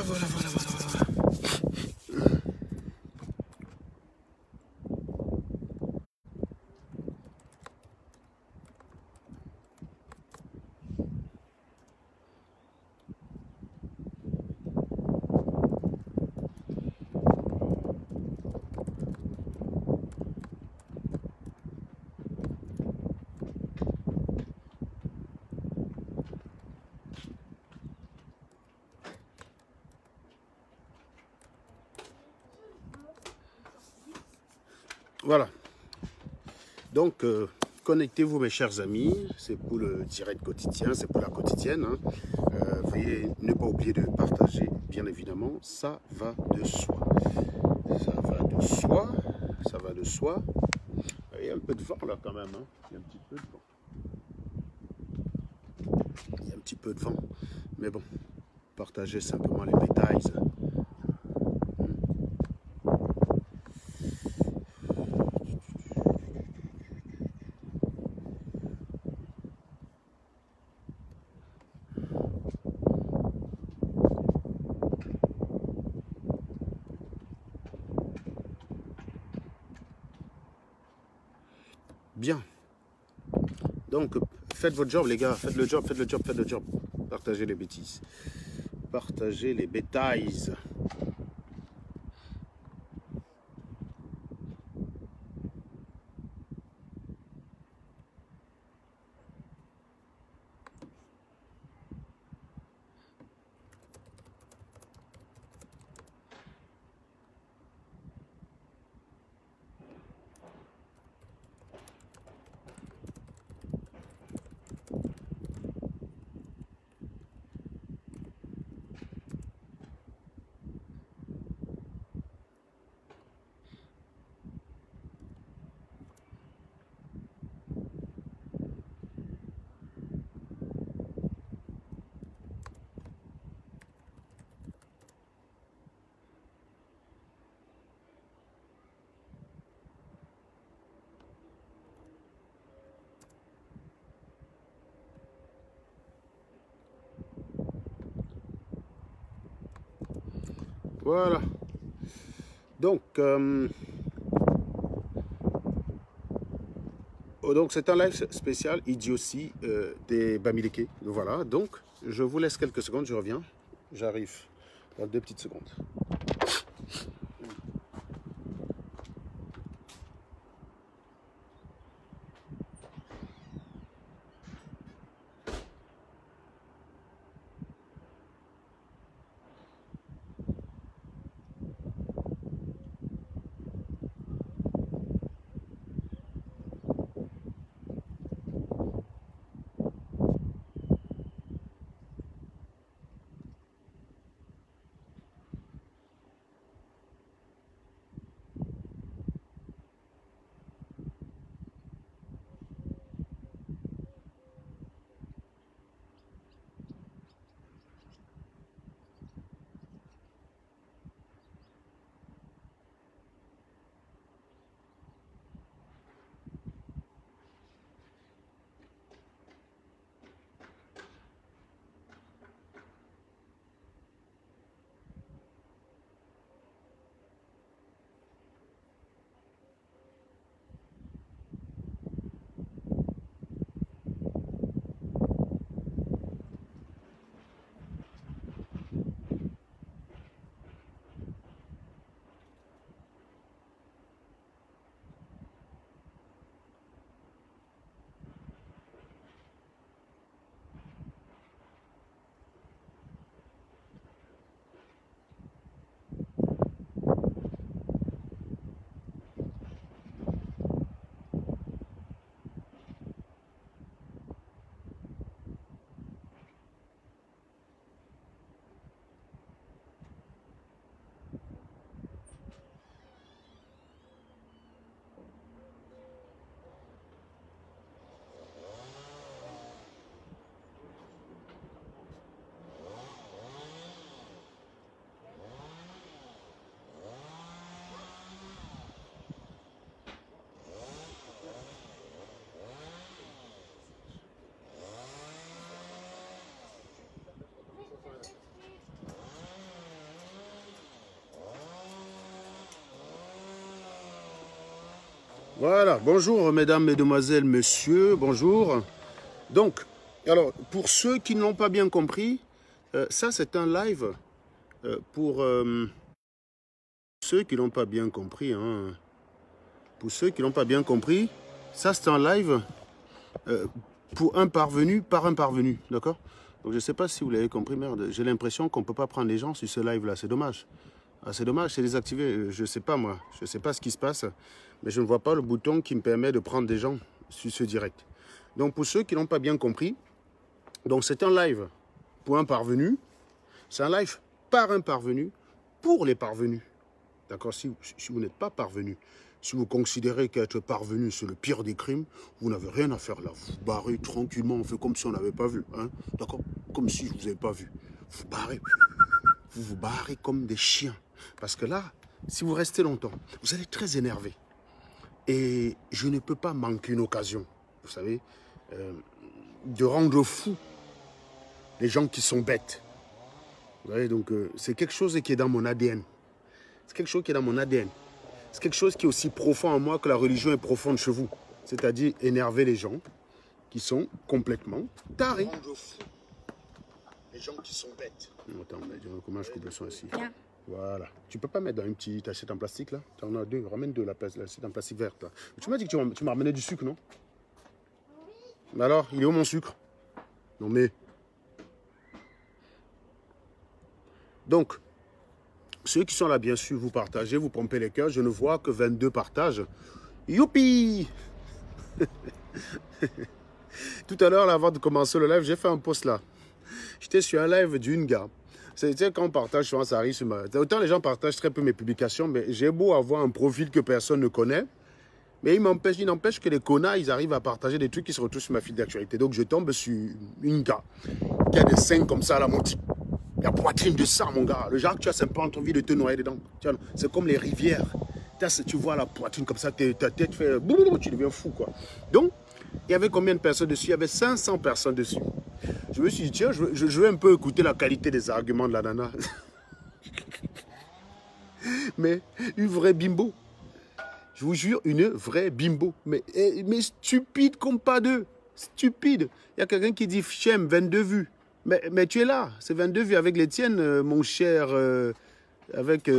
voilà, voilà, voilà, voilà. Voilà. Donc, connectez-vous mes chers amis, c'est pour le direct quotidien, c'est pour la quotidienne. Hein. Veuillez ne pas oublier de partager, bien évidemment, ça va de soi. Ça va de soi, ça va de soi. Il y a un peu de vent là quand même, hein. Il y a un petit peu de vent. Il y a un petit peu de vent, mais bon, partagez simplement les détails. Bien. Donc, faites votre job, les gars. Faites le job, faites le job, faites le job. Partagez les bêtises. Partagez les bétails. Voilà. Donc, c'est un live spécial idiotie des Bamileke. Voilà. Donc, je vous laisse quelques secondes. Je reviens. J'arrive dans 2 petites secondes. Voilà, bonjour mesdames, mesdemoiselles, messieurs, bonjour. Donc, alors, pour ceux qui ne l'ont pas bien compris, ça c'est un live pour ceux qui n'ont pas bien compris. Hein. Pour ceux qui n'ont pas bien compris, ça c'est un live pour un parvenu par un parvenu, d'accord? Donc je ne sais pas si vous l'avez compris, merde, j'ai l'impression qu'on ne peut pas prendre les gens sur ce live-là, c'est dommage. Ah, c'est dommage, c'est désactivé, je ne sais pas moi, je ne sais pas ce qui se passe, mais je ne vois pas le bouton qui me permet de prendre des gens sur ce direct. Donc pour ceux qui n'ont pas bien compris, donc c'est un live pour un parvenu, c'est un live par un parvenu, pour les parvenus. D'accord, si vous n'êtes pas parvenu, si vous considérez qu'être parvenu c'est le pire des crimes, vous n'avez rien à faire là, vous barrez tranquillement, on fait comme si on n'avait pas vu, hein, d'accord, comme si je ne vous avais pas vu, vous barrez, vous vous barrez comme des chiens. Parce que là, si vous restez longtemps, vous allez être très énervé. Et je ne peux pas manquer une occasion, vous savez, de rendre fou les gens qui sont bêtes. Vous voyez, donc c'est quelque chose qui est dans mon ADN. C'est quelque chose qui est dans mon ADN. C'est quelque chose qui est aussi profond en moi que la religion est profonde chez vous. C'est-à-dire énerver les gens qui sont complètement tarés. Rendre fou les gens qui sont bêtes. Attends, comment je coupe le son ici? Voilà. Tu peux pas mettre dans une petite assiette en plastique là? Tu en as deux. Ramène deux, l'assiette en plastique verte là. Tu m'as dit que tu m'as ramené du sucre, non? Mais alors, il est où mon sucre? Non mais... Donc, ceux qui sont là, bien sûr, vous partagez, vous pompez les cœurs. Je ne vois que 22 partages. Youpi! Tout à l'heure, avant de commencer le live, j'ai fait un post là. J'étais sur un live d'une gars. C'est quand on partage, souvent ça arrive sur ma... Autant les gens partagent très peu mes publications, mais j'ai beau avoir un profil que personne ne connaît. Mais il n'empêche que les connards, ils arrivent à partager des trucs qui se retrouvent sur ma file d'actualité. Donc je tombe sur une gars qui a des seins comme ça à la moitié. La poitrine de ça, mon gars. Le genre que tu as, c'est un peu envie de te noyer dedans. C'est comme les rivières. Tu vois la poitrine comme ça, ta tête fait... Tu deviens fou, quoi. Donc, il y avait combien de personnes dessus? Il y avait 500 personnes dessus. Je me suis dit, tiens, je vais un peu écouter la qualité des arguments de la nana. Mais une vraie bimbo. Je vous jure, une vraie bimbo. Mais stupide comme pas deux. Stupide. Il y a quelqu'un qui dit, j'aime 22 vues. Mais tu es là. C'est 22 vues avec les tiennes, mon cher... avec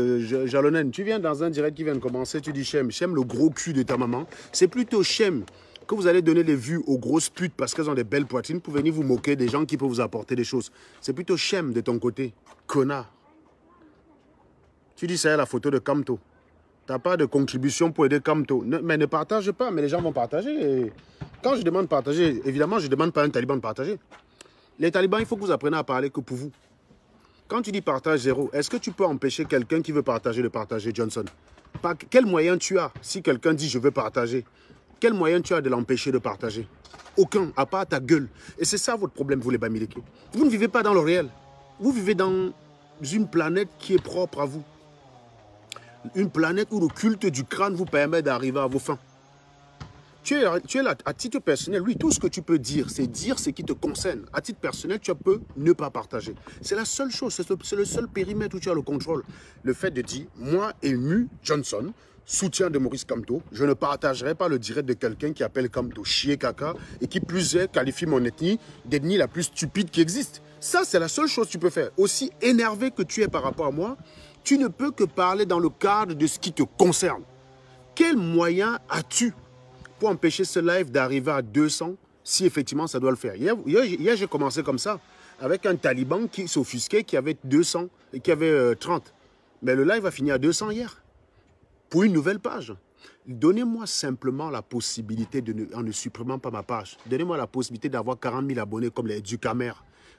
Jalonen. Tu viens dans un direct qui vient de commencer, tu dis Chem le gros cul de ta maman. C'est plutôt Chem que vous allez donner les vues aux grosses putes parce qu'elles ont des belles poitrines pour venir vous moquer des gens qui peuvent vous apporter des choses. C'est plutôt Chem de ton côté, connard. Tu dis ça y est la photo de Kamto. Tu n'as pas de contribution pour aider Kamto. Mais ne partage pas, mais les gens vont partager. Et quand je demande de partager, évidemment, je ne demande pas à un taliban de partager. Les talibans, il faut que vous appreniez à parler que pour vous. Quand tu dis partage zéro, est-ce que tu peux empêcher quelqu'un qui veut partager de partager, Johnson? Quel moyen tu as si quelqu'un dit je veux partager? Quel moyen tu as de l'empêcher de partager? Aucun, à part ta gueule. Et c'est ça votre problème, vous les Bamileke. Vous ne vivez pas dans le réel. Vous vivez dans une planète qui est propre à vous. Une planète où le culte du crâne vous permet d'arriver à vos fins. Tu es là, à titre personnel, oui, tout ce que tu peux dire ce qui te concerne. À titre personnel, tu peux ne pas partager. C'est la seule chose, c'est le seul périmètre où tu as le contrôle. Le fait de dire, moi, Ému Johnson, soutien de Maurice Kamto, je ne partagerai pas le direct de quelqu'un qui appelle Kamto chier caca et qui plus est qualifie mon ethnie d'ethnie la plus stupide qui existe. Ça, c'est la seule chose que tu peux faire. Aussi énervé que tu es par rapport à moi, tu ne peux que parler dans le cadre de ce qui te concerne. Quel moyen as-tu pour empêcher ce live d'arriver à 200 si effectivement ça doit le faire? Hier j'ai commencé comme ça, avec un taliban qui s'offusquait, qui avait 200 et qui avait 30. Mais le live a fini à 200 hier, pour une nouvelle page. Donnez-moi simplement la possibilité, en ne supprimant pas ma page, donnez-moi la possibilité d'avoir 40 000 abonnés comme les Ducamer,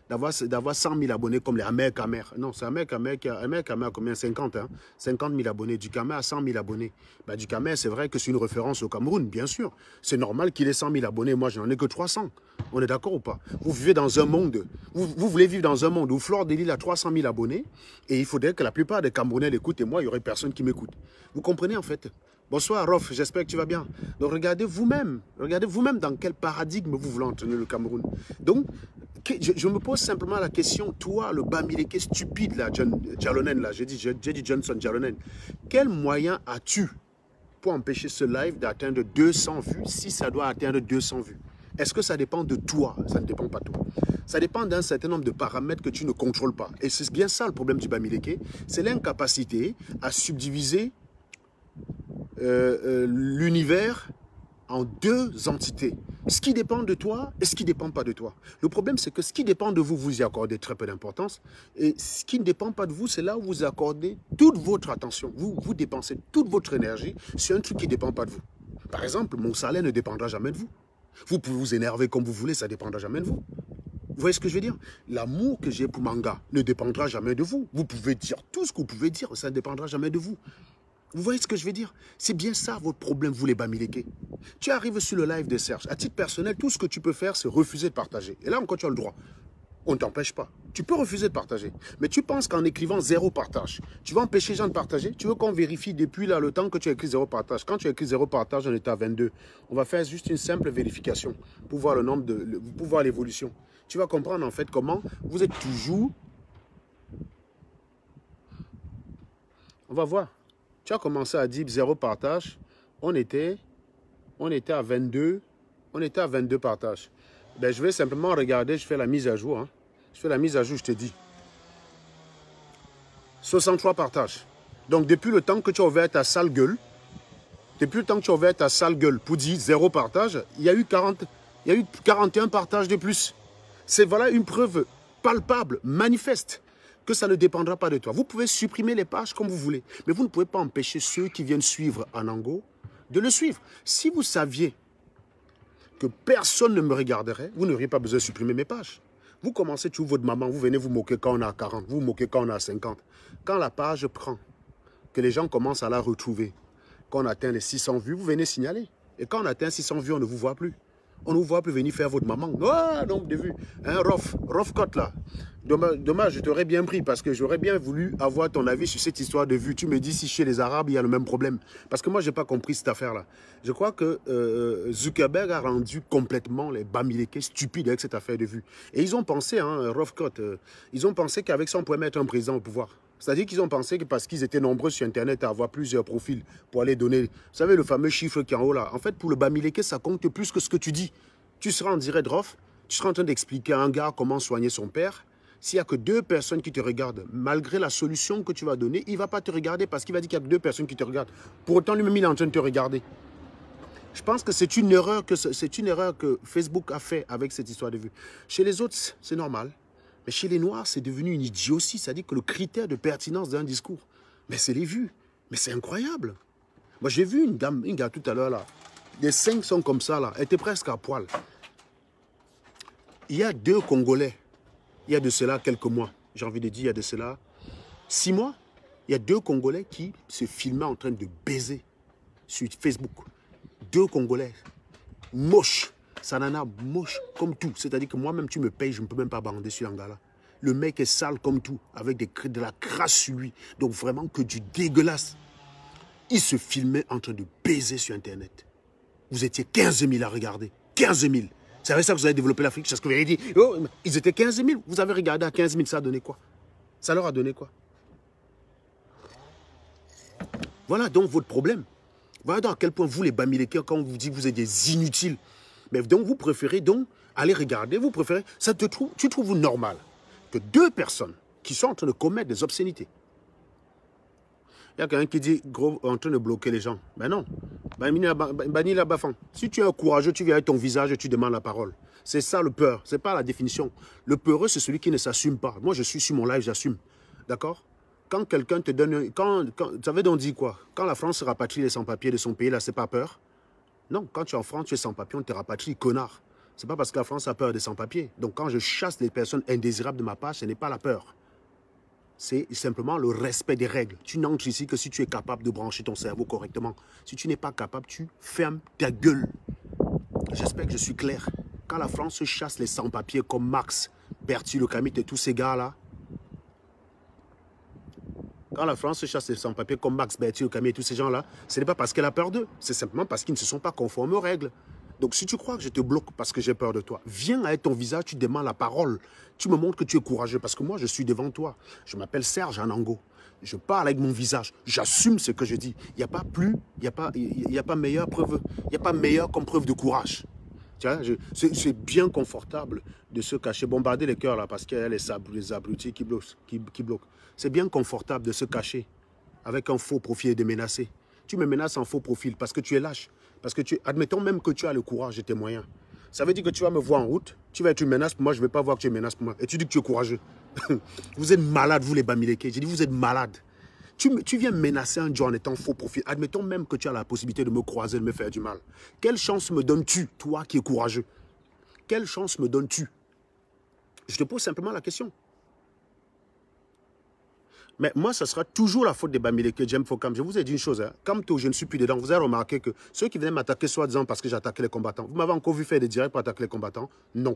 d'avoir 100 000 abonnés comme les Amer Kamer. Non, c'est Amer Kamer combien? 50, hein? 50 000 abonnés. Ducamer a 100 000 abonnés. Bah, Ducamer, c'est vrai que c'est une référence au Cameroun, bien sûr. C'est normal qu'il ait 100 000 abonnés. Moi, je n'en ai que 300. On est d'accord ou pas? Vous vivez dans un monde, vous voulez vivre dans un monde où Flore de Lille a 300 000 abonnés et il faudrait que la plupart des Camerounais l'écoutent et moi, il n'y aurait personne qui m'écoute. Vous comprenez en fait? Bonsoir Rof, j'espère que tu vas bien. Donc regardez vous-même dans quel paradigme vous voulez entraîner le Cameroun. Donc, je me pose simplement la question, toi, le Bamileke stupide, là, Jalonen, là, j'ai dit Johnson, Jalonen, quel moyen as-tu pour empêcher ce live d'atteindre 200 vues si ça doit atteindre 200 vues? Est-ce que ça dépend de toi? Ça ne dépend pas de toi. Ça dépend d'un certain nombre de paramètres que tu ne contrôles pas. Et c'est bien ça le problème du Bamileke. C'est l'incapacité à subdiviser l'univers en deux entités. Ce qui dépend de toi et ce qui ne dépend pas de toi. Le problème, c'est que ce qui dépend de vous, vous y accordez très peu d'importance. Et ce qui ne dépend pas de vous, c'est là où vous accordez toute votre attention. Vous dépensez toute votre énergie sur un truc qui ne dépend pas de vous. Par exemple, mon salaire ne dépendra jamais de vous. Vous pouvez vous énerver comme vous voulez, ça ne dépendra jamais de vous. Vous voyez ce que je veux dire? L'amour que j'ai pour Manga ne dépendra jamais de vous. Vous pouvez dire tout ce que vous pouvez dire, ça ne dépendra jamais de vous. Vous voyez ce que je veux dire? C'est bien ça votre problème, vous les Bamileke. Tu arrives sur le live de Serge. À titre personnel, tout ce que tu peux faire, c'est refuser de partager. Et là encore, tu as le droit. On ne t'empêche pas. Tu peux refuser de partager. Mais tu penses qu'en écrivant zéro partage, tu vas empêcher les gens de partager? Tu veux qu'on vérifie depuis là le temps que tu as écrit zéro partage? Quand tu as écrit zéro partage, on est à 22. On va faire juste une simple vérification pour voir le nombre pour voir l'évolution. Tu vas comprendre en fait comment vous êtes toujours... On va voir. Tu as commencé à dire zéro partage. On était à 22. On était à 22 partages. Ben, je vais simplement regarder, je fais la mise à jour. Hein. Je fais la mise à jour, je te dis. 63 partages. Donc, depuis le temps que tu as ouvert ta sale gueule, pour dire zéro partage, il y a eu 41 partages de plus. C'est voilà une preuve palpable, manifeste, que ça ne dépendra pas de toi. Vous pouvez supprimer les pages comme vous voulez, mais vous ne pouvez pas empêcher ceux qui viennent suivre Anango de le suivre. Si vous saviez que personne ne me regarderait, vous n'auriez pas besoin de supprimer mes pages. Vous commencez toujours votre maman, vous venez vous moquer quand on a 40, vous vous moquez quand on a 50. Quand la page prend, que les gens commencent à la retrouver, quand on atteint les 600 vues, vous venez signaler. Et quand on atteint 600 vues, on ne vous voit plus. On ne vous voit plus venir faire votre maman. Ah, nombre de vues. Hein, Rof Cote là. Dommage, je t'aurais bien pris parce que j'aurais bien voulu avoir ton avis sur cette histoire de vues. Tu me dis si chez les Arabes, il y a le même problème. Parce que moi, je n'ai pas compris cette affaire-là. Je crois que Zuckerberg a rendu complètement les Bamileke stupides avec cette affaire de vues. Et ils ont pensé, hein, Rof Cote, ils ont pensé qu'avec ça, on pouvait mettre un président au pouvoir. C'est-à-dire qu'ils ont pensé que parce qu'ils étaient nombreux sur Internet à avoir plusieurs profils pour aller donner... Vous savez, le fameux chiffre qui est en haut là. En fait, pour le Bamileke, ça compte plus que ce que tu dis. Tu seras en direct, Rof, tu seras en train d'expliquer à un gars comment soigner son père. S'il n'y a que 2 personnes qui te regardent, malgré la solution que tu vas donner, il ne va pas te regarder parce qu'il va dire qu'il n'y a que 2 personnes qui te regardent. Pour autant, lui-même, il est en train de te regarder. Je pense que c'est une erreur que Facebook a fait avec cette histoire de vues. Chez les autres, c'est normal. Mais chez les Noirs, c'est devenu une idiotie. C'est-à-dire que le critère de pertinence d'un discours, mais c'est les vues. Mais c'est incroyable. Moi, j'ai vu une gars tout à l'heure, là. Les 5 sont comme ça, là. Elle était presque à poil. Il y a 2 Congolais. Il y a de cela quelques mois. J'ai envie de dire, il y a de cela 6 mois. Il y a 2 Congolais qui se filmaient en train de baiser sur Facebook. 2 Congolais. Moches. Sanana, moche comme tout. C'est-à-dire que moi-même, tu me payes, je ne peux même pas bander sur un gars-là. Le mec est sale comme tout, avec de la crasse sur lui. Donc vraiment que du dégueulasse. Il se filmait en train de baiser sur Internet. Vous étiez 15 000 à regarder. 15 000. C'est avec ça que vous avez développé l'Afrique. C'est ce que vous avez dit. Oh, ils étaient 15 000. Vous avez regardé à 15 000, ça a donné quoi? Ça leur a donné quoi? Voilà donc votre problème. Voilà donc à quel point vous, les Bamileke, quand on vous dit que vous êtes des inutiles, mais donc vous préférez donc aller regarder, vous préférez, tu trouves normal que 2 personnes qui sont en train de commettre des obscénités. Il y a quelqu'un qui dit, gros, en train de bloquer les gens. Ben non. Bani la bafan. Si tu es courageux, tu viens avec ton visage et tu demandes la parole. C'est ça le peur. Ce n'est pas la définition. Le peureux, c'est celui qui ne s'assume pas. Moi, je suis sur mon live, j'assume. D'accord? Quand quelqu'un te donne... Vous savez donc dit quoi? Quand la France rapatrie les sans-papiers de son pays, là, c'est pas peur? Non, quand tu es en France, tu es sans-papier, on te rapatrie, connard. Ce n'est pas parce que la France a peur des sans-papiers. Donc quand je chasse les personnes indésirables de ma page, ce n'est pas la peur. C'est simplement le respect des règles. Tu n'entres ici que si tu es capable de brancher ton cerveau correctement. Si tu n'es pas capable, tu fermes ta gueule. J'espère que je suis clair. Quand la France chasse les sans-papiers comme Marx, Berthier, Le Camite et tous ces gars-là, quand la France chasse les sans-papiers comme Max, Berthier, Le Camite et tous ces gens-là, ce n'est pas parce qu'elle a peur d'eux. C'est simplement parce qu'ils ne se sont pas conformés aux règles. Donc si tu crois que je te bloque parce que j'ai peur de toi, viens avec ton visage, tu demandes la parole. Tu me montres que tu es courageux parce que moi, je suis devant toi. Je m'appelle Serge Anango. Je parle avec mon visage. J'assume ce que je dis. Il n'y a pas plus, il n'y a pas meilleure preuve, il n'y a pas meilleure comme preuve de courage. C'est bien confortable de se cacher, bombarder les cœurs là, parce qu'il y a les abrutis qui bloquent. C'est bien confortable de se cacher avec un faux profil et de menacer. Tu me menaces en faux profil parce que tu es lâche. Parce que admettons même que tu as le courage et tes moyens. Ça veut dire que tu vas me voir en route, tu vas être une menace pour moi, je ne vais pas voir que tu es une menace pour moi. Et tu dis que tu es courageux. Vous êtes malade, vous les Bamileke. J'ai dit, vous êtes malade. Tu viens menacer un Dieu en étant faux profil. Admettons même que tu as la possibilité de me croiser, de me faire du mal. Quelle chance me donnes-tu, toi qui es courageux? Quelle chance me donnes-tu? Je te pose simplement la question. Mais moi, ça sera toujours la faute des Bamileke, Jem Fokam. Je vous ai dit une chose, hein. Kamto, je ne suis plus dedans. Vous avez remarqué que ceux qui venaient m'attaquer soi-disant parce que j'attaquais les combattants, vous m'avez encore vu faire des directs pour attaquer les combattants? Non.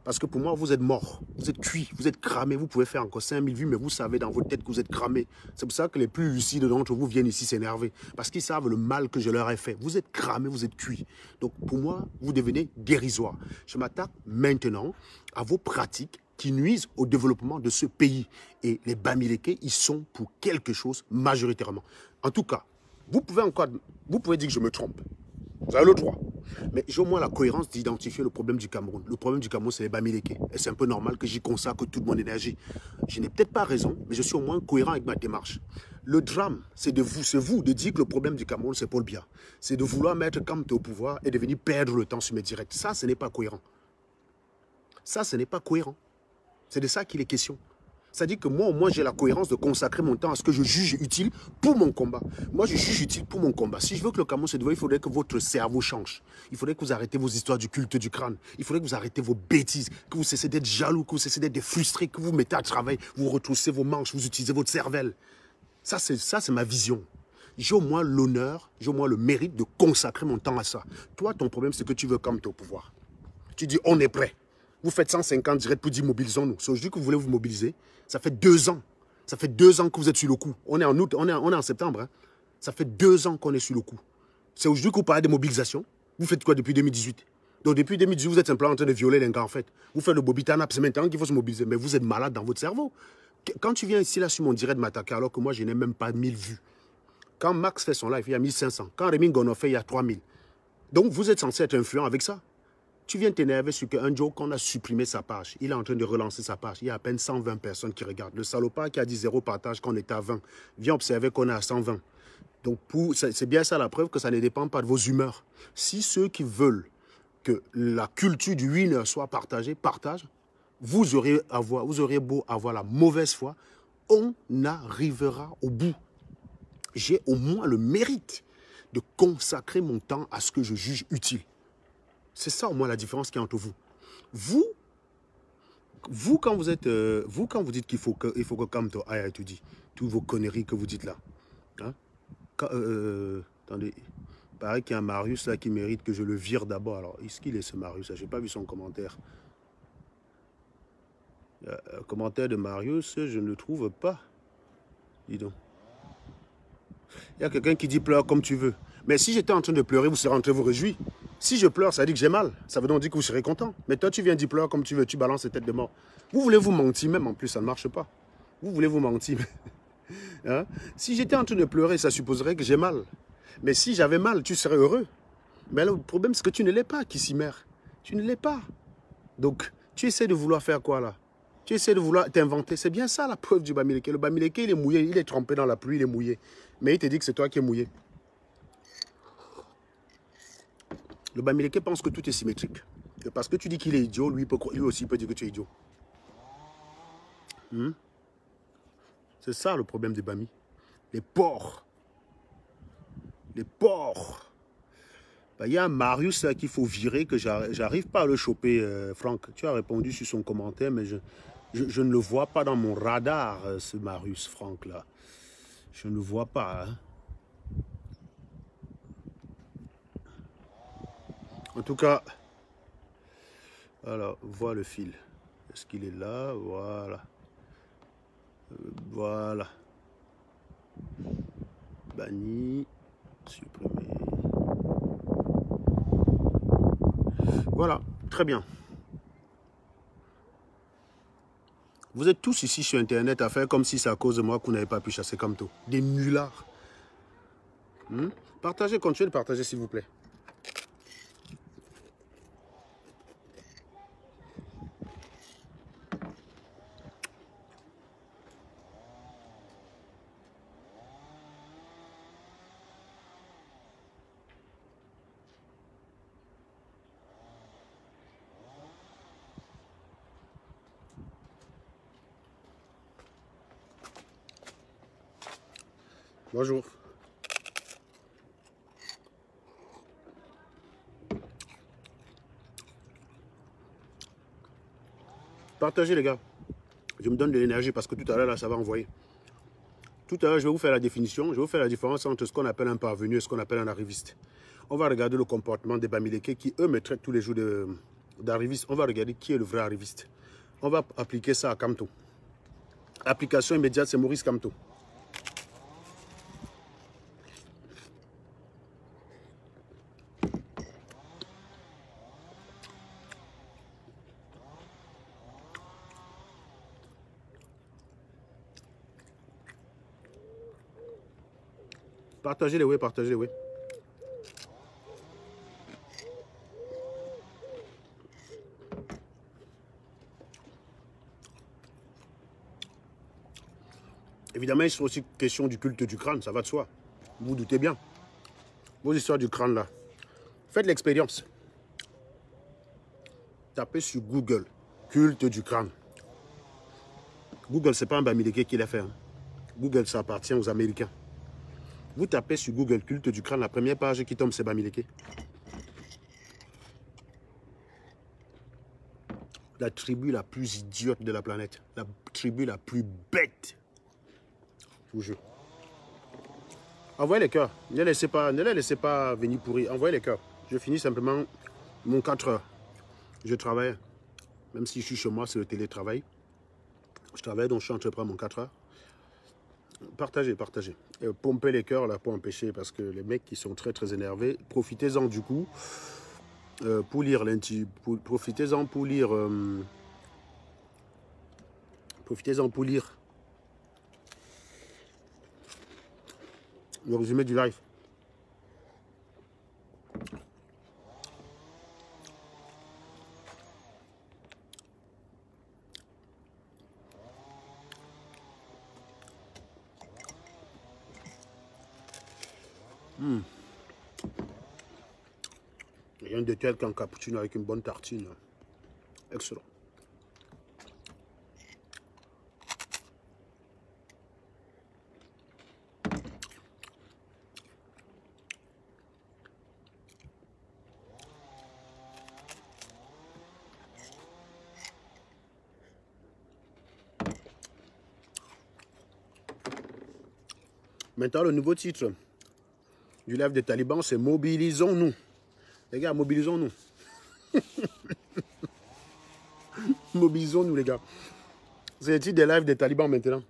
Parce que pour moi, vous êtes morts, vous êtes cuits, vous êtes cramés. Vous pouvez faire encore 5000 vues, mais vous savez dans votre tête que vous êtes cramés. C'est pour ça que les plus lucides d'entre vous viennent ici s'énerver. Parce qu'ils savent le mal que je leur ai fait. Vous êtes cramés, vous êtes cuits. Donc pour moi, vous devenez dérisoire. Je m'attaque maintenant à vos pratiques qui nuisent au développement de ce pays. Et les Bamileke, ils sont pour quelque chose majoritairement. En tout cas, vous pouvez dire que je me trompe. Vous avez le droit. Mais j'ai au moins la cohérence d'identifier le problème du Cameroun. Le problème du Cameroun, c'est les Bamileke. Et c'est un peu normal que j'y consacre toute mon énergie. Je n'ai peut-être pas raison, mais je suis au moins cohérent avec ma démarche. Le drame, c'est vous de dire que le problème du Cameroun, c'est Paul Biya. C'est de vouloir mettre Kamto au pouvoir et de venir perdre le temps sur mes directs. Ça, ce n'est pas cohérent. Ça, ce n'est pas cohérent. C'est de ça qu'il est question. C'est-à-dire que moi, au moins, j'ai la cohérence de consacrer mon temps à ce que je juge utile pour mon combat. Moi, je juge utile pour mon combat. Si je veux que le Cameroun se développe, il faudrait que votre cerveau change. Il faudrait que vous arrêtez vos histoires du culte du crâne. Il faudrait que vous arrêtez vos bêtises, que vous cessez d'être jaloux, que vous cessez d'être frustrés, que vous vous mettez à travail, vous retroussez vos manches, vous utilisez votre cervelle. Ça, c'est ma vision. J'ai au moins l'honneur, j'ai au moins le mérite de consacrer mon temps à ça. Toi, ton problème, c'est que tu veux comme tu es au pouvoir. Tu dis, on est prêt. Vous faites 150 directs pour dire mobilisons-nous. C'est aujourd'hui que vous voulez vous mobiliser. Ça fait 2 ans. Ça fait 2 ans que vous êtes sur le coup. On est en août, on est en septembre. Hein. Ça fait 2 ans qu'on est sur le coup. C'est aujourd'hui que vous parlez de mobilisation. Vous faites quoi depuis 2018? Donc depuis 2018, vous êtes simplement en train de violer les gars en fait. Vous faites le Bobitana, c'est maintenant qu'il faut se mobiliser. Mais vous êtes malade dans votre cerveau. Quand tu viens ici là sur mon direct m'attaquer alors que moi je n'ai même pas 1000 vues. Quand Max fait son live, il y a 1500. Quand Rémi Gono fait, il y a 3000. Donc vous êtes censé être influent avec ça. Tu viens t'énerver sur qu'un jour qu'on a supprimé sa page. Il est en train de relancer sa page. Il y a à peine 120 personnes qui regardent. Le salopard qui a dit 0 partage quand on était à 20. Viens observer qu'on est à 120. Donc c'est bien ça la preuve que ça ne dépend pas de vos humeurs. Si ceux qui veulent que la culture du winner soit partagée, partagent, vous aurez beau avoir la mauvaise foi, on arrivera au bout. J'ai au moins le mérite de consacrer mon temps à ce que je juge utile. C'est ça au moins la différence qu'il y a entre vous. Vous quand vous dites qu'il faut que Kamto aille étudier, toutes vos conneries que vous dites là. Hein? Attendez, il paraît qu'il y a un Marius là qui mérite que je le vire d'abord. Alors, est-ce qu'il est ce Marius là? Je n'ai pas vu son commentaire. Le commentaire de Marius, je ne le trouve pas. Dis donc. Il y a quelqu'un qui dit pleure comme tu veux. Mais si j'étais en train de pleurer, vous serez en train de vous réjouir. Si je pleure, ça veut dire que j'ai mal. Ça veut donc dire que vous serez content. Mais toi, tu viens dire pleure comme tu veux, tu balances les têtes de mort. Vous voulez vous mentir, même en plus, ça ne marche pas. Vous voulez vous mentir. Hein? Si j'étais en train de pleurer, ça supposerait que j'ai mal. Mais si j'avais mal, tu serais heureux. Mais le problème, c'est que tu ne l'es pas, Kissimère. Tu ne l'es pas. Donc, tu essaies de vouloir faire quoi là? Tu essaies de vouloir t'inventer. C'est bien ça la preuve du Bamileke. Le Bamileke, il est mouillé, il est trempé dans la pluie, il est mouillé. Mais il te dit que c'est toi qui es mouillé. Le Bamileke pense que tout est symétrique. Et parce que tu dis qu'il est idiot, lui aussi peut dire que tu es idiot. C'est ça le problème des Bami. Les porcs. Les porcs. Il y a un Marius là qu'il faut virer, que j'arrive pas à le choper, Franck. Tu as répondu sur son commentaire, mais je ne le vois pas dans mon radar, ce Marius, Franck là. Je ne le vois pas. Hein. En tout cas, alors, vois le fil. Est-ce qu'il est là? Voilà. Voilà. Banni. Supprimer. Voilà, très bien. Vous êtes tous ici sur Internet à faire comme si c'est à cause de moi que vous n'avez pas pu chasser Kamto. Des nullards. Partagez, continuez de partager s'il vous plaît. Bonjour. Partagez les gars. Je me donne de l'énergie parce que tout à l'heure là ça va envoyer. Tout à l'heure je vais vous faire la définition. Je vais vous faire la différence entre ce qu'on appelle un parvenu et ce qu'on appelle un arriviste. On va regarder le comportement des Bamileke qui eux me traitent tous les jours d'arriviste. On va regarder qui est le vrai arriviste. On va appliquer ça à Kamto. Application immédiate c'est Maurice Kamto. Partagez les oui, partagez les oui. Évidemment, il sera aussi question du culte du crâne, ça va de soi. Vous vous doutez bien. Vos histoires du crâne là. Faites l'expérience. Tapez sur Google, culte du crâne. Google, ce n'est pas un Bamileke qui l'a fait. Hein. Google, ça appartient aux Américains. Vous tapez sur Google, culte du crâne, la première page qui tombe, c'est Bamileke. La tribu la plus idiote de la planète. La tribu la plus bête. Je vous jure. Envoyez les cœurs. Ne les laissez pas venir pourrir. Envoyez les cœurs. Je finis simplement mon 4 heures. Je travaille. Même si je suis chez moi, c'est le télétravail. Je travaille, donc je suis en train de prendre mon 4 heures. Partagez, partagez. Pompez les cœurs là pour empêcher, parce que les mecs qui sont très très énervés, profitez-en du coup pour lire l'inti. Profitez-en pour lire. Profitez-en pour lire le résumé du live. Rien de tel qu'un cappuccino avec une bonne tartine. Excellent. Maintenant, le nouveau titre du live des talibans, c'est Mobilisons-nous. Les gars, mobilisons-nous. Mobilisons-nous, les gars. C'est le titre des lives des talibans maintenant.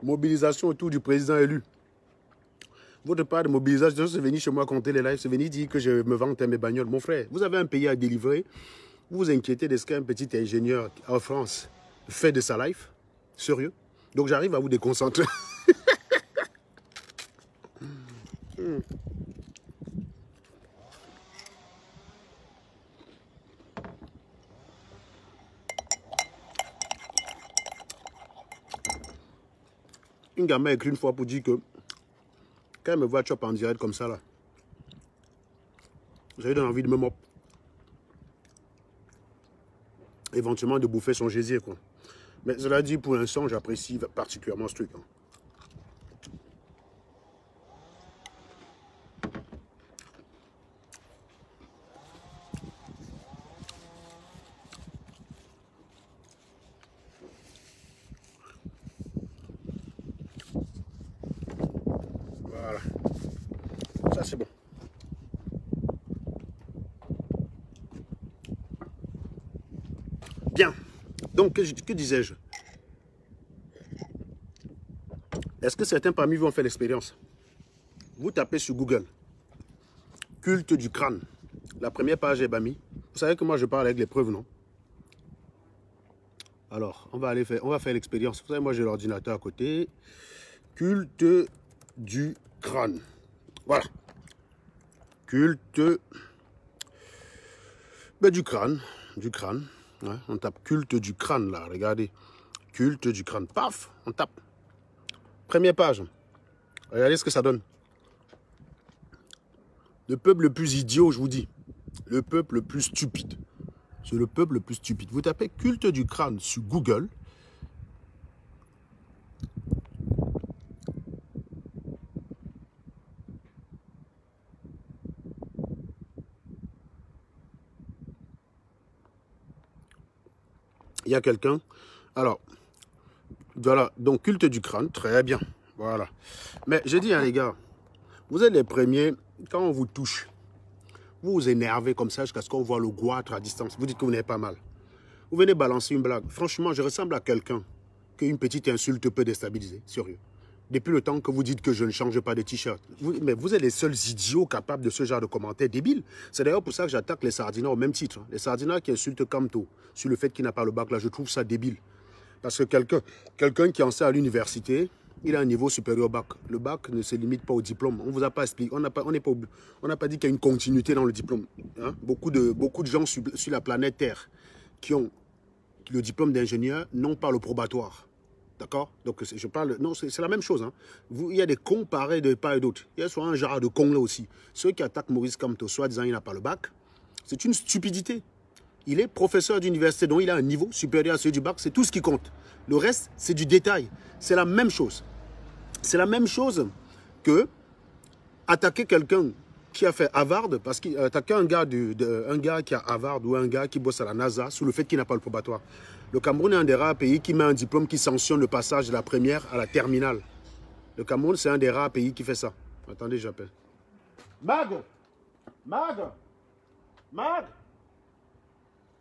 Mobilisation autour du président élu. Votre part de mobilisation, c'est venir chez moi compter les lives, c'est venir dire que je me vante mes bagnoles. Mon frère, vous avez un pays à délivrer. Vous vous inquiétez de ce qu'un petit ingénieur en France fait de sa life. Sérieux. Donc j'arrive à vous déconcentrer. Une gamin écrit une fois pour dire que quand elle me voit chop en direct comme ça là, j'ai eu envie de me mopper. Éventuellement de bouffer son gésier quoi. Mais cela dit, pour l'instant, j'apprécie particulièrement ce truc. Hein. Voilà. Ça, c'est bon. Bien. Donc, que disais-je? Est-ce que certains parmi vous ont fait l'expérience? Vous tapez sur Google. Culte du crâne. La première page est Bami. Vous savez que moi, je parle avec les preuves, non? Alors, on va faire l'expérience. Vous savez, moi j'ai l'ordinateur à côté. Culte du crâne. Voilà. Culte du crâne. Du crâne. Ouais, on tape culte du crâne là, regardez. Culte du crâne. Paf, on tape. Première page. Regardez ce que ça donne. Le peuple le plus idiot, je vous dis. Le peuple le plus stupide. C'est le peuple le plus stupide. Vous tapez culte du crâne sur Google. Il y a quelqu'un. Alors, voilà. Donc, culte du crâne. Très bien. Voilà. Mais j'ai dit, hein, les gars, vous êtes les premiers, quand on vous touche, vous vous énervez comme ça jusqu'à ce qu'on voit le goitre à distance. Vous dites que vous n'avez pas mal. Vous venez balancer une blague. Franchement, je ressemble à quelqu'un qu'une petite insulte peut déstabiliser. Sérieux. Depuis le temps que vous dites que je ne change pas de t-shirt. Mais vous êtes les seuls idiots capables de ce genre de commentaires débiles. C'est d'ailleurs pour ça que j'attaque les sardinats au même titre. Les sardinats qui insultent Camto sur le fait qu'il n'a pas le bac, là, je trouve ça débile. Parce que quelqu'un qui enseigne à l'université, il a un niveau supérieur au bac. Le bac ne se limite pas au diplôme. On ne vous a pas expliqué. On n'a pas dit qu'il y a une continuité dans le diplôme. Hein? Beaucoup de gens sur la planète Terre qui ont le diplôme d'ingénieur n'ont pas le probatoire. D'accord? Donc, je parle... Non, c'est la même chose. Hein. Il y a des cons pareils de part et d'autre. Il y a soit un genre de cons là aussi. Ceux qui attaquent Maurice Kamto, soit disant qu'il n'a pas le bac, c'est une stupidité. Il est professeur d'université, donc il a un niveau supérieur à celui du bac. C'est tout ce qui compte. Le reste, c'est du détail. C'est la même chose. C'est la même chose que attaquer quelqu'un qui a fait Harvard, parce qu'attaquer un gars qui a Harvard ou un gars qui bosse à la NASA sous le fait qu'il n'a pas le probatoire. Le Cameroun est un des rares pays qui met un diplôme qui sanctionne le passage de la première à la terminale. Le Cameroun, c'est un des rares pays qui fait ça. Attendez, j'appelle. Mag!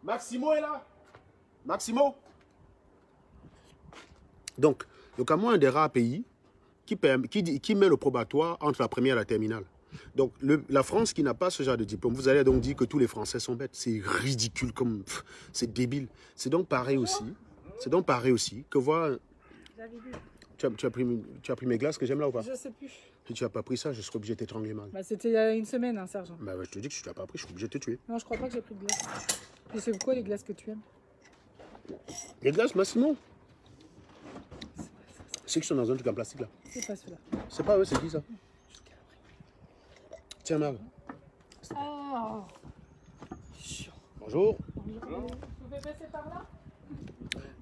Maximo est là? Maximo? Donc, le Cameroun est un des rares pays qui met le probatoire entre la première et la terminale. Donc, la France qui n'a pas ce genre de diplôme, vous allez donc dire que tous les Français sont bêtes. C'est ridicule, c'est débile. C'est donc pareil aussi que voir... Tu as pris mes glaces que j'aime là ou pas? Je sais plus. Si tu n'as pas pris ça, je serais obligé de t'étrangler mal. Bah, c'était il y a une semaine, hein, sergent. Bah, je te dis que si tu l'as pas pris, je suis obligé de te tuer. Non, je crois pas que j'ai pris de glace. Et c'est quoi les glaces que tu aimes? Les glaces, Massimo? C'est qui sont dans un truc en plastique là. C'est pas ceux-là. C'est pas eux, c'est qui ça? Tiens, Mag. Oh. Bonjour. Vous pouvez passer par là?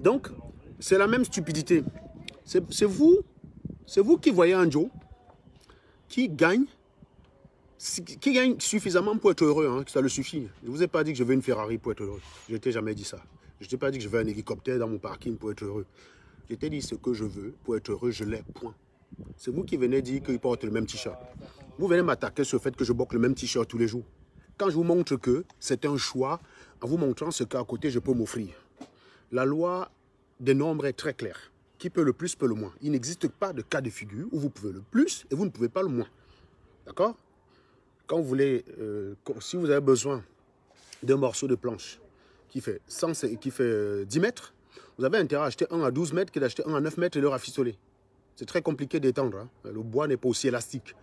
Donc, c'est la même stupidité. C'est vous qui voyez un Joe qui gagne suffisamment pour être heureux, hein, que ça le suffit. Je ne vous ai pas dit que je veux une Ferrari pour être heureux. Je ne t'ai jamais dit ça. Je ne t'ai pas dit que je veux un hélicoptère dans mon parking pour être heureux. Je t'ai dit ce que je veux pour être heureux, je l'ai, point. C'est vous qui venez dire qu'il porte le même t-shirt. Vous venez m'attaquer sur le fait que je porte le même t-shirt tous les jours. Quand je vous montre que c'est un choix, en vous montrant ce qu'à côté je peux m'offrir. La loi des nombres est très claire. Qui peut le plus, peut le moins. Il n'existe pas de cas de figure où vous pouvez le plus et vous ne pouvez pas le moins. D'accord? Quand vous voulez, si vous avez besoin d'un morceau de planche qui fait 10 mètres, vous avez intérêt à acheter un à 12 mètres que d'acheter un à 9 mètres et le rafistoler. C'est très compliqué d'étendre. Hein. Le bois n'est pas aussi élastique.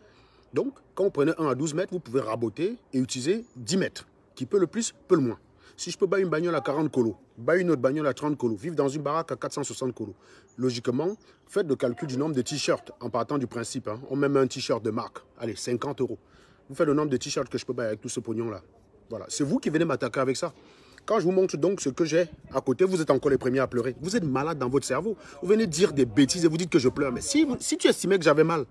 Donc, quand vous prenez un à 12 mètres, vous pouvez raboter et utiliser 10 mètres. Qui peut le plus, peut le moins. Si je peux bâiller une bagnole à 40 colos, bâiller une autre bagnole à 30 colos, vivre dans une baraque à 460 colos, logiquement, faites le calcul du nombre de t-shirts en partant du principe. Hein. On met un t-shirt de marque, allez, 50 €. Vous faites le nombre de t-shirts que je peux bâiller avec tout ce pognon-là. Voilà, c'est vous qui venez m'attaquer avec ça. Quand je vous montre donc ce que j'ai à côté, vous êtes encore les premiers à pleurer. Vous êtes malade dans votre cerveau. Vous venez dire des bêtises et vous dites que je pleure. Mais si tu estimais que j'avais mal,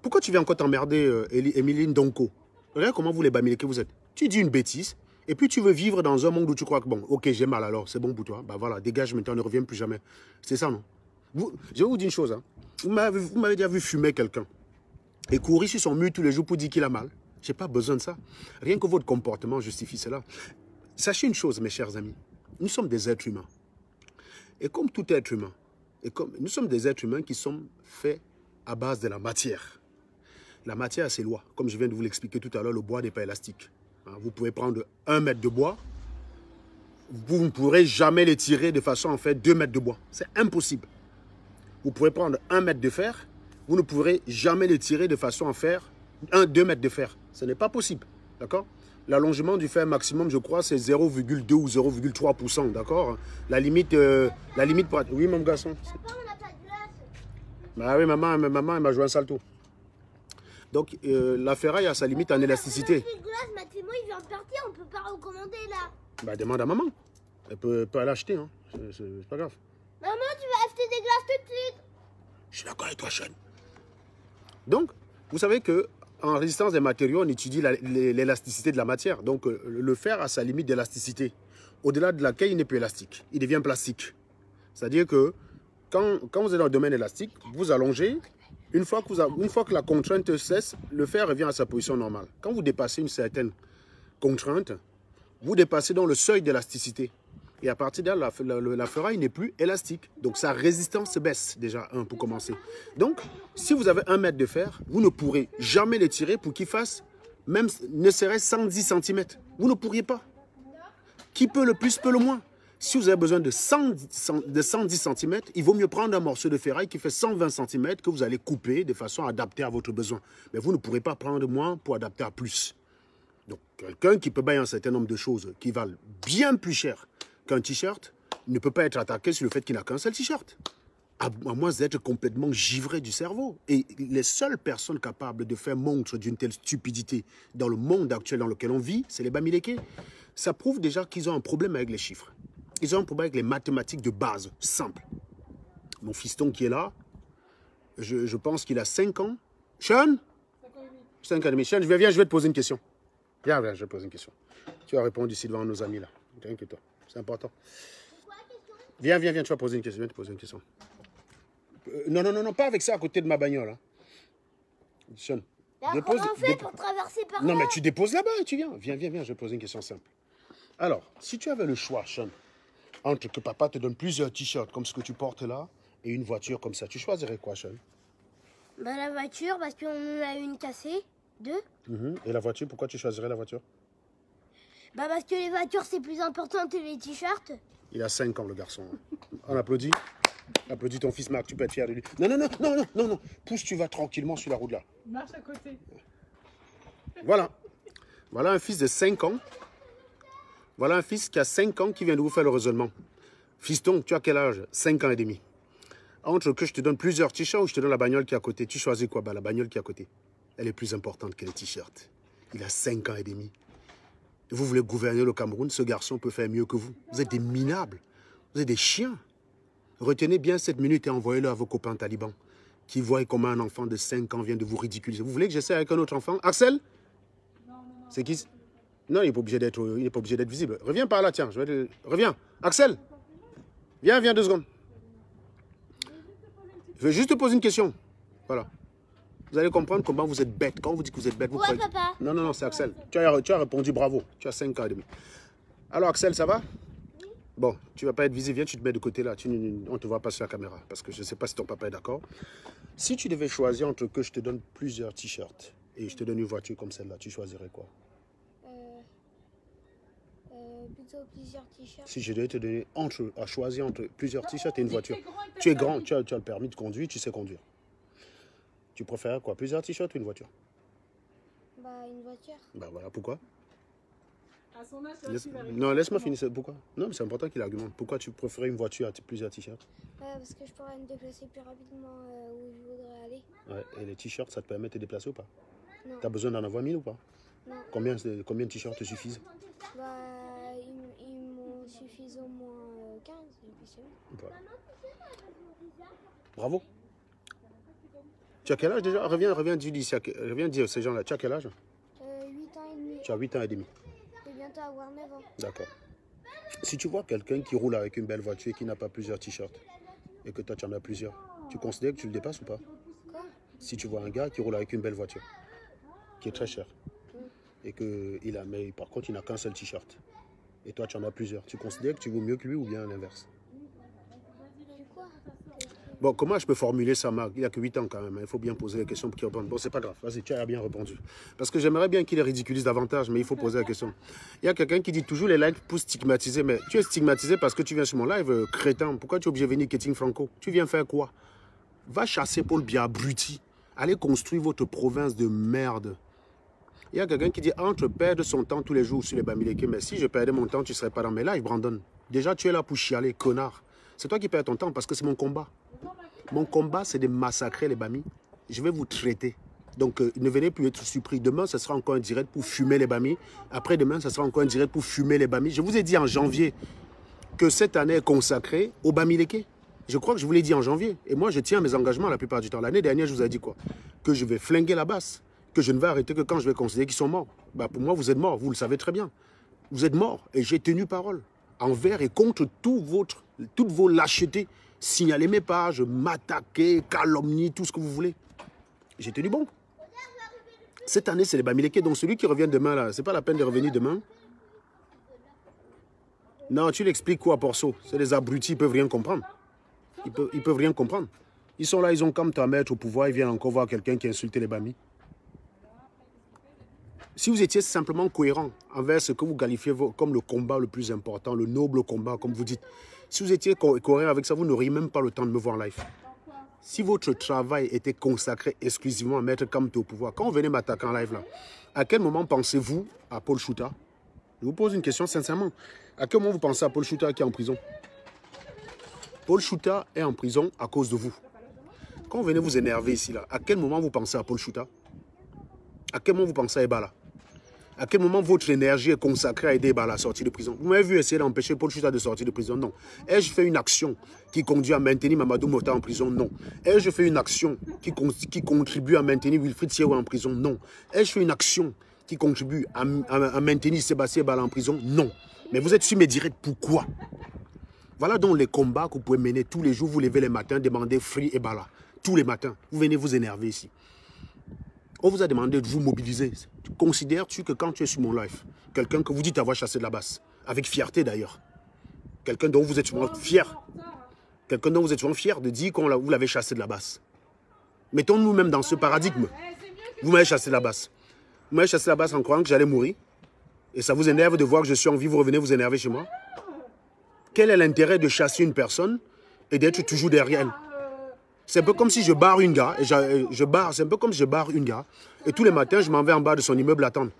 pourquoi tu viens encore t'emmerder, Emeline Donko? Regarde comment vous les bamilés que vous êtes. Tu dis une bêtise. Et puis tu veux vivre dans un monde où tu crois que bon, ok, j'ai mal alors, c'est bon pour toi. Bah voilà, dégage maintenant, ne reviens plus jamais. C'est ça, non? Je vais vous dire une chose. Hein. Vous m'avez déjà vu fumer quelqu'un et courir sur son mur tous les jours pour dire qu'il a mal. Je n'ai pas besoin de ça. Rien que votre comportement justifie cela. Sachez une chose, mes chers amis. Nous sommes des êtres humains. Et comme tout être humain, nous sommes des êtres humains qui sont faits à base de la matière. La matière a ses lois. Comme je viens de vous l'expliquer tout à l'heure, le bois n'est pas élastique. Vous pouvez prendre 1 mètre de bois, vous ne pourrez jamais les tirer de façon à faire 2 mètres de bois. C'est impossible. Vous pourrez prendre 1 mètre de fer, vous ne pourrez jamais les tirer de façon à faire 2 mètres de fer. Ce n'est pas possible, d'accord? L'allongement du fer maximum, je crois, c'est 0,2 ou 0,3%, d'accord? La limite pour... Oui, mon garçon. Papa, on n'a pas de glace. Bah oui, maman, elle m'a joué un salto. Donc, la ferraille a sa limite en élasticité. On a plus de glace, Mathimo, il vient de partir, on peut pas recommander là. Bah, demande à maman. Elle peut aller acheter, hein. C'est pas grave. Maman, tu vas acheter des glaces tout de suite. Je suis d'accord avec toi, Sean. Donc, vous savez que en résistance des matériaux, on étudie l'élasticité de la matière. Donc, le fer a sa limite d'élasticité, au-delà de laquelle il n'est plus élastique. Il devient plastique. C'est-à-dire que quand vous êtes dans le domaine élastique, vous allongez. Une fois que la contrainte cesse, le fer revient à sa position normale. Quand vous dépassez une certaine contrainte, vous dépassez donc le seuil d'élasticité. Et à partir de là, la ferraille n'est plus élastique. Donc sa résistance baisse déjà, pour commencer. Donc, si vous avez 1 mètre de fer, vous ne pourrez jamais les tirer pour qu'il fasse, même ne serait-ce 110 cm. Vous ne pourriez pas. Qui peut le plus, peut le moins. Si vous avez besoin de 110 cm, il vaut mieux prendre un morceau de ferraille qui fait 120 cm que vous allez couper de façon adaptée à votre besoin. Mais vous ne pourrez pas prendre moins pour adapter à plus. Donc, quelqu'un qui peut bailler un certain nombre de choses qui valent bien plus cher qu'un t-shirt ne peut pas être attaqué sur le fait qu'il n'a qu'un seul t-shirt. À moins d'être complètement givré du cerveau. Et les seules personnes capables de faire montre d'une telle stupidité dans le monde actuel dans lequel on vit, c'est les Bamileke. Ça prouve déjà qu'ils ont un problème avec les chiffres. Ils ont un problème avec les mathématiques de base, simples. Mon fiston qui est là, je pense qu'il a 5 ans. Sean 5 ans et demi. Sean, viens, je vais te poser une question. Viens, je vais te poser une question. Tu as répondu ici devant nos amis là. T'inquiète-toi, c'est important. Viens, tu vas poser une question. Viens te poser une question. Non, pas avec ça à côté de ma bagnole. Hein. Sean, Comment on fait pour traverser par là? Non, mais tu déposes là-bas et tu viens. Viens, je vais te poser une question simple. Alors, si tu avais le choix, Sean, entre que papa te donne plusieurs t-shirts comme ce que tu portes là et une voiture comme ça, tu choisirais quoi, Sean? Bah, la voiture, parce qu'on en a une cassée. 2. Et la voiture, pourquoi tu choisirais la voiture? Bah, parce que les voitures, c'est plus important que les t-shirts. Il a 5 ans, le garçon. On applaudit. Applaudis ton fils Marc, tu peux être fier de lui. Non. Pousse, tu vas tranquillement sur la route là. Marche à côté. Voilà. Voilà un fils de 5 ans. Voilà un fils qui a 5 ans qui vient de vous faire le raisonnement. Fiston, tu as quel âge? 5 ans et demi. Entre que je te donne plusieurs t-shirts ou je te donne la bagnole qui est à côté, tu choisis quoi? Bah, la bagnole qui est à côté. Elle est plus importante que les t-shirts. Il a 5 ans et demi. Vous voulez gouverner le Cameroun, ce garçon peut faire mieux que vous. Vous êtes des minables. Vous êtes des chiens. Retenez bien cette minute et envoyez-le à vos copains talibans qui voient comment un enfant de 5 ans vient de vous ridiculiser. Vous voulez que j'essaie avec un autre enfant? Axel? C'est qui? Non, il n'est pas obligé d'être visible. Reviens par là, tiens. Reviens. Axel? Viens 2 secondes. Je vais juste te poser une question. Voilà. Vous allez comprendre comment vous êtes bête. Quand on vous dit que vous êtes bête, vous croyez... Papa. Non, c'est Axel. Tu as répondu bravo. Tu as 5 ans et demi. Alors, Axel, ça va? Bon, tu ne vas pas être visible. Viens, tu te mets de côté là. On ne te voit pas sur la caméra. Parce que je ne sais pas si ton papa est d'accord. Si tu devais choisir entre que je te donne plusieurs t-shirts et je te donne une voiture comme celle-là, tu choisirais quoi? Plutôt plusieurs t-shirts. Si je devais te donner à choisir entre plusieurs t-shirts et une voiture. Tu es grand, tu as le permis de conduire, tu sais conduire. Tu préfères quoi? Plusieurs t-shirts ou une voiture? Bah, une voiture. Bah voilà, pourquoi? À son âge, Non, laisse-moi finir. Pourquoi? Non, mais c'est important qu'il argumente. Pourquoi tu préférais une voiture à plusieurs t-shirts? Parce que je pourrais me déplacer plus rapidement où je voudrais aller. Ouais, et les t-shirts, ça te permet de te déplacer ou pas? Non. Tu as besoin d'en avoir 1000 ou pas? Non. Combien de t-shirts te suffisent? Bah, il m'en suffit au moins 15. Voilà. Bravo. Tu as quel âge déjà? Reviens dire ces gens-là. Tu as quel âge? 8 ans et demi. Tu as 8 ans et demi. Je vais bientôt avoir 9 ans. D'accord. Si tu vois quelqu'un qui roule avec une belle voiture et qui n'a pas plusieurs t-shirts, et que toi tu en as plusieurs, tu considères que tu le dépasses ou pas? Quoi? Si tu vois un gars qui roule avec une belle voiture, qui est très cher, et mais par contre il n'a qu'un seul t-shirt, et toi tu en as plusieurs, tu considères que tu vaux mieux que lui ou bien l'inverse? C'est quoi? Bon, comment je peux formuler ça, Marc? Il a que 8 ans quand même. Il faut bien poser les questions pour qu'il réponde. Bon, c'est pas grave. Vas-y, tu as bien répondu. Parce que j'aimerais bien qu'il les ridiculise davantage, mais il faut poser la question. Il y a quelqu'un qui dit toujours les likes pour stigmatiser. Mais tu es stigmatisé parce que tu viens sur mon live, crétin. Pourquoi tu es obligé de venir Keting Franco? Tu viens faire quoi? Va chasser Paul Biya, abruti. Allez construire votre province de merde. Il y a quelqu'un qui dit entre perdre son temps tous les jours sur les Bamileke. Mais si je perdais mon temps, tu ne serais pas dans mes lives, Brandon. Déjà, tu es là pour chialer, connard. C'est toi qui perds ton temps parce que c'est mon combat. Mon combat, c'est de massacrer les Bamis. Je vais vous traiter. Donc, ne venez plus être surpris. Demain, ce sera encore un direct pour fumer les Bamis. Après-demain, ce sera encore un direct pour fumer les Bamis. Je vous ai dit en janvier que cette année est consacrée aux Bamileke. Je crois que je vous l'ai dit en janvier. Et moi, je tiens à mes engagements la plupart du temps. L'année dernière, je vous ai dit quoi? Que je vais flinguer la basse. Que je ne vais arrêter que quand je vais considérer qu'ils sont morts. Bah, pour moi, vous êtes morts. Vous le savez très bien. Vous êtes morts. Et j'ai tenu parole. Envers et contre toutes vos lâchetés. Signaler mes pages, m'attaquer, calomnie, tout ce que vous voulez. J'ai tenu bon. Cette année, c'est les Bamileke. Donc celui qui revient demain, là, c'est pas la peine de revenir demain. Non, tu l'expliques quoi, Porso? C'est les abrutis, ils peuvent rien comprendre. Ils peuvent rien comprendre. Ils sont là, ils ont comme ta mettre au pouvoir, ils viennent encore voir quelqu'un qui a insulté les Bamis. Si vous étiez simplement cohérent envers ce que vous qualifiez comme le combat le plus important, le noble combat, comme vous dites, si vous étiez cohérent avec ça, vous n'auriez même pas le temps de me voir en live. Si votre travail était consacré exclusivement à mettre Kamto au pouvoir, quand vous venez m'attaquer en live là, à quel moment pensez-vous à Paul Chouta? Je vous pose une question sincèrement. À quel moment vous pensez à Paul Chouta qui est en prison? Paul Chouta est en prison à cause de vous. Quand vous venez vous énerver ici là, à quel moment vous pensez à Paul Chouta? À quel moment vous pensez à Ebala? À quel moment votre énergie est consacrée à aider Ebala à sortir de prison? Vous m'avez vu essayer d'empêcher Paul Chouta de sortir de prison? Non. Ai-je fait une action qui conduit à maintenir Mamadou Mota en prison? Non. Ai-je fait une action qui contribue à maintenir Wilfried Siewa en prison? Non. Ai-je fait une action qui contribue à maintenir Sébastien Ebala en prison? Non. Mais vous êtes sur mes directs, pourquoi? Voilà donc les combats que vous pouvez mener tous les jours. Vous levez les matins, demandez Free Ebala. Tous les matins. Vous venez vous énerver ici. On vous a demandé de vous mobiliser. Considères-tu que quand tu es sur mon live, quelqu'un que vous dites avoir chassé de la basse, avec fierté d'ailleurs, quelqu'un dont vous êtes souvent fier, quelqu'un dont vous êtes souvent fier de dire que vous l'avez chassé de la basse. Mettons-nous même dans ce paradigme. Vous m'avez chassé de la basse. Vous m'avez chassé de la basse en croyant que j'allais mourir. Et ça vous énerve de voir que je suis en vie, vous revenez vous énerver chez moi. Quel est l'intérêt de chasser une personne et d'être toujours derrière elle? C'est un peu comme si je barre une gars, c'est un peu comme si je barre une gars, et tous les matins, je m'en vais en bas de son immeuble attendre.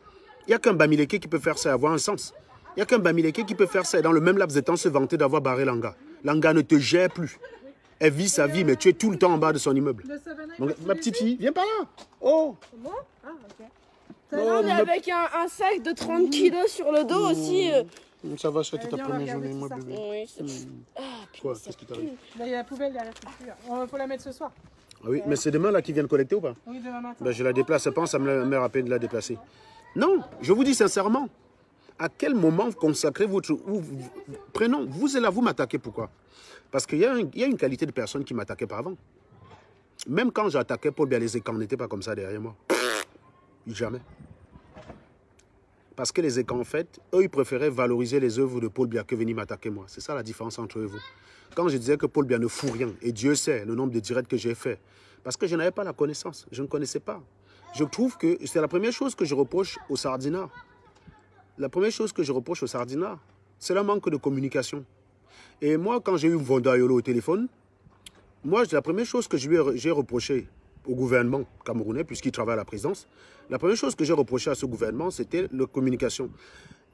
Il n'y a qu'un Bamileke qui peut faire ça et avoir un sens. Il n'y a qu'un Bamileke qui peut faire ça et dans le même laps de temps se vanter d'avoir barré Langa. Langa ne te gère plus. Elle vit sa vie, mais tu es tout le temps en bas de son immeuble. Donc, ma petite fille, viens par là. Oh. Comment? Ah, ok. Non, mais avec un sac de 30 kilos sur le dos aussi. Ça va, je fais ta Viens, on va première regarder journée, moi, tout ça. bébé. Oui, c'est... Ah, Quoi? putain, Qu'est-ce qui t'arrive? Là, il y a la poubelle derrière. Il faut la mettre ce soir. Ah oui, mais c'est demain là qu'ils viennent collecter ou pas? Oui, demain matin. Ben, je la déplace, pense à me rappeler de la déplacer. Non, je vous dis sincèrement, à quel moment vous consacrez votre... Prenons, vous êtes là, vous m'attaquez, pourquoi? Parce qu'il y a une qualité de personne qui m'attaquait par avant. Même quand j'attaquais Paul Biya, les écans n'étaient pas comme ça derrière moi. Jamais. Parce que les écans, en fait, eux, ils préféraient valoriser les œuvres de Paul Biya que venir m'attaquer moi. C'est ça la différence entre eux et vous. Quand je disais que Paul Biya ne fout rien, et Dieu sait le nombre de directs que j'ai fait, parce que je n'avais pas la connaissance, je ne connaissais pas. Je trouve que c'est la première chose que je reproche aux Sardinards. La première chose que je reproche aux Sardinards, c'est le manque de communication. Et moi, quand j'ai eu Vonda Yolo au téléphone, moi, la première chose que j'ai reproché au gouvernement camerounais, puisqu'il travaille à la présidence, la première chose que j'ai reproché à ce gouvernement, c'était la communication.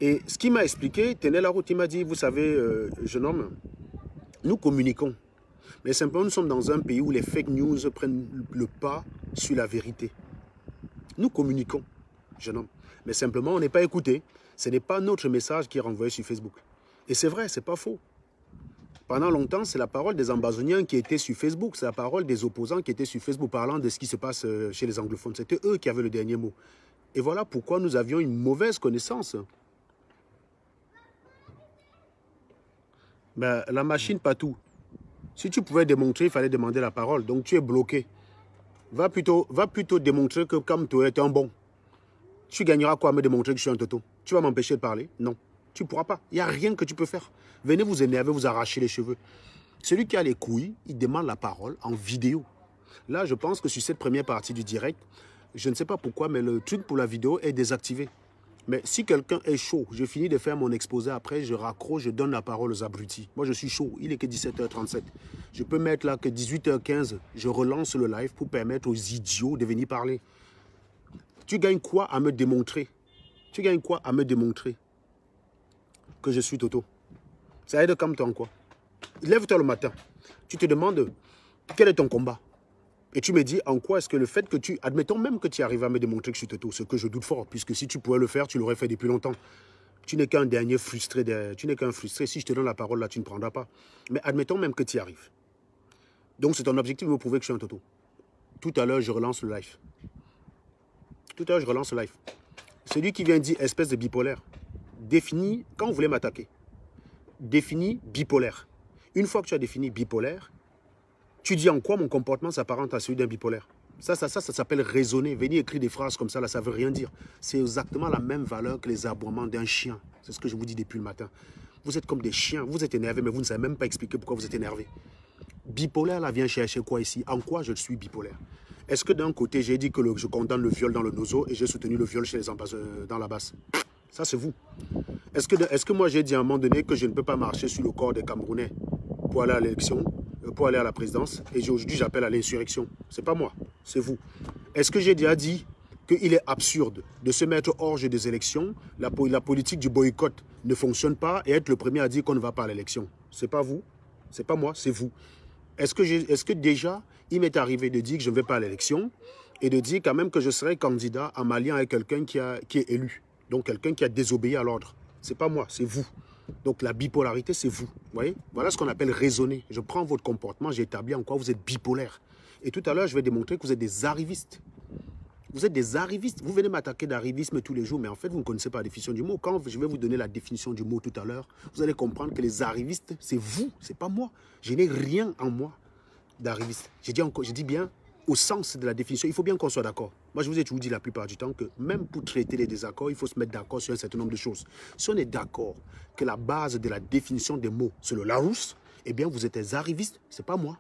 Et ce qu'il m'a expliqué, tenait la route, il m'a dit, vous savez, jeune homme, nous communiquons. Mais simplement, nous sommes dans un pays où les fake news prennent le pas sur la vérité. Nous communiquons, jeune homme. Mais simplement, on n'est pas écouté. Ce n'est pas notre message qui est renvoyé sur Facebook. Et c'est vrai, ce n'est pas faux. Pendant longtemps, c'est la parole des ambazoniens qui étaient sur Facebook. C'est la parole des opposants qui étaient sur Facebook parlant de ce qui se passe chez les anglophones. C'était eux qui avaient le dernier mot. Et voilà pourquoi nous avions une mauvaise connaissance. Ben, la machine, pas tout. Si tu pouvais démontrer, il fallait demander la parole. Donc tu es bloqué. Va plutôt démontrer que comme tu es un bon. Tu gagneras quoi à me démontrer que je suis un toto? Tu vas m'empêcher de parler? Non. Tu ne pourras pas. Il n'y a rien que tu peux faire. Venez vous énerver, vous arracher les cheveux. Celui qui a les couilles, il demande la parole en vidéo. Là, je pense que sur cette première partie du direct, je ne sais pas pourquoi, mais le truc pour la vidéo est désactivé. Mais si quelqu'un est chaud, je finis de faire mon exposé après, je raccroche, je donne la parole aux abrutis. Moi, je suis chaud, il est que 17h37. Je peux mettre là que 18h15, je relance le live pour permettre aux idiots de venir parler. Tu gagnes quoi à me démontrer? Tu gagnes quoi à me démontrer que je suis Toto? Ça aide comme toi en quoi? Lève-toi le matin, tu te demandes quel est ton combat? Et tu me dis en quoi est-ce que le fait que tu... Admettons même que tu arrives à me démontrer que je suis Toto, ce que je doute fort, puisque si tu pouvais le faire, tu l'aurais fait depuis longtemps. Tu n'es qu'un dernier frustré, tu n'es qu'un frustré. Si je te donne la parole là, tu ne prendras pas. Mais admettons même que tu y arrives. Donc c'est ton objectif de me prouver que je suis un Toto. Tout à l'heure, je relance le live. Tout à l'heure, je relance le live. Celui qui vient dire espèce de bipolaire, définis, quand vous voulez m'attaquer, définis bipolaire. Une fois que tu as défini bipolaire, tu dis en quoi mon comportement s'apparente à celui d'un bipolaire. Ça s'appelle raisonner. Venir écrire des phrases comme ça, là, ça ne veut rien dire. C'est exactement la même valeur que les aboiements d'un chien. C'est ce que je vous dis depuis le matin. Vous êtes comme des chiens. Vous êtes énervés, mais vous ne savez même pas expliquer pourquoi vous êtes énervé. Bipolaire, là, vient chercher quoi ici? En quoi je suis bipolaire? Est-ce que d'un côté, j'ai dit que je condamne le viol dans le nozo et j'ai soutenu le viol chez les ambassadeurs dans la basse? Ça, c'est vous. Est-ce que moi, j'ai dit à un moment donné que je ne peux pas marcher sur le corps des Camerounais pour aller à l'élection, pour aller à la présidence, et aujourd'hui, j'appelle à l'insurrection? C'est pas moi, c'est vous. Est-ce que j'ai déjà dit qu'il est absurde de se mettre hors jeu des élections, la politique du boycott ne fonctionne pas, et être le premier à dire qu'on ne va pas à l'élection? C'est pas vous, c'est pas moi, c'est vous. Est-ce que déjà, il m'est arrivé de dire que je ne vais pas à l'élection, et de dire quand même que je serai candidat en m'alliant avec quelqu'un qui est élu, donc quelqu'un qui a désobéi à l'ordre? C'est pas moi, c'est vous. Donc la bipolarité, c'est vous. Vous voyez? Voilà ce qu'on appelle raisonner. Je prends votre comportement, j'établis en quoi vous êtes bipolaire. Et tout à l'heure, je vais démontrer que vous êtes des arrivistes. Vous êtes des arrivistes. Vous venez m'attaquer d'arrivisme tous les jours, mais en fait, vous ne connaissez pas la définition du mot. Quand je vais vous donner la définition du mot tout à l'heure, vous allez comprendre que les arrivistes, c'est vous, c'est pas moi. Je n'ai rien en moi d'arriviste. Je dis bien au sens de la définition. Il faut bien qu'on soit d'accord. Moi, je vous ai toujours dit la plupart du temps que même pour traiter les désaccords, il faut se mettre d'accord sur un certain nombre de choses. Si on est d'accord que la base de la définition des mots, c'est le Larousse, eh bien, vous êtes des arrivistes, c'est pas moi.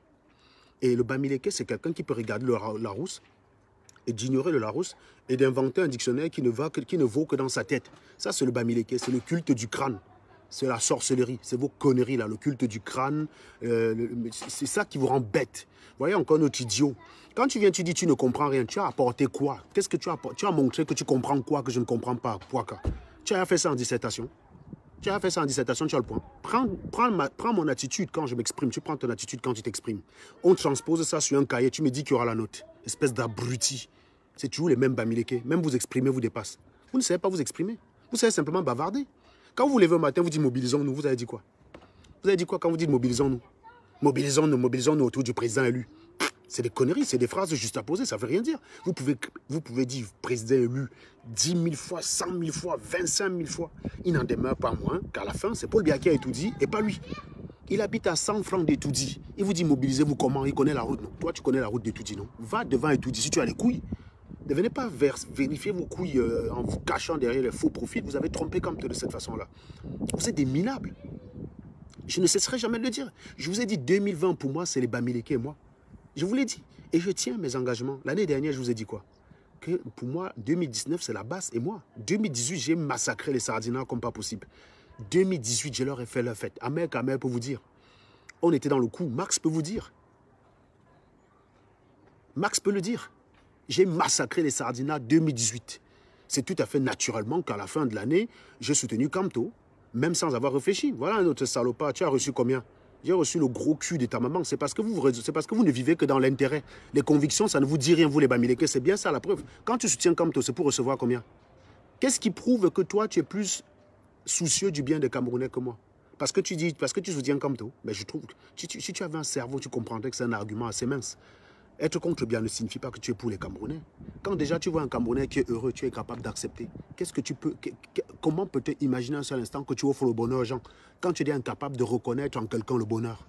Et le Bamileke, c'est quelqu'un qui peut regarder le Larousse et d'ignorer le Larousse et d'inventer un dictionnaire qui ne vaut que dans sa tête. Ça, c'est le Bamileke, c'est le culte du crâne. C'est la sorcellerie, c'est vos conneries là, le culte du crâne, c'est ça qui vous rend bête. Vous voyez encore notre idiot. Quand tu viens, tu dis tu ne comprends rien, tu as apporté quoi? Qu'est-ce que tu as apporté? Tu as montré que tu comprends quoi que je ne comprends pas, quoi? Tu as fait ça en dissertation. Tu as fait ça en dissertation, tu as le point. Prends mon attitude quand je m'exprime, tu prends ton attitude quand tu t'exprimes. On transpose ça sur un cahier, tu me dis qu'il y aura la note. Espèce d'abruti. C'est toujours les mêmes Bamileke. Même vous exprimer vous dépasse. Vous ne savez pas vous exprimer. Vous savez simplement bavarder. Quand vous vous levez au matin, vous dites mobilisons-nous, vous avez dit quoi? Vous avez dit quoi quand vous dites mobilisons-nous? Mobilisons-nous autour du président élu. C'est des conneries, c'est des phrases juste à poser, ça ne veut rien dire. Vous pouvez dire président élu 10 000 fois, 100 000 fois, 25 000 fois. Il n'en demeure pas moins qu'à la fin, c'est Paul Biya qui a tout dit et pas lui. Il habite à 100 francs d'Etoudi. Il vous dit mobilisez-vous comment? Il connaît la route, non? Toi, tu connais la route d'Etoudi, non? Va devant Etoudi si tu as les couilles. Ne venez pas vérifier vos couilles en vous cachant derrière les faux profils. Vous avez trompé comme de cette façon-là. Vous êtes des minables. Je ne cesserai jamais de le dire. Je vous ai dit 2020 pour moi, c'est les Bamileke et moi. Je vous l'ai dit. Et je tiens mes engagements. L'année dernière, je vous ai dit quoi? Que pour moi, 2019, c'est la basse et moi. 2018, j'ai massacré les sardinats comme pas possible. 2018, je leur ai fait leur fête. Amer Kamer peut vous dire. On était dans le coup. Max peut vous dire. Max peut le dire. J'ai massacré les sardinats 2018. C'est tout à fait naturellement qu'à la fin de l'année, j'ai soutenu Kamto, même sans avoir réfléchi. Voilà un autre salopard. Tu as reçu combien? J'ai reçu le gros cul de ta maman. C'est parce que vous ne vivez que dans l'intérêt. Les convictions, ça ne vous dit rien, vous les Bamileke. C'est bien ça la preuve. Quand tu soutiens Kamto, c'est pour recevoir combien? Qu'est-ce qui prouve que toi, tu es plus soucieux du bien des Camerounais que moi? Parce que tu soutiens Kamto. Mais je trouve que si tu avais un cerveau, tu comprendrais que c'est un argument assez mince. Être contre le bien ne signifie pas que tu es pour les Camerounais. Quand déjà tu vois un Camerounais qui est heureux, tu es capable d'accepter. Comment peut-tu imaginer un seul instant que tu offres le bonheur aux gens quand tu es incapable de reconnaître en quelqu'un le bonheur?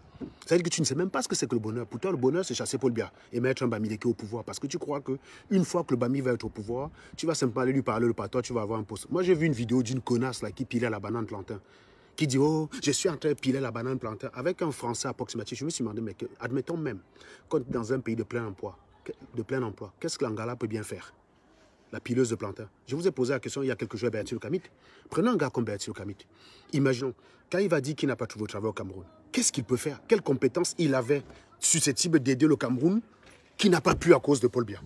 C'est-à-dire que tu ne sais même pas ce que c'est que le bonheur. Pour toi, le bonheur, c'est chasser Paul Biya et mettre un Bamileke au pouvoir. Parce que tu crois qu'une fois que le Bami va être au pouvoir, tu vas simplement aller lui parler le patois, tu vas avoir un poste. Moi, j'ai vu une vidéo d'une connasse là, qui pilait la banane plantain, qui dit, oh, je suis en train de piler la banane plantain. Avec un Français approximatif, je me suis demandé, mais admettons même, quand dans un pays de plein emploi, qu'est-ce que l'Angala peut bien faire? La pileuse de plantain. Je vous ai posé la question il y a quelques jours à Bertil Kamit. Prenons un gars comme Bertil Kamit. Imaginons, quand il va dire qu'il n'a pas trouvé de travail au Cameroun, qu'est-ce qu'il peut faire? Quelles compétences il avait susceptibles d'aider le Cameroun qui n'a pas pu à cause de Paul Biya?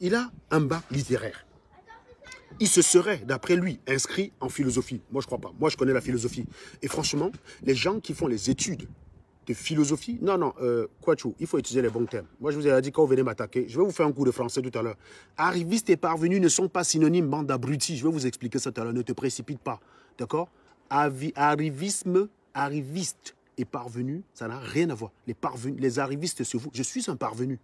Il a un bac littéraire. Il se serait, d'après lui, inscrit en philosophie. Moi, je ne crois pas. Moi, je connais la philosophie. Et franchement, les gens qui font les études de philosophie, non, Kouachou, il faut utiliser les bons termes. Moi, je vous ai dit, quand vous venez m'attaquer, je vais vous faire un cours de français tout à l'heure. Arrivistes et parvenus ne sont pas synonymes, bande d'abrutis. Je vais vous expliquer ça tout à l'heure, ne te précipite pas. D'accord? Arrivisme, arriviste et parvenu, ça n'a rien à voir. Les arrivistes sur vous, je suis un parvenu.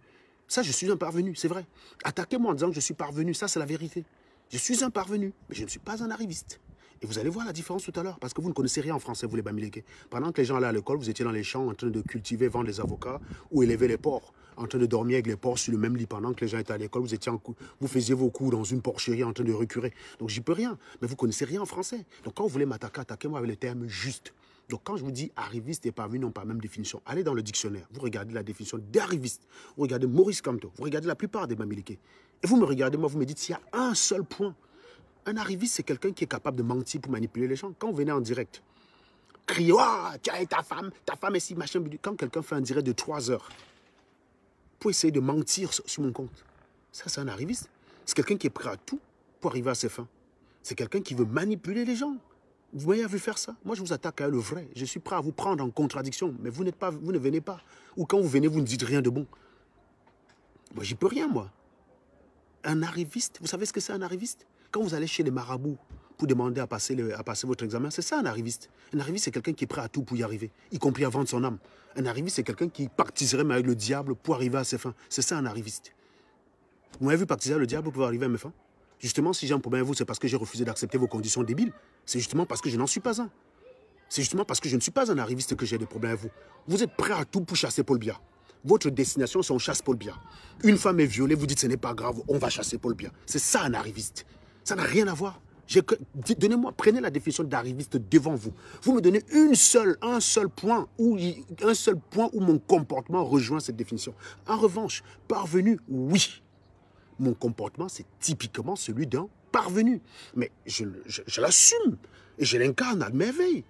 Ça, je suis un parvenu, c'est vrai. Attaquez-moi en disant que je suis parvenu, ça, c'est la vérité. Je suis un parvenu, mais je ne suis pas un arriviste. Et vous allez voir la différence tout à l'heure, parce que vous ne connaissez rien en français, vous les Bamileke. Pendant que les gens allaient à l'école, vous étiez dans les champs en train de cultiver, vendre les avocats ou élever les porcs, en train de dormir avec les porcs sur le même lit. Pendant que les gens étaient à l'école, vous faisiez vos cours dans une porcherie en train de recurer. Donc j'y peux rien, mais vous ne connaissez rien en français. Donc quand vous voulez m'attaquer, attaquez-moi avec les termes justes. Donc quand je vous dis arriviste et parvenu n'ont pas la même définition, allez dans le dictionnaire, vous regardez la définition d'arriviste, vous regardez Maurice Kamto, vous regardez la plupart des Bamileke. Et vous me regardez, moi, vous me dites s'il y a un seul point. Un arriviste, c'est quelqu'un qui est capable de mentir pour manipuler les gens. Quand vous venez en direct, criez, oh, tiens, ta femme est si machin. Quand quelqu'un fait un direct de 3 heures pour essayer de mentir sur mon compte, ça, c'est un arriviste. C'est quelqu'un qui est prêt à tout pour arriver à ses fins. C'est quelqu'un qui veut manipuler les gens. Vous m'avez vu faire ça? Moi, je vous attaque à le vrai. Je suis prêt à vous prendre en contradiction, mais vous ne venez pas. Ou quand vous venez, vous ne dites rien de bon. Moi, j'y peux rien, moi. Un arriviste, vous savez ce que c'est un arriviste? Quand vous allez chez les marabouts pour demander à passer votre examen, c'est ça un arriviste. Un arriviste, c'est quelqu'un qui est prêt à tout pour y arriver, y compris à vendre son âme. Un arriviste, c'est quelqu'un qui pactiserait avec le diable pour arriver à ses fins. C'est ça un arriviste. Vous m'avez vu pactiser avec le diable pour arriver à mes fins? Justement, si j'ai un problème avec vous, c'est parce que j'ai refusé d'accepter vos conditions débiles. C'est justement parce que je n'en suis pas un. C'est justement parce que je ne suis pas un arriviste que j'ai des problèmes avec vous. Vous êtes prêt à tout pour chasser Paul Biya. Votre destination, c'est on chasse Paul Biya. Une femme est violée, vous dites ce n'est pas grave, on va chasser Paul Biya. C'est ça un arriviste. Ça n'a rien à voir. Donnez-moi, prenez la définition d'arriviste devant vous. Vous me donnez un seul point où mon comportement rejoint cette définition. En revanche, parvenu, oui. Mon comportement, c'est typiquement celui d'un parvenu. Mais je l'assume et je l'incarne à merveille.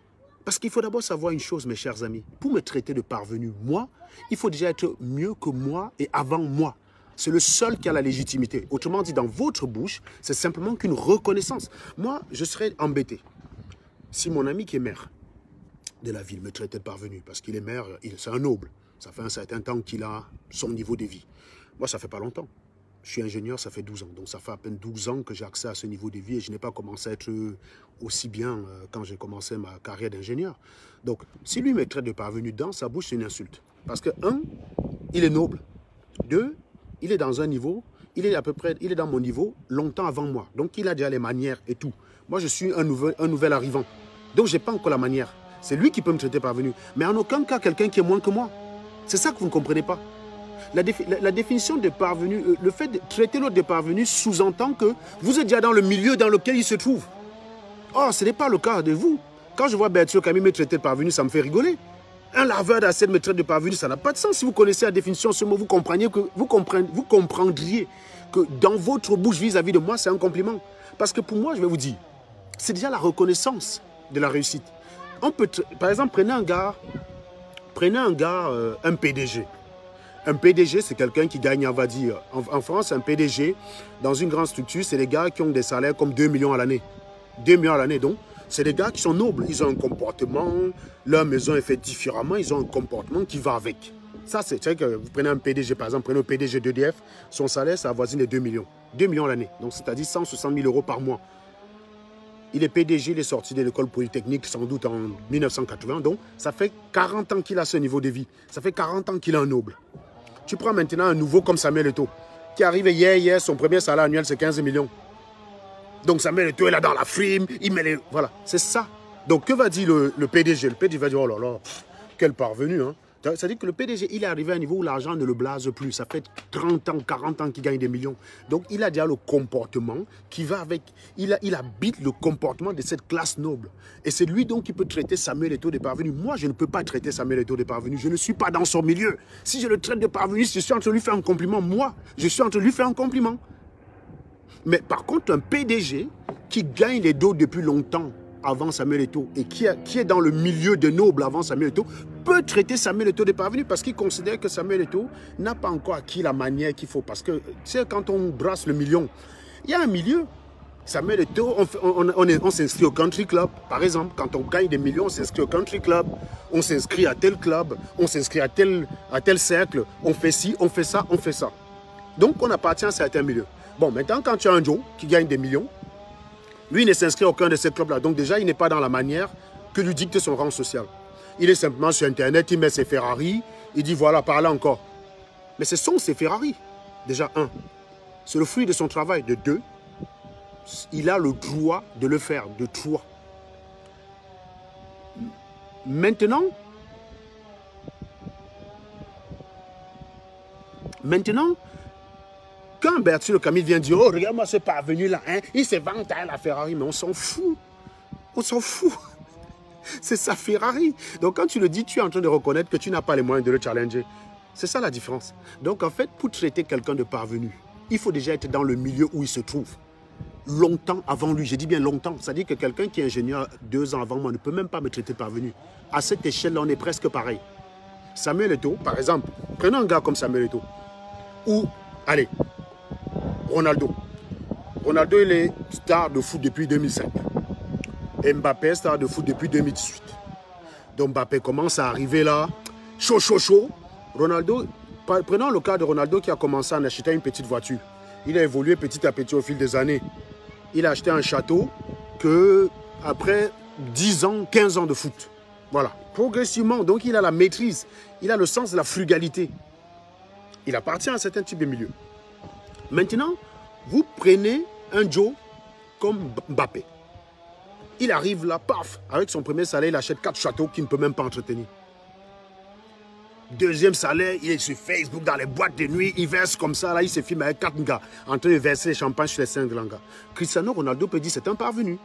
Parce qu'il faut d'abord savoir une chose, mes chers amis. Pour me traiter de parvenu, moi, il faut déjà être mieux que moi et avant moi. C'est le seul qui a la légitimité. Autrement dit, dans votre bouche, c'est simplement qu'une reconnaissance. Moi, je serais embêté si mon ami qui est maire de la ville me traitait de parvenu. Parce qu'il est maire, c'est un noble. Ça fait un certain temps qu'il a son niveau de vie. Moi, ça fait pas longtemps. Je suis ingénieur, ça fait 12 ans. Donc, ça fait à peine 12 ans que j'ai accès à ce niveau de vie et je n'ai pas commencé à être aussi bien quand j'ai commencé ma carrière d'ingénieur. Donc, si lui me traite de parvenu dans sa bouche, c'est une insulte. Parce que, 1, il est noble. 2, il est dans un niveau, il est dans mon niveau longtemps avant moi. Donc, il a déjà les manières et tout. Moi, je suis un nouvel arrivant. Donc, je n'ai pas encore la manière. C'est lui qui peut me traiter parvenu. Mais en aucun cas, quelqu'un qui est moins que moi. C'est ça que vous ne comprenez pas. La définition de parvenu, le fait de traiter l'autre de parvenu sous-entend que vous êtes déjà dans le milieu dans lequel il se trouve. Or, ce n'est pas le cas de vous. Quand je vois Bertil Kamit me traiter de parvenu, ça me fait rigoler. Un laveur d'assiette me traite de parvenu, ça n'a pas de sens. Si vous connaissez la définition de ce mot, vous comprendriez que dans votre bouche vis-à-vis de moi, c'est un compliment. Parce que pour moi, je vais vous dire, c'est déjà la reconnaissance de la réussite. Par exemple, prenez un gars, un PDG. Un PDG, c'est quelqu'un qui gagne, on va dire, en France, un PDG, dans une grande structure, c'est des gars qui ont des salaires comme 2 millions à l'année. 2 millions à l'année, donc. C'est des gars qui sont nobles. Ils ont un comportement, leur maison est faite différemment, ils ont un comportement qui va avec. Ça, c'est vrai que vous prenez un PDG, par exemple, prenez un PDG d'EDF, son salaire, ça avoisine les 2 millions. 2 millions à l'année, donc c'est-à-dire 160 000 € par mois. Il est PDG, il est sorti de l'école polytechnique sans doute en 1980, donc ça fait 40 ans qu'il a ce niveau de vie. Ça fait 40 ans qu'il est un noble. Tu prends maintenant un nouveau comme Samuel Eto'o, qui arrive hier, son premier salaire annuel, c'est 15 millions. Donc Samuel Eto'o est là dans la frime, il met les... Voilà, c'est ça. Donc que va dire le PDG? Le PDG va dire, oh là là, quel parvenu, hein. Ça veut dire que le PDG, il est arrivé à un niveau où l'argent ne le blase plus. Ça fait 30 ans, 40 ans qu'il gagne des millions. Donc, il a déjà le comportement qui va avec... Il habite le comportement de cette classe noble. Et c'est lui donc qui peut traiter Samuel Eto'o de parvenu. Moi, je ne peux pas traiter Samuel Eto'o de parvenu. Je ne suis pas dans son milieu. Si je le traite de parvenu, je suis en train de lui faire un compliment. Moi, je suis en train de lui faire un compliment. Mais par contre, un PDG qui gagne les dos depuis longtemps, avant Samuel Eto'o et qui est dans le milieu de nobles avant Samuel Eto'o peut traiter Samuel Eto'o de parvenu parce qu'il considère que Samuel Eto'o n'a pas encore acquis la manière qu'il faut. Parce que, tu sais, quand on brasse le million, il y a un milieu. Samuel Eto'o, on s'inscrit au country club, par exemple. Quand on gagne des millions, on s'inscrit au country club, on s'inscrit à tel club, on s'inscrit à tel cercle, on fait ci, on fait ça, on fait ça. Donc, on appartient à certains milieux. Bon, maintenant, quand tu as un Joe qui gagne des millions, lui, il ne s'inscrit à aucun de ces clubs-là. Donc déjà, il n'est pas dans la manière que lui dicte son rang social. Il est simplement sur Internet, il met ses Ferrari, il dit voilà, par là encore. Mais ce sont ses Ferrari. Déjà, un, c'est le fruit de son travail. De deux, il a le droit de le faire. De trois. Maintenant, quand Berthier Le Camille vient dire, oh, regarde-moi ce parvenu là, hein, il s'est vanté à la Ferrari, mais on s'en fout. On s'en fout. C'est sa Ferrari. Donc quand tu le dis, tu es en train de reconnaître que tu n'as pas les moyens de le challenger. C'est ça la différence. Donc en fait, pour traiter quelqu'un de parvenu, il faut déjà être dans le milieu où il se trouve. Longtemps avant lui, je dis bien longtemps. C'est-à-dire que quelqu'un qui est ingénieur 2 ans avant moi ne peut même pas me traiter de parvenu. À cette échelle-là, on est presque pareil. Samuel Eto'o, par exemple, prenons un gars comme Samuel Eto'o. Ou, allez, Ronaldo. Ronaldo, il est star de foot depuis 2005. Mbappé est star de foot depuis 2018. Donc Mbappé commence à arriver là, chaud, chaud, chaud. Ronaldo, prenons le cas de Ronaldo qui a commencé en achetant une petite voiture. Il a évolué petit à petit au fil des années. Il a acheté un château que après 10 ans, 15 ans de foot. Voilà, progressivement. Donc il a la maîtrise, il a le sens de la frugalité. Il appartient à un certain type de milieu. Maintenant, vous prenez un Joe comme Mbappé. Il arrive là, paf, avec son premier salaire, il achète 4 châteaux qu'il ne peut même pas entretenir. Deuxième salaire, il est sur Facebook, dans les boîtes de nuit, il verse comme ça, là, il se filme avec 4 gars, en train de verser les champagnes sur les 5 gars. Cristiano Ronaldo peut dire c'est un parvenu.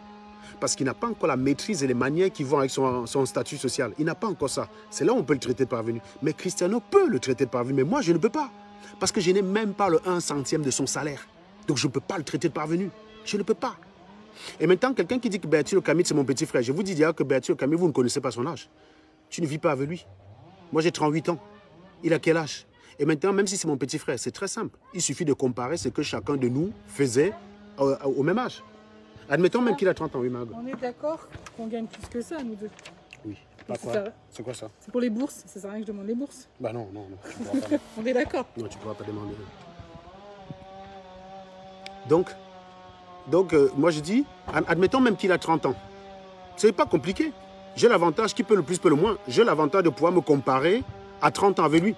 Parce qu'il n'a pas encore la maîtrise et les manières qui vont avec son statut social. Il n'a pas encore ça. C'est là où on peut le traiter de parvenu. Mais Cristiano peut le traiter de parvenu, mais moi, je ne peux pas. Parce que je n'ai même pas le 1 centième de son salaire. Donc, je ne peux pas le traiter de parvenu. Je ne peux pas. Et maintenant, quelqu'un qui dit que Berthier Le Camille, c'est mon petit frère. Je vous dis déjà que Berthier Le Camille, vous ne connaissez pas son âge. Tu ne vis pas avec lui. Moi, j'ai 38 ans. Il a quel âge? Et maintenant, même si c'est mon petit frère, c'est très simple. Il suffit de comparer ce que chacun de nous faisait au même âge. Admettons même qu'il a 30 ans, oui, Margot. On est d'accord qu'on gagne plus que ça, nous deux. Oui. Pas quoi? C'est quoi ça? C'est pour les bourses. Ça sert à rien que je demande les bourses. Bah non, non, non. Tu pourras pas. On est d'accord. Non, tu ne pourras pas demander. Donc moi je dis, admettons même qu'il a 30 ans. Ce n'est pas compliqué. J'ai l'avantage, qui peut le plus, peut le moins. J'ai l'avantage de pouvoir me comparer à 30 ans avec lui.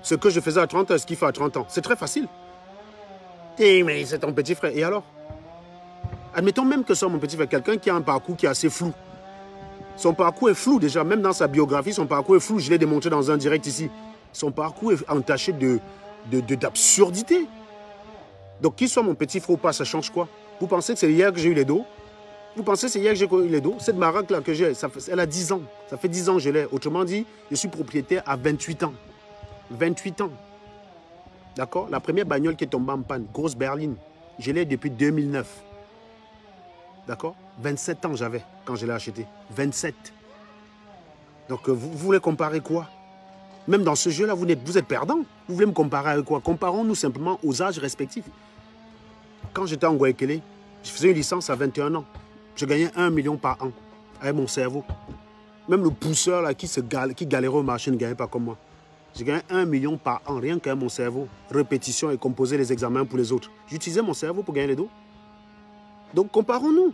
Ce que je faisais à 30 ans, ce qu'il fait à 30 ans. C'est très facile. Eh, mais c'est ton petit frère. Et alors? Admettons même que ce soit mon petit frère, quelqu'un qui a un parcours qui est assez flou. Son parcours est flou déjà, même dans sa biographie, son parcours est flou. Je l'ai démontré dans un direct ici. Son parcours est entaché d'absurdité. Donc qu'il soit mon petit frère ou pas, ça change quoi? Vous pensez que c'est hier que j'ai eu les dos? Vous pensez que c'est hier que j'ai eu les dos? Cette Maroc-là que j'ai, elle a 10 ans. Ça fait 10 ans que je l'ai. Autrement dit, je suis propriétaire à 28 ans. 28 ans. D'accord? La première bagnole qui est tombée en panne, grosse berline, je l'ai depuis 2009. D'accord? 27 ans j'avais quand je l'ai acheté. 27. Donc vous voulez comparer quoi? Même dans ce jeu-là, vous êtes perdant. Vous voulez me comparer avec quoi? Comparons-nous simplement aux âges respectifs. Quand j'étais en Guayaquil, je faisais une licence à 21 ans. Je gagnais 1 million par an avec mon cerveau. Même le pousseur là, qui galérait au marché ne gagnait pas comme moi. Je gagnais 1 million par an, rien qu'avec mon cerveau. Répétition et composer les examens pour les autres. J'utilisais mon cerveau pour gagner les dos. Donc comparons-nous.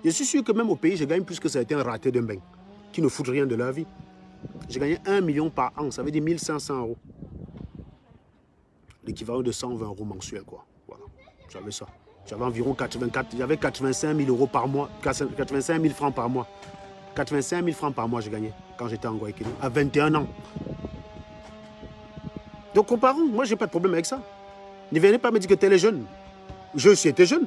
Je suis sûr que même au pays, je gagne plus que ça a été un raté d'un bain qui ne fout rien de leur vie. J'ai gagné 1 million par an, ça veut dire 1500 euros. L'équivalent de 120 euros mensuels, quoi. Voilà, j'avais ça. J'avais environ 85 000 euros par mois, 85 000 francs par mois. 85 000 francs par mois, j'ai gagné. quand j'étais en Guayaquil, à 21 ans. Donc comparons, moi j'ai pas de problème avec ça. Ne venez pas me dire que tel est jeune. Je aussi été jeune.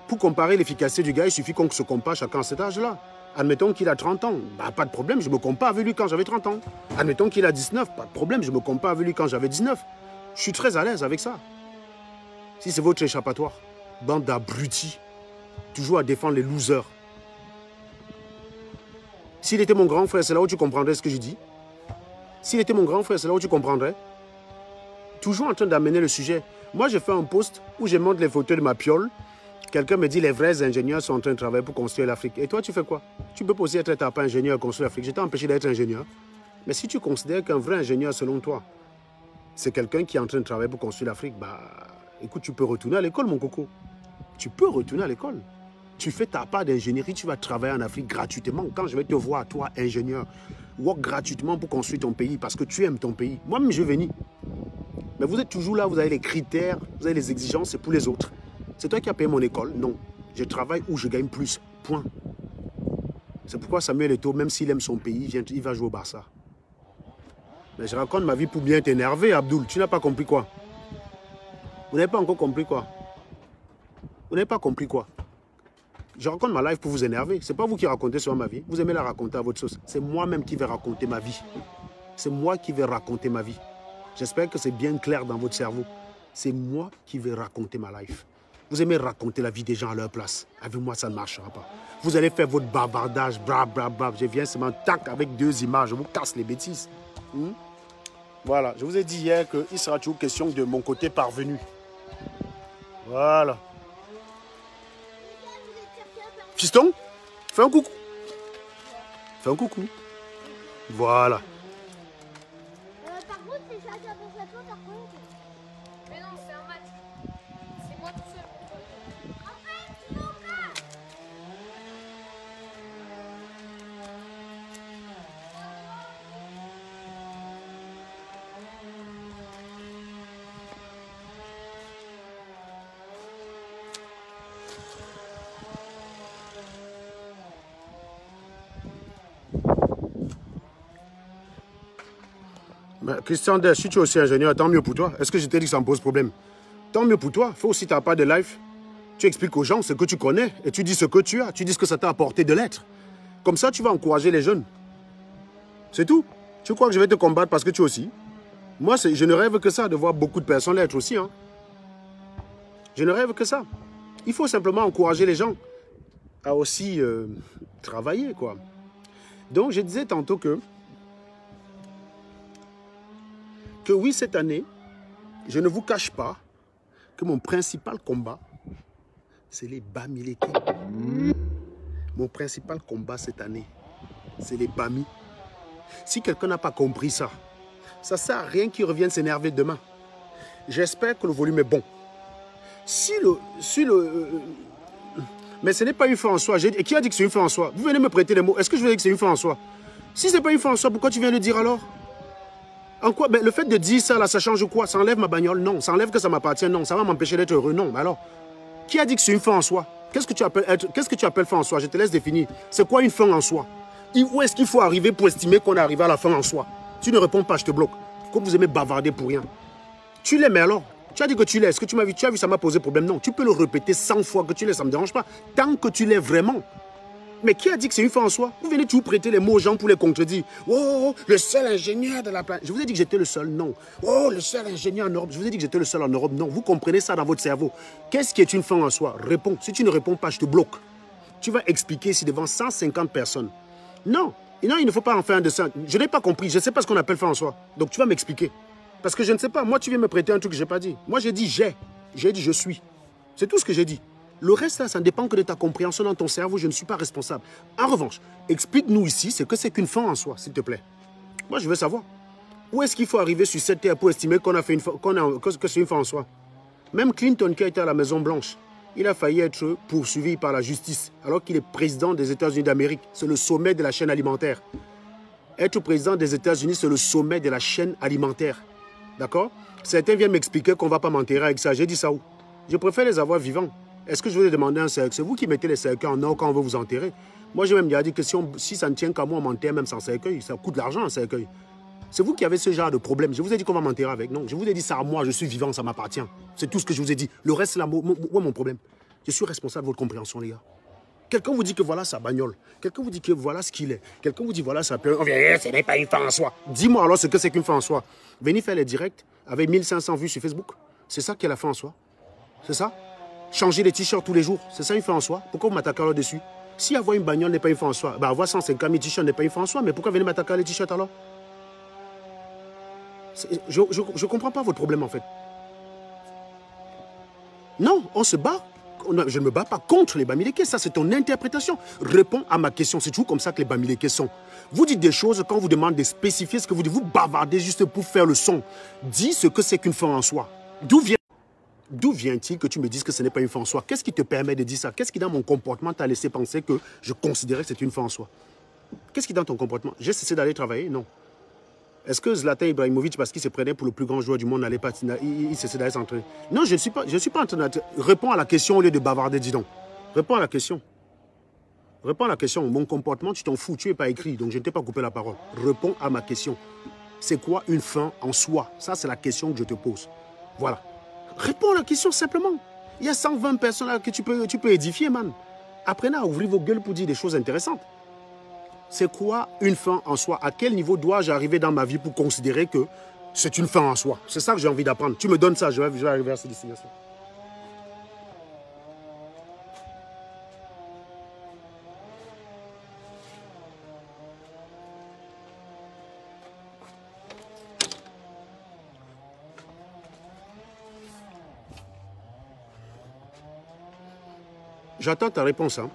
Pour comparer l'efficacité du gars, il suffit qu'on se compare chacun à cet âge-là. Admettons qu'il a 30 ans, bah, pas de problème, je me compare avec lui quand j'avais 30 ans. Admettons qu'il a 19, pas de problème, je me compare avec lui quand j'avais 19. Je suis très à l'aise avec ça. Si c'est votre échappatoire, bande d'abrutis, toujours à défendre les losers. S'il était mon grand frère, c'est là où tu comprendrais ce que je dis. S'il était mon grand frère, c'est là où tu comprendrais. Toujours en train d'amener le sujet. Moi, j'ai fait un post où je montre les photos de ma piole. Quelqu'un me dit les vrais ingénieurs sont en train de travailler pour construire l'Afrique. Et toi, tu fais quoi? Tu peux aussi être pas ingénieur à construire l'Afrique. Je t'ai empêché d'être ingénieur. Mais si tu considères qu'un vrai ingénieur, selon toi, c'est quelqu'un qui est en train de travailler pour construire l'Afrique, bah, écoute, tu peux retourner à l'école, mon coco. Tu peux retourner à l'école. Tu fais ta part d'ingénierie, tu vas travailler en Afrique gratuitement. Quand je vais te voir, toi, ingénieur, work gratuitement pour construire ton pays parce que tu aimes ton pays. Moi-même, je vais venir. Mais vous êtes toujours là, vous avez les critères, vous avez les exigences, c'est pour les autres. C'est toi qui as payé mon école? Non. Je travaille où je gagne plus. Point. C'est pourquoi Samuel Eto'o, même s'il aime son pays, il va jouer au Barça. Mais je raconte ma vie pour bien t'énerver, Abdoul. Tu n'as pas compris quoi? Vous n'avez pas encore compris quoi? Vous n'avez pas compris quoi? Je raconte ma life pour vous énerver. Ce n'est pas vous qui racontez sur ma vie. Vous aimez la raconter à votre sauce. C'est moi-même qui vais raconter ma vie. C'est moi qui vais raconter ma vie. J'espère que c'est bien clair dans votre cerveau. C'est moi qui vais raconter ma life. Vous aimez raconter la vie des gens à leur place. Avec moi, ça ne marchera pas. Vous allez faire votre bavardage, bra, bra, bra. Je viens seulement, tac, avec 2 images. Je vous casse les bêtises. Voilà, je vous ai dit hier qu'il sera toujours question de mon côté parvenu. Voilà. Fiston, fais un coucou. Fais un coucou. Voilà. Par contre, c'est chacun pour sa toi, par contre. Mais non, c'est un match. C'est moi tout seul. En fait, mon gars. Mais Christian Dess, si tu es aussi ingénieur, tant mieux pour toi. Est-ce que je t'ai dit que ça me pose problème? Tant mieux pour toi. Il faut aussi ta part de life. Tu expliques aux gens ce que tu connais et tu dis ce que tu as. Tu dis ce que ça t'a apporté de l'être. Comme ça, tu vas encourager les jeunes. C'est tout. Tu crois que je vais te combattre parce que tu aussi? Moi, je ne rêve que ça, de voir beaucoup de personnes l'être aussi. Hein. Je ne rêve que ça. Il faut simplement encourager les gens à aussi travailler, quoi. Donc, je disais tantôt que oui, cette année, je ne vous cache pas que mon principal combat, c'est les Bamileke. Mon principal combat cette année, c'est les Bami. Si quelqu'un n'a pas compris ça, ça ne sert à rien qu'il revienne s'énerver demain. J'espère que le volume est bon. Mais ce n'est pas une fin en soi. Et qui a dit que c'est une fin en soi? Vous venez me prêter les mots. Est-ce que je veux dire que c'est une fin en soi? Si ce n'est pas une fin en soi, pourquoi tu viens le dire alors? En quoi? Ben, le fait de dire ça, là, ça change quoi? Ça enlève ma bagnole? Non. Ça enlève que ça m'appartient? Non. Ça va m'empêcher d'être heureux? Non. Mais alors, qui a dit que c'est une fin en soi? Qu'est-ce que tu appelles fin en soi? Je te laisse définir. C'est quoi une fin en soi? Où est-ce qu'il faut arriver pour estimer qu'on est arrivé à la fin en soi? Tu ne réponds pas, je te bloque. Comme vous aimez bavarder pour rien. Tu l'aimes, mais alors? Tu as dit que tu l'aimes. Est-ce que tu m'as vu? Tu as vu, ça m'a posé problème? Non. Tu peux le répéter 100 fois que tu l'aimes, ça ne me dérange pas. Tant que tu l'aimes vraiment. Mais qui a dit que c'est une fin en soi? Vous venez toujours prêter les mots aux gens pour les contredire. Oh, le seul ingénieur de la planète. Je vous ai dit que j'étais le seul? Non. Oh, le seul ingénieur en Europe. Je vous ai dit que j'étais le seul en Europe? Non. Vous comprenez ça dans votre cerveau. Qu'est-ce qui est une fin en soi? Réponds. Si tu ne réponds pas, je te bloque. Tu vas expliquer ici devant 150 personnes. Non. Non, il ne faut pas en faire un dessin. Je n'ai pas compris. Je ne sais pas ce qu'on appelle fin en soi. Donc tu vas m'expliquer. Parce que je ne sais pas. Moi, tu viens me prêter un truc que je n'ai pas dit. Moi, j'ai dit j'ai. J'ai dit je suis. C'est tout ce que j'ai dit. Le reste, là, ça ne dépend que de ta compréhension dans ton cerveau. Je ne suis pas responsable. En revanche, explique-nous ici ce que c'est qu'une fin en soi, s'il te plaît. Moi, je veux savoir. Où est-ce qu'il faut arriver sur cette terre pour estimer qu'on a fait que c'est une fin en soi? Même Clinton, qui a été à la Maison-Blanche, il a failli être poursuivi par la justice, alors qu'il est président des États-Unis d'Amérique. C'est le sommet de la chaîne alimentaire. Être président des États-Unis, c'est le sommet de la chaîne alimentaire. D'accord? Certains viennent m'expliquer qu'on ne va pas m'enterrer avec ça. J'ai dit ça où? Je préfère les avoir vivants. Est-ce que je vais demander un cercueil? C'est vous qui mettez les cercueils en or quand on veut vous enterrer. Moi, j'ai même déjà dit que si ça ne tient qu'à moi, m'enterrer même sans cercueil, ça coûte de l'argent un cercueil. C'est vous qui avez ce genre de problème. Je vous ai dit qu'on va m'enterrer avec. Non, je vous ai dit ça à moi, je suis vivant, ça m'appartient. C'est tout ce que je vous ai dit. Le reste, c'est là, mon problème. Je suis responsable de votre compréhension, les gars. Quelqu'un vous dit que voilà sa bagnole. Quelqu'un vous dit que voilà ce qu'il est. Quelqu'un vous dit voilà sa peur. On vient, ce n'est pas une fin en soi. Dis-moi alors ce que c'est qu'une fin en soi. Venez faire les directs avec 1500 vues sur Facebook. C'est ça qui est la fin en soi. C'est ça? Changer les t-shirts tous les jours. C'est ça une fin en soi. Pourquoi vous m'attaquez alors dessus? Si avoir une bagnole n'est pas une fin en soi, bah avoir 150 000 t-shirts n'est pas une fin en soi. Mais pourquoi venez m'attaquer les t-shirts alors? Je ne comprends pas votre problème en fait. Non, on se bat. Je ne me bats pas contre les Bamileke, ça c'est ton interprétation. Réponds à ma question, c'est toujours comme ça que les Bamileke sont. Vous dites des choses, quand on vous demande de spécifier ce que vous dites, vous bavardez juste pour faire le son. Dis ce que c'est qu'une fin en soi. D'où vient-il que tu me dises que ce n'est pas une fin en soi? Qu'est-ce qui te permet de dire ça? Qu'est-ce qui dans mon comportement t'a laissé penser que je considérais que c'est une fin en soi? Qu'est-ce qui dans ton comportement? J'ai cessé d'aller travailler? Non. Est-ce que Zlatan Ibrahimovic, parce qu'il se prenait pour le plus grand joueur du monde, n'allait pas, il cessait d'aller s'entraîner? Non, je ne suis pas en train de... Réponds à la question au lieu de bavarder, dis donc. Réponds à la question. Réponds à la question. Mon comportement, tu t'en fous, tu n'es pas écrit, donc je ne t'ai pas coupé la parole. Réponds à ma question. C'est quoi une fin en soi? Ça, c'est la question que je te pose. Voilà. Réponds à la question simplement. Il y a 120 personnes là que tu peux édifier, man. Apprenez à ouvrir vos gueules pour dire des choses intéressantes. C'est quoi une fin en soi? À quel niveau dois-je arriver dans ma vie pour considérer que c'est une fin en soi? C'est ça que j'ai envie d'apprendre. Tu me donnes ça, je vais arriver à cette destination. J'attends ta réponse, hein.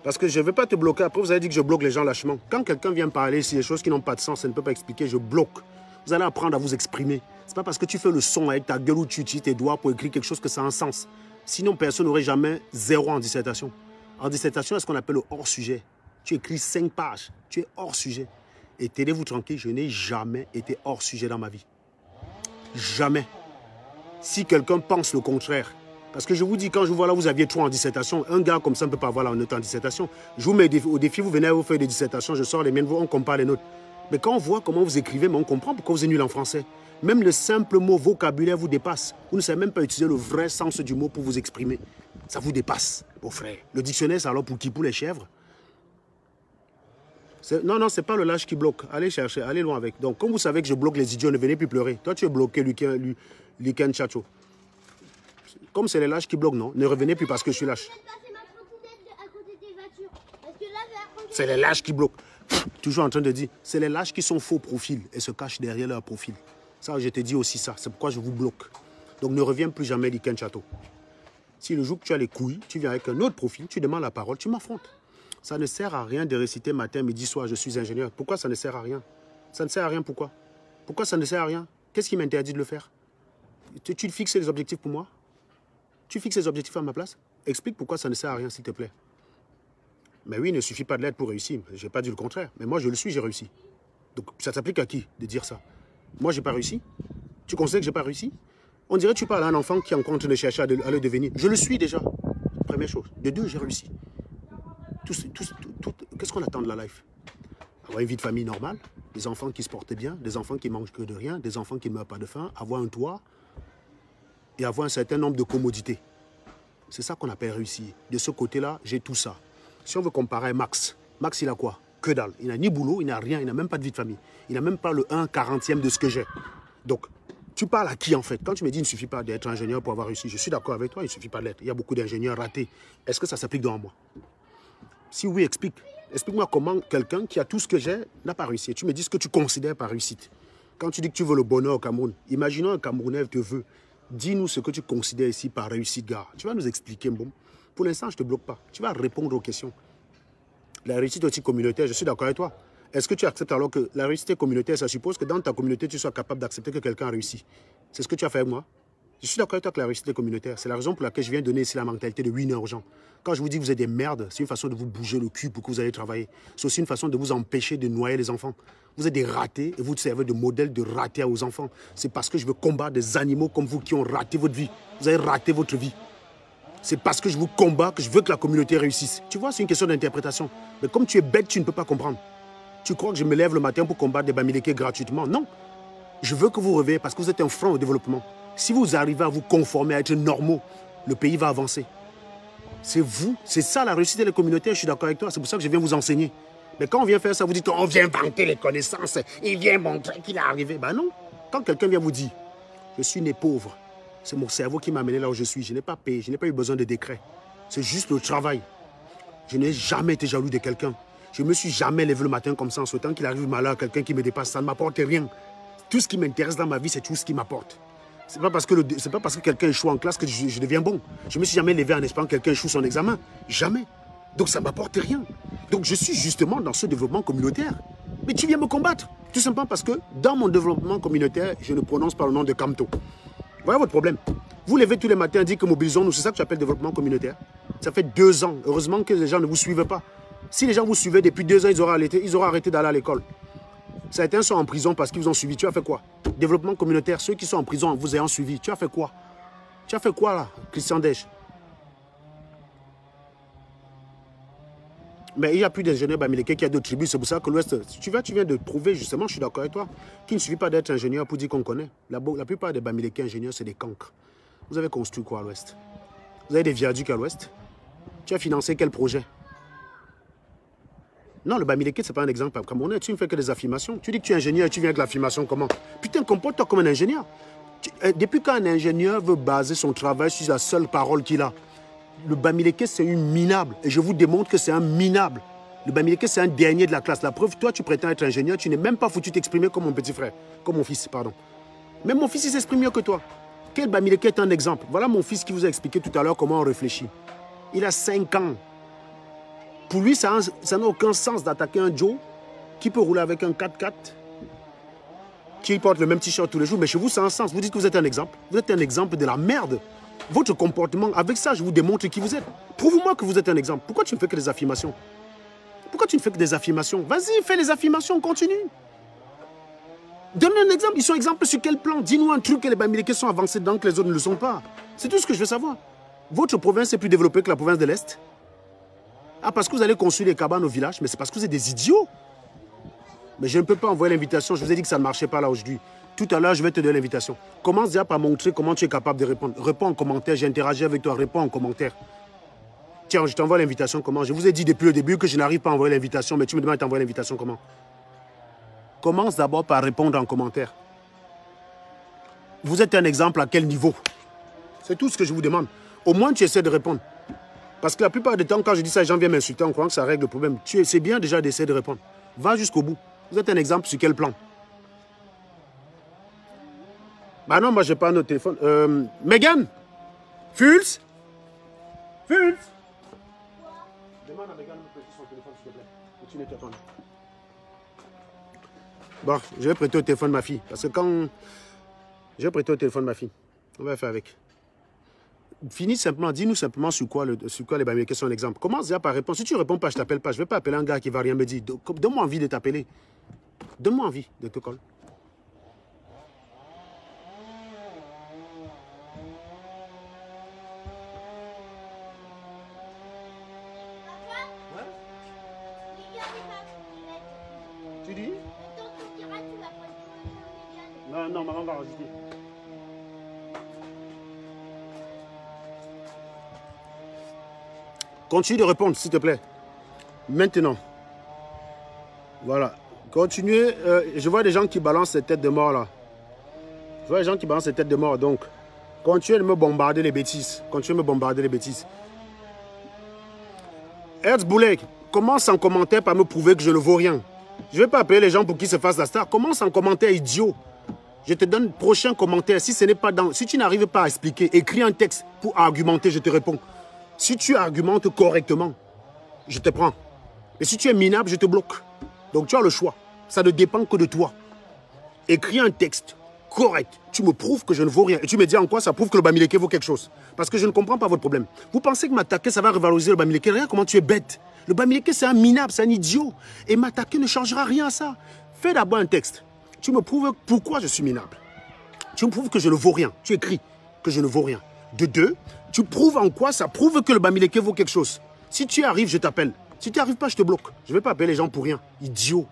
Parce que je ne vais pas te bloquer. Après, vous avez dit que je bloque les gens lâchement. Quand quelqu'un vient parler sur des choses qui n'ont pas de sens, ça ne peut pas expliquer, je bloque. Vous allez apprendre à vous exprimer. Ce n'est pas parce que tu fais le son avec ta gueule ou tu utilises tes doigts pour écrire quelque chose que ça a un sens. Sinon, personne n'aurait jamais 0 en dissertation. En dissertation, c'est ce qu'on appelle le hors-sujet. Tu écris 5 pages, tu es hors-sujet. Et tenez-vous tranquille, je n'ai jamais été hors-sujet dans ma vie. Jamais. Si quelqu'un pense le contraire, parce que je vous dis, quand je vois là, vous aviez 3 en dissertation, un gars comme ça ne peut pas avoir la note en dissertation. Je vous mets au défi, vous venez à vous faire des dissertations, je sors les miennes, on compare les notes. Mais quand on voit comment vous écrivez, mais on comprend pourquoi vous êtes nul en français. Même le simple mot vocabulaire vous dépasse. Vous ne savez même pas utiliser le vrai sens du mot pour vous exprimer. Ça vous dépasse, beau frère. Le dictionnaire, c'est alors pour qui? Pour les chèvres? Non, non, ce n'est pas le lâche qui bloque. Allez chercher, allez loin avec. Donc, comme vous savez que je bloque les idiots, ne venez plus pleurer. Toi, tu es bloqué, Lucan Chacho. Comme c'est les lâches qui bloquent, non? Ne revenez plus parce que je suis lâche. C'est les lâches qui bloquent. Toujours en train de dire, c'est les lâches qui sont faux profils et se cachent derrière leur profil. Ça, je te dis aussi ça. C'est pourquoi je vous bloque. Donc, ne reviens plus jamais, Lucan Chacho. Si le jour que tu as les couilles, tu viens avec un autre profil, tu demandes la parole, tu m'affrontes. Ça ne sert à rien de réciter matin, midi, soir, je suis ingénieur. Pourquoi ça ne sert à rien? Ça ne sert à rien, pourquoi? Pourquoi ça ne sert à rien? Qu'est-ce qui m'interdit de le faire? Tu fixes les objectifs pour moi? Tu fixes les objectifs à ma place? Explique pourquoi ça ne sert à rien, s'il te plaît. Mais oui, il ne suffit pas de l'être pour réussir. Je n'ai pas dit le contraire. Mais moi, je le suis, j'ai réussi. Donc, ça s'applique à qui de dire ça? Moi, je n'ai pas réussi? Tu considères que je n'ai pas réussi? On dirait que tu parles à un enfant qui est en train de chercher à le devenir. Je le suis déjà. Première chose. De deux, j'ai réussi. Qu'est-ce qu'on attend de la life? Avoir une vie de famille normale, des enfants qui se portent bien, des enfants qui ne mangent que de rien, des enfants qui ne meurent pas de faim, avoir un toit et avoir un certain nombre de commodités. C'est ça qu'on appelle réussir. De ce côté-là, j'ai tout ça. Si on veut comparer Max, Max, il a quoi? Que dalle. Il n'a ni boulot, il n'a rien, il n'a même pas de vie de famille. Il n'a même pas le 1/40e de ce que j'ai. Donc, tu parles à qui en fait? Quand tu me dis qu'il ne suffit pas d'être ingénieur pour avoir réussi, je suis d'accord avec toi, il ne suffit pas de l'être. Il y a beaucoup d'ingénieurs ratés. Est-ce que ça s'applique devant moi? Si oui, explique. Explique-moi comment quelqu'un qui a tout ce que j'ai n'a pas réussi. Tu me dis ce que tu considères par réussite. Quand tu dis que tu veux le bonheur au Cameroun, imaginons un Camerounais te veut. Dis-nous ce que tu considères ici par réussite, gars. Tu vas nous expliquer, bon. Pour l'instant, je ne te bloque pas. Tu vas répondre aux questions. La réussite aussi communautaire, je suis d'accord avec toi. Est-ce que tu acceptes alors que la réussite communautaire, ça suppose que dans ta communauté, tu sois capable d'accepter que quelqu'un a réussi? C'est ce que tu as fait avec moi? Je suis d'accord avec toi que la réussite communautaire, c'est la raison pour laquelle je viens donner ici la mentalité de winner aux gens. Quand je vous dis que vous êtes des merdes, c'est une façon de vous bouger le cul pour que vous allez travailler. C'est aussi une façon de vous empêcher de noyer les enfants. Vous êtes des ratés et vous servez de modèle de raté aux enfants. C'est parce que je veux combattre des animaux comme vous qui ont raté votre vie. Vous avez raté votre vie. C'est parce que je vous combats que je veux que la communauté réussisse. Tu vois, c'est une question d'interprétation. Mais comme tu es bête, tu ne peux pas comprendre. Tu crois que je me lève le matin pour combattre des Bamileke gratuitement? Non. Je veux que vous réveillez parce que vous êtes un frein au développement. Si vous arrivez à vous conformer, à être normaux, le pays va avancer. C'est vous, c'est ça la réussite des communautés, je suis d'accord avec toi, c'est pour ça que je viens vous enseigner. Mais quand on vient faire ça, vous dites on vient vanter les connaissances, il vient montrer qu'il est arrivé. Ben non, quand quelqu'un vient vous dire, je suis né pauvre, c'est mon cerveau qui m'a amené là où je suis, je n'ai pas payé, je n'ai pas eu besoin de décret. C'est juste le travail. Je n'ai jamais été jaloux de quelqu'un. Je ne me suis jamais levé le matin comme ça en souhaitant qu'il arrive malheur à quelqu'un qui me dépasse, ça ne m'apporte rien. Tout ce qui m'intéresse dans ma vie, c'est tout ce qui m'apporte. Ce n'est pas parce que quelqu'un échoue en classe que je deviens bon. Je ne me suis jamais levé en espérant que quelqu'un échoue son examen. Jamais. Donc ça ne m'apporte rien. Donc je suis justement dans ce développement communautaire. Mais tu viens me combattre. Tout simplement parce que dans mon développement communautaire, je ne prononce pas le nom de Kamto. Voilà votre problème. Vous levez tous les matins et dites que mobilisons-nous. C'est ça que tu appelles développement communautaire. Ça fait 2 ans. Heureusement que les gens ne vous suivent pas. Si les gens vous suivaient depuis 2 ans, ils auraient arrêté d'aller à l'école. Certains sont en prison parce qu'ils vous ont suivi. Tu as fait quoi? Développement communautaire, ceux qui sont en prison en vous ayant suivi. Tu as fait quoi? Tu as fait quoi là, Christian Dej? Mais il n'y a plus d'ingénieurs Bamileke qui a d'autres tribus. C'est pour ça que l'Ouest, tu viens de prouver justement, je suis d'accord avec toi, qu'il ne suffit pas d'être ingénieur pour dire qu'on connaît. La plupart des Bamileke ingénieurs, c'est des cancres. Vous avez construit quoi à l'Ouest? Vous avez des viaducs à l'Ouest? Tu as financé quel projet? Non, le Bamileke, ce n'est pas un exemple camerounais. Tu ne fais que des affirmations. Tu dis que tu es ingénieur et tu viens avec l'affirmation comment? Putain, comporte-toi comme un ingénieur. Depuis qu'un ingénieur veut baser son travail sur la seule parole qu'il a, le Bamileke, c'est une minable. Et je vous démontre que c'est un minable. Le Bamileke, c'est un dernier de la classe. La preuve, toi, tu prétends être ingénieur, tu n'es même pas foutu t'exprimer comme mon petit frère. Comme mon fils, pardon. Même mon fils, il s'exprime mieux que toi. Quel Bamileke est un exemple? Voilà mon fils qui vous a expliqué tout à l'heure comment on réfléchit. Il a 5 ans. Pour lui, ça n'a aucun sens d'attaquer un Joe qui peut rouler avec un 4x4, qui porte le même t-shirt tous les jours. Mais chez vous, ça a un sens. Vous dites que vous êtes un exemple. Vous êtes un exemple de la merde. Votre comportement, avec ça, je vous démontre qui vous êtes. Prouve-moi que vous êtes un exemple. Pourquoi tu ne fais que des affirmations? Pourquoi tu ne fais que des affirmations? Vas-y, fais les affirmations, continue. Donne-nous un exemple. Ils sont exemples sur quel plan? Dis-nous un truc que les Bamileke sont avancés dedans, que les autres ne le sont pas. C'est tout ce que je veux savoir. Votre province est plus développée que la province de l'Est? Ah, parce que vous allez construire des cabanes au village, mais c'est parce que vous êtes des idiots. Mais je ne peux pas envoyer l'invitation. Je vous ai dit que ça ne marchait pas là aujourd'hui. Tout à l'heure, je vais te donner l'invitation. Commence déjà par montrer comment tu es capable de répondre. Réponds en commentaire, j'ai interagi avec toi, réponds en commentaire. Tiens, je t'envoie l'invitation comment? Je vous ai dit depuis le début que je n'arrive pas à envoyer l'invitation, mais tu me demandes de t'envoyer l'invitation comment? Commence d'abord par répondre en commentaire. Vous êtes un exemple à quel niveau? C'est tout ce que je vous demande. Au moins, tu essaies de répondre. Parce que la plupart du temps, quand je dis ça, les gens viennent m'insulter en croyant que ça règle le problème. C'est bien déjà d'essayer de répondre. Va jusqu'au bout. Vous êtes un exemple sur quel plan? Bah non, moi, je n'ai pas un autre téléphone. Megan? Fulz? Fulz? Demande à Megan de me prêter son téléphone, s'il te plaît. Et tu n'étais pas là. Bon, je vais prêter au téléphone de ma fille. Parce que quand... Je vais prêter au téléphone de ma fille. On va faire avec. Finis simplement, dis-nous simplement sur quoi les Bamileke sont un exemple. Commence déjà par répondre. Si tu ne réponds pas, je ne t'appelle pas. Je ne vais pas appeler un gars qui ne va rien me dire. Donne-moi envie de t'appeler. Donne-moi envie de te coller. Tu dis? Non, non, maman va rajouter. Continue de répondre, s'il te plaît. Maintenant. Voilà. Continuez. Je vois des gens qui balancent ces têtes de mort, là. Je vois des gens qui balancent ces têtes de mort, donc. Continuez de me bombarder les bêtises. Continuez de me bombarder les bêtises. Hertz Boulek, commence en commentaire par me prouver que je ne vaux rien. Je ne vais pas appeler les gens pour qu'ils se fassent la star. Commence en commentaire, idiot. Je te donne prochain commentaire. Si ce n'est pas dans... Si tu n'arrives pas à expliquer, écris un texte pour argumenter, je te réponds. Si tu argumentes correctement, je te prends. Et si tu es minable, je te bloque. Donc tu as le choix. Ça ne dépend que de toi. Écris un texte correct. Tu me prouves que je ne vaux rien. Et tu me dis en quoi ça prouve que le Bamileke vaut quelque chose. Parce que je ne comprends pas votre problème. Vous pensez que m'attaquer, ça va revaloriser le Bamileke? Regarde comment tu es bête. Le Bamileke, c'est un minable, c'est un idiot. Et m'attaquer ne changera rien à ça. Fais d'abord un texte. Tu me prouves pourquoi je suis minable. Tu me prouves que je ne vaux rien. Tu écris que je ne vaux rien. De deux, tu prouves en quoi ça prouve que le Bamileke vaut quelque chose. Si tu arrives, je t'appelle. Si tu n'y arrives pas, je te bloque. Je ne vais pas appeler les gens pour rien. Idiot.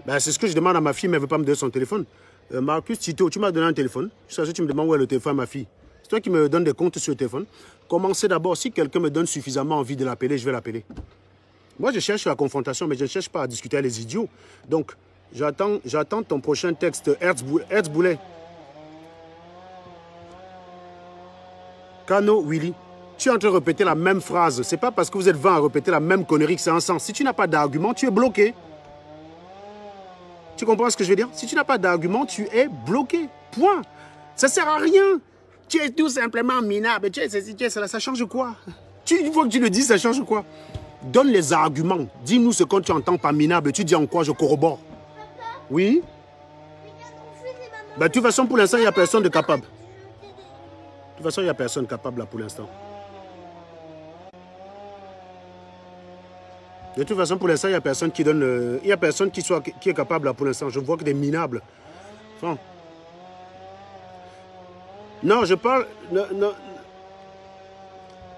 Ben, c'est ce que je demande à ma fille, mais elle ne veut pas me donner son téléphone. Marcus, Tito, tu m'as donné un téléphone. Tu me demandes où est le téléphone à ma fille. C'est toi qui me donnes des comptes sur le téléphone. Commencez d'abord. Si quelqu'un me donne suffisamment envie de l'appeler, je vais l'appeler. Moi, je cherche la confrontation, mais je ne cherche pas à discuter avec les idiots. Donc, j'attends ton prochain texte, Herzboulet. Kano Willy. Tu es en train de répéter la même phrase. Ce n'est pas parce que vous êtes 20 à répéter la même connerie que c'est un sens. Si tu n'as pas d'argument, tu es bloqué. Tu comprends ce que je veux dire? Si tu n'as pas d'argument, tu es bloqué. Point. Ça ne sert à rien. Tu es tout simplement minable. Tu es ceci, tu es cela. Ça change quoi? Une fois que tu le dis, ça change quoi? Donne les arguments. Dis-nous ce que tu entends par minable. Tu dis en quoi je corrobore. Oui? Ben, de toute façon, pour l'instant, il n'y a personne de capable. De toute façon, il n'y a personne capable là pour l'instant. De toute façon, pour l'instant, il n'y a personne qui donne. Il n'y a personne qui est capable là pour l'instant. Je vois que des minables. Enfin. Non, je parle.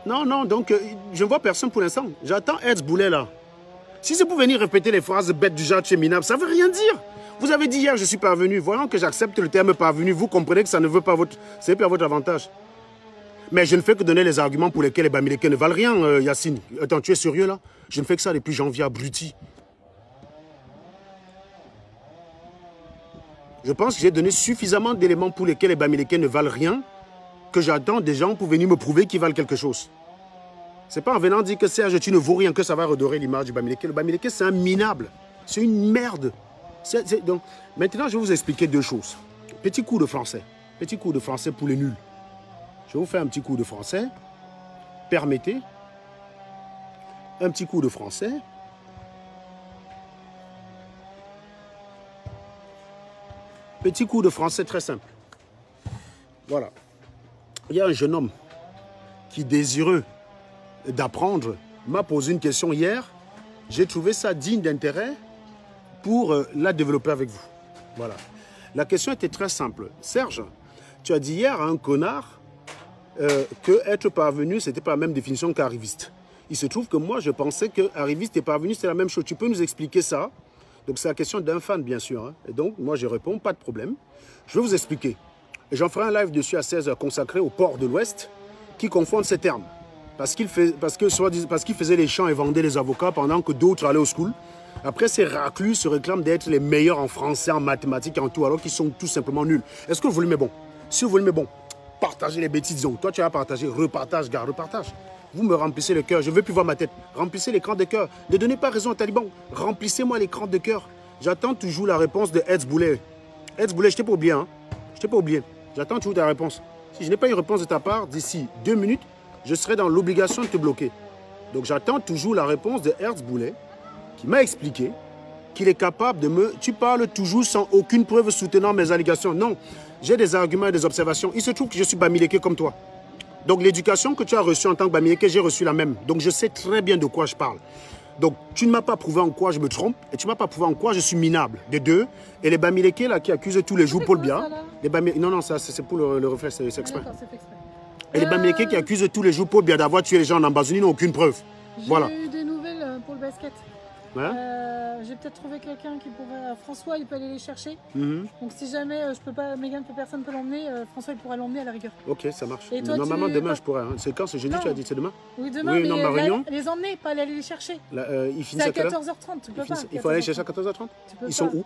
Non, donc je ne vois personne pour l'instant. J'attends Herzboulet là. Si c'est pour venir répéter les phrases bêtes du genre tu es minable, ça ne veut rien dire. Vous avez dit hier je suis parvenu. Voyons que j'accepte le terme parvenu. Vous comprenez que ça ne veut pas c'est pas à votre avantage. Mais je ne fais que donner les arguments pour lesquels les Bamileke ne valent rien, Yacine. Attends, tu es sérieux là? Je ne fais que ça depuis janvier, abruti. Je pense que j'ai donné suffisamment d'éléments pour lesquels les Bamileke ne valent rien, que j'attends des gens pour venir me prouver qu'ils valent quelque chose. C'est pas en venant dire que Serge, tu ne vaux rien que ça va redorer l'image du Bamileke. Le Bamileke, c'est un minable. C'est une merde. Donc, maintenant, je vais vous expliquer deux choses. Petit cours de français. Petit cours de français pour les nuls. Je vais vous faire un petit cours de français. Permettez. Un petit cours de français. Petit cours de français très simple. Voilà. Il y a un jeune homme qui, désireux d'apprendre, m'a posé une question hier. J'ai trouvé ça digne d'intérêt pour la développer avec vous. Voilà. La question était très simple. Serge, tu as dit hier à un connard que être parvenu, ce n'était pas la même définition qu'arriviste. Il se trouve que moi, je pensais que arriviste et parvenu, c'était la même chose. Tu peux nous expliquer ça? Donc, c'est la question d'un fan, bien sûr. Hein. Et donc, moi, je réponds, pas de problème. Je vais vous expliquer. Et j'en ferai un live dessus à 16h consacré au port de l'Ouest qui confondent ces termes. Parce qu'il faisait les chants et vendait les avocats pendant que d'autres allaient au school. Après, ces raclus se réclament d'être les meilleurs en français, en mathématiques, en tout, alors qu'ils sont tout simplement nuls. Est-ce que le volume est bon? Si le volume est bon, partagez les bêtises. Donc, toi, tu vas partager, repartage, gars, repartage. Vous me remplissez le cœur, je ne veux plus voir ma tête. Remplissez l'écran de cœur. Ne donnez pas raison aux talibans. Remplissez-moi l'écran de cœur. J'attends toujours la réponse de Herzboulet. Herzboulet, je t'ai pas oublié, hein? Je t'ai pas oublié. J'attends toujours ta réponse. Si je n'ai pas une réponse de ta part, d'ici 2 minutes, je serai dans l'obligation de te bloquer. Donc, j'attends toujours la réponse de Herzboulet, qui m'a expliqué qu'il est capable de me... Tu parles toujours sans aucune preuve soutenant mes allégations. Non, j'ai des arguments et des observations. Il se trouve que je suis Bamileke comme toi. Donc, l'éducation que tu as reçue en tant que Bamileke, j'ai reçu la même. Donc, je sais très bien de quoi je parle. Donc, tu ne m'as pas prouvé en quoi je me trompe et tu ne m'as pas prouvé en quoi je suis minable. De deux, et les Bamileke là, qui accusent tous les jours Paul Biya. Non, ça, c'est pour le reflet, c'est exprès. Et les Bamileke qui accusent tous les jours Paul Biya d'avoir tué les gens en Ambazonie n'ont aucune preuve. Voilà. J'ai eu des nouvelles pour le basket. Ouais. J'ai peut-être trouvé quelqu'un qui pourrait... François, il peut aller les chercher. Mm-hmm. Donc si jamais je peux pas, Mégane, personne ne peut l'emmener, François, il pourra l'emmener à la rigueur. Ok, ça marche. Et toi, normalement, demain, je pourrais. Hein. C'est quand? C'est jeudi, tu as dit? C'est demain? Oui, demain, oui, mais non, ma réunion. les emmener, pas aller les chercher. Ils C'est finissent à à quelle heure? 14h30, tu peux pas. Il faut aller chercher à 14h30? Ils sont où?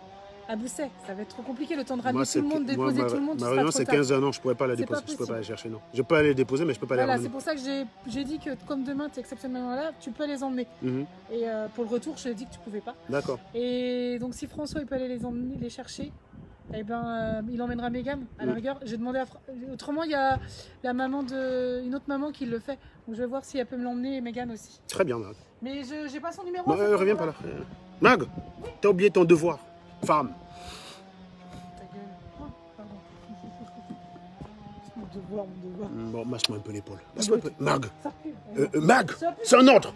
À Bousset, ça va être trop compliqué le temps de ramener Moi, tout le monde, déposer tout le monde. Ma réunion, c'est 15h, non, je ne pourrais pas la déposer. Je ne peux pas la chercher, non. Je peux aller les déposer, mais je ne peux pas les ramener. Voilà, c'est pour ça que j'ai dit que comme demain, tu es exceptionnellement là, tu peux les emmener. Et pour le retour, je t'ai dit que tu ne pouvais pas. D'accord. Et donc, si François, il peut aller les emmener, les chercher, eh ben, il emmènera Mégane à la rigueur. J'ai demandé à... Autrement, il y a la maman une autre maman qui le fait. Donc, je vais voir si elle peut me l'emmener et Mégane aussi. Très bien, Mag. Mais je n'ai pas son numéro. Reviens pas là. Mag, tu as oublié ton devoir. Femme. Mon devoir. Bon, masse-moi un peu l'épaule. Mag. Mag, c'est un ordre.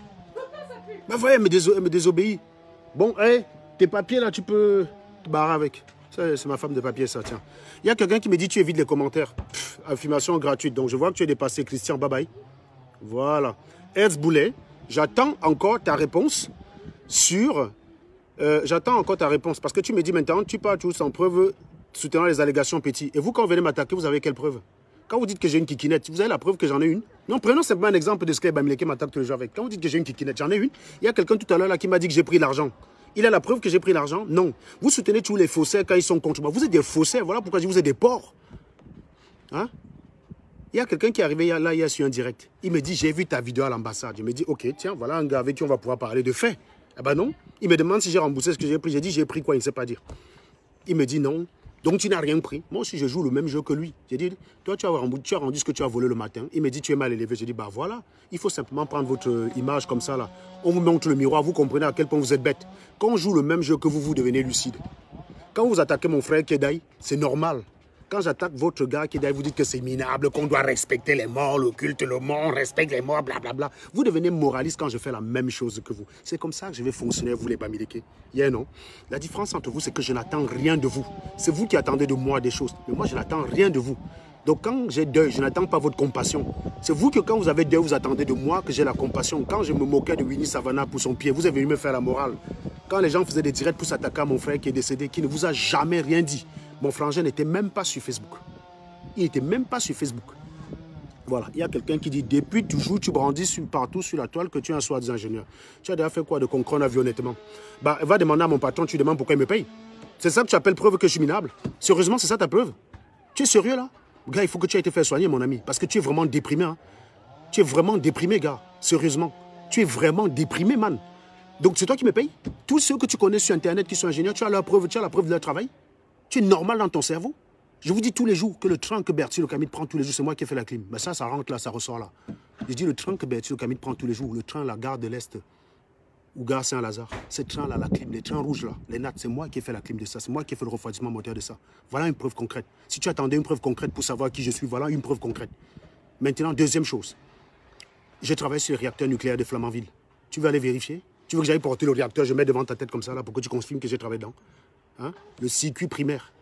Bah ouais, mais désobéis. Bon, tes papiers là, tu peux te barrer avec. C'est ma femme de papier, ça, tiens. Il y a quelqu'un qui me dit, tu évites les commentaires. Affirmation gratuite. Donc, je vois que tu es dépassé, Christian. Bye bye. Voilà. Herz Boulet, j'attends encore ta réponse sur... j'attends encore ta réponse. Parce que tu me dis maintenant, tu parles tous sans preuve soutenant les allégations Petit. Et vous, quand vous venez m'attaquer, vous avez quelle preuve? Quand vous dites que j'ai une kikinette, vous avez la preuve que j'en ai une? Non, prenons simplement un exemple de ce que Bamileke m'attaque tous les jours avec. Quand vous dites que j'ai une kikinette, j'en ai une. Il y a quelqu'un tout à l'heure là qui m'a dit que j'ai pris l'argent. Il a la preuve que j'ai pris l'argent? Non. Vous soutenez tous les faussaires quand ils sont contre moi. Vous êtes des faussaires. Voilà pourquoi je dis vous êtes des porcs. Hein? Il y a quelqu'un qui est arrivé là, hier sur un direct. Il me dit, j'ai vu ta vidéo à l'ambassade. Je me dis, ok, tiens, voilà un gars avec qui on va pouvoir parler de faits. Eh ben non. Il me demande si j'ai remboursé ce que j'ai pris. J'ai dit, j'ai pris quoi? Il ne sait pas dire. Il me dit non. Donc tu n'as rien pris. Moi aussi, je joue le même jeu que lui. J'ai dit, toi, tu as rendu ce que tu as volé le matin. Il me dit, tu es mal élevé. J'ai dit, bah voilà. Il faut simplement prendre votre image comme ça là. On vous montre le miroir, vous comprenez à quel point vous êtes bête. Quand on joue le même jeu que vous, vous devenez lucide. Quand vous attaquez mon frère Kedaï, c'est normal. Quand j'attaque votre gars Kedaï, vous dites que c'est minable, qu'on doit respecter les morts, le culte, le monde, on respecte les morts, blablabla. Vous devenez moraliste quand je fais la même chose que vous. C'est comme ça que je vais fonctionner, vous les Bamileke. Yeah, non. La différence entre vous, c'est que je n'attends rien de vous. C'est vous qui attendez de moi des choses. Mais moi, je n'attends rien de vous. Donc quand j'ai deuil, je n'attends pas votre compassion. C'est vous que quand vous avez deuil, vous attendez de moi que j'ai la compassion. Quand je me moquais de Winnie Savannah pour son pied, vous avez venu me faire la morale. Quand les gens faisaient des directs pour s'attaquer à mon frère qui est décédé, qui ne vous a jamais rien dit. Mon frangin n'était même pas sur Facebook. Il n'était même pas sur Facebook. Voilà, il y a quelqu'un qui dit, depuis toujours, tu brandis partout sur la toile que tu es un soi-disant ingénieur. Tu as déjà fait quoi de concret à vie honnêtement? Bah, va demander à mon patron, tu demandes pourquoi il me paye. C'est ça que tu appelles preuve que je suis minable? Sérieusement, c'est ça ta preuve? Tu es sérieux là? Gars, il faut que tu aies été fait soigner, mon ami. Parce que tu es vraiment déprimé. Hein? Tu es vraiment déprimé, gars. Sérieusement. Tu es vraiment déprimé, man. Donc, c'est toi qui me payes? Tous ceux que tu connais sur Internet qui sont ingénieurs, tu as la preuve de leur travail? Tu es normal dans ton cerveau? Je vous dis tous les jours que le train que Bertie Le Camille prend tous les jours, c'est moi qui ai fait la clim. Mais ça rentre là, ça ressort là. Je dis le train que Bertie Le Camille prend tous les jours, le train, la gare de l'Est, ou gare Saint-Lazare, ce train-là, la clim, les trains rouges là, les nattes, c'est moi qui ai fait la clim de ça, c'est moi qui ai fait le refroidissement moteur de ça. Voilà une preuve concrète. Si tu attendais une preuve concrète pour savoir qui je suis, voilà une preuve concrète. Maintenant, deuxième chose. Je travaille sur le réacteur nucléaire de Flamanville. Tu veux aller vérifier? Tu veux que j'aille porter le réacteur, je mets devant ta tête comme ça là pour que tu confirmes que j'ai travaillé dedans? Hein? Le circuit primaire,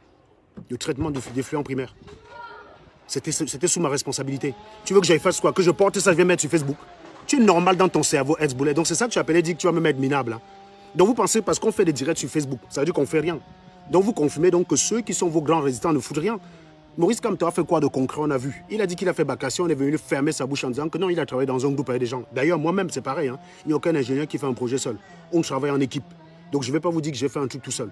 le traitement des fluents primaires. C'était sous ma responsabilité. Tu veux que j'aille faire quoi? Que je porte ça, je vais mettre sur Facebook? Tu es normal dans ton cerveau, Herz Boulet. Donc c'est ça que tu appelais, dit que tu vas me mettre minable. Hein. Donc vous pensez, parce qu'on fait des directs sur Facebook, ça veut dire qu'on ne fait rien. Donc vous confirmez donc que ceux qui sont vos grands résistants ne foutent rien. Maurice Kamto a fait quoi de concret, on a vu? Il a dit qu'il a fait vacation, on est venu fermer sa bouche en disant que non, il a travaillé dans un groupe avec des gens. D'ailleurs, moi-même, c'est pareil. Hein. Il n'y a aucun ingénieur qui fait un projet seul. On travaille en équipe. Donc je ne vais pas vous dire que j'ai fait un truc tout seul.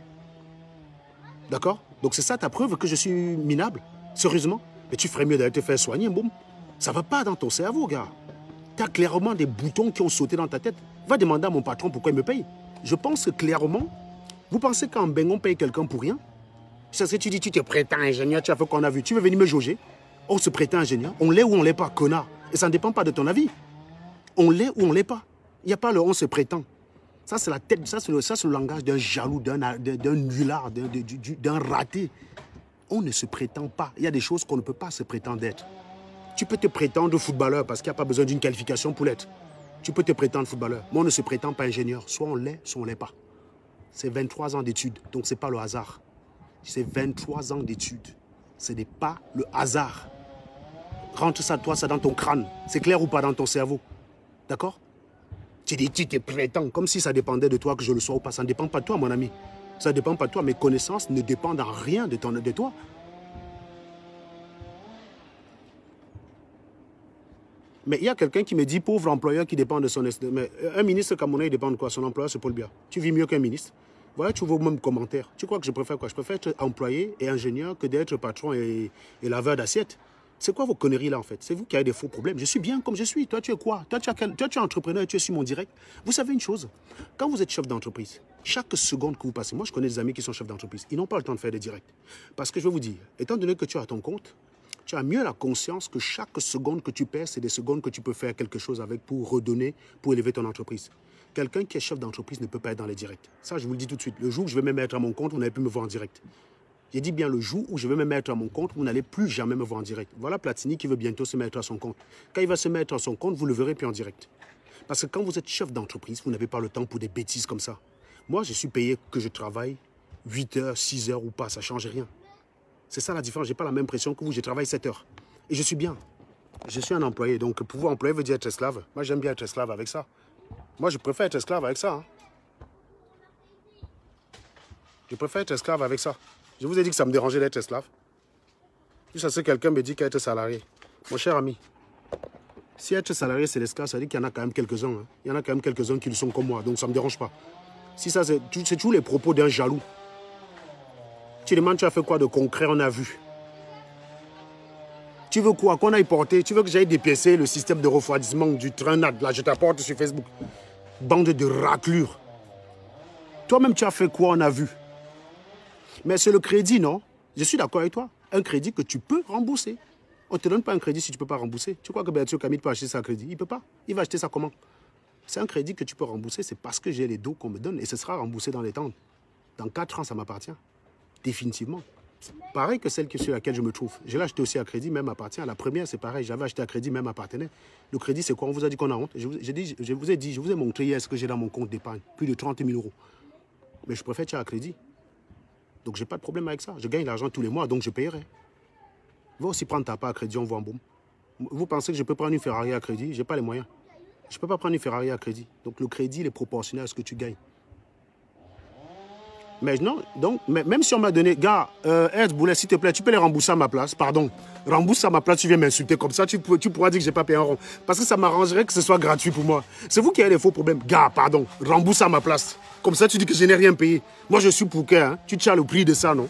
D'accord? Donc c'est ça ta preuve que je suis minable? Sérieusement? Mais tu ferais mieux d'aller te faire soigner, boum. Ça ne va pas dans ton cerveau, gars. Tu as clairement des boutons qui ont sauté dans ta tête. Va demander à mon patron pourquoi il me paye. Je pense que clairement, vous pensez qu'en Bengon, on paye quelqu'un pour rien? C'est ce que tu dis, tu te prétends ingénieur, tu as fait qu'on a vu. Tu veux venir me jauger? On se prétend ingénieur. On l'est ou on ne l'est pas, connard. Et ça ne dépend pas de ton avis. On l'est ou on ne l'est pas. Il n'y a pas le on se prétend. Ça, c'est la tête, ça, c'est le langage d'un jaloux, d'un nulard, d'un raté. On ne se prétend pas. Il y a des choses qu'on ne peut pas se prétendre d'être. Tu peux te prétendre footballeur parce qu'il n'y a pas besoin d'une qualification pour l'être. Tu peux te prétendre footballeur. Mais on ne se prétend pas ingénieur. Soit on l'est, soit on ne l'est pas. C'est 23 ans d'études, donc ce n'est pas le hasard. C'est 23 ans d'études. Ce n'est pas le hasard. Rentre ça, toi, ça dans ton crâne. C'est clair ou pas dans ton cerveau? D'accord? Tu dis, tu te prétends, comme si ça dépendait de toi que je le sois ou pas. Ça ne dépend pas de toi, mon ami. Ça ne dépend pas de toi. Mes connaissances ne dépendent en rien de toi. Mais il y a quelqu'un qui me dit, pauvre employeur qui dépend de son... Mais un ministre camerounais, il dépend de quoi? Son employeur, c'est Paul Biya. Tu vis mieux qu'un ministre. Voilà, tu vois même commentaire. Tu crois que je préfère quoi? Je préfère être employé et ingénieur que d'être patron et laveur d'assiettes. C'est quoi vos conneries là en fait? C'est vous qui avez des faux problèmes. Je suis bien comme je suis. Toi, tu es quoi? Toi, tu es entrepreneur et tu es sur mon direct. Vous savez une chose? Quand vous êtes chef d'entreprise, chaque seconde que vous passez, moi je connais des amis qui sont chefs d'entreprise, ils n'ont pas le temps de faire des directs. Parce que je vais vous dire, étant donné que tu as ton compte, tu as mieux la conscience que chaque seconde que tu perds, c'est des secondes que tu peux faire quelque chose avec pour redonner, pour élever ton entreprise. Quelqu'un qui est chef d'entreprise ne peut pas être dans les directs. Ça, je vous le dis tout de suite. Le jour où je vais me mettre à mon compte, vous n'allez plus me voir en direct. J'ai dit bien le jour où je vais me mettre à mon compte, vous n'allez plus jamais me voir en direct. Voilà Platini qui veut bientôt se mettre à son compte. Quand il va se mettre à son compte, vous le verrez plus en direct. Parce que quand vous êtes chef d'entreprise, vous n'avez pas le temps pour des bêtises comme ça. Moi, je suis payé que je travaille 8 heures, 6 heures ou pas, ça ne change rien. C'est ça la différence. Je n'ai pas la même pression que vous. Je travaille 7 heures. Et je suis bien. Je suis un employé. Donc, pouvoir employer veut dire être esclave. Moi, j'aime bien être esclave avec ça. Moi, je préfère être esclave avec ça. Hein. Je préfère être esclave avec ça. Je vous ai dit que ça me dérangeait d'être esclave. Juste à ce que quelqu'un me dit qu'être salarié. Mon cher ami, si être salarié, c'est l'esclave, ça veut dire qu'il y en a quand même quelques-uns. Hein. Il y en a quand même quelques-uns qui le sont comme moi. Donc, ça ne me dérange pas. Si ça, c'est toujours les propos d'un jaloux. Tu demandes, tu as fait quoi de concret, on a vu. Tu veux quoi? Qu'on aille porter? Tu veux que j'aille dépiécer le système de refroidissement du train NAD? Là, je t'apporte sur Facebook. Bande de raclures. Toi-même, tu as fait quoi? On a vu. Mais c'est le crédit, non? Je suis d'accord avec toi. Un crédit que tu peux rembourser. On ne te donne pas un crédit si tu ne peux pas rembourser. Tu crois que Berthiaud Camille peut acheter ça crédit? Il ne peut pas. Il va acheter ça comment? C'est un crédit que tu peux rembourser. C'est parce que j'ai les dos qu'on me donne. Et ce sera remboursé dans les temps. Dans 4 ans, ça m'appartient. Définitivement. Pareil que celle sur laquelle je me trouve. Je l'ai acheté aussi à crédit, même appartient. La première, c'est pareil. J'avais acheté à crédit, même appartenait. Le crédit, c'est quoi? On vous a dit qu'on a honte. Je vous ai montré hier ce que j'ai dans mon compte d'épargne. Plus de 30 000 €. Mais je préfère tirer à crédit. Donc, je n'ai pas de problème avec ça. Je gagne l'argent tous les mois, donc je payerai. Va aussi prendre ta part à crédit, on voit un boum. Vous pensez que je peux prendre une Ferrari à crédit? Je n'ai pas les moyens. Je ne peux pas prendre une Ferrari à crédit. Donc, le crédit, il est proportionnel à ce que tu gagnes. Mais non, donc, même si on m'a donné, gars, Boulet, s'il te plaît, tu peux les rembourser à ma place, pardon. Rembourse à ma place, tu viens m'insulter comme ça, tu pourras dire que je n'ai pas payé un rond. Parce que ça m'arrangerait que ce soit gratuit pour moi. C'est vous qui avez les faux problèmes. Gars, pardon, rembourse à ma place. Comme ça, tu dis que je n'ai rien payé. Moi, je suis pour que, hein, tu tiens le prix de ça, non?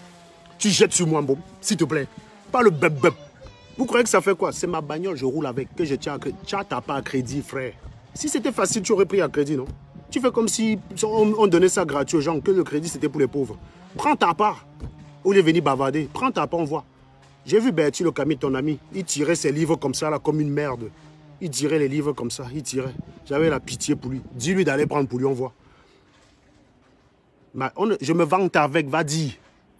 Tu jettes sur moi, bon, s'il te plaît. Pas le bep-bep. Vous croyez que ça fait quoi? C'est ma bagnole, je roule avec, que je tiens à crédit. Tu n'as pas à crédit, frère. Si c'était facile, tu aurais pris à crédit, non? Tu fais comme si on donnait ça gratuit aux gens, que le crédit c'était pour les pauvres. Prends ta part. Au lieu de venir bavarder, prends ta part, on voit. J'ai vu Berthiaud Camille, ton ami, il tirait ses livres comme ça, là, comme une merde. Il tirait les livres comme ça, il tirait. J'avais la pitié pour lui. Dis-lui d'aller prendre pour lui, on voit. Je me vante avec, va dire.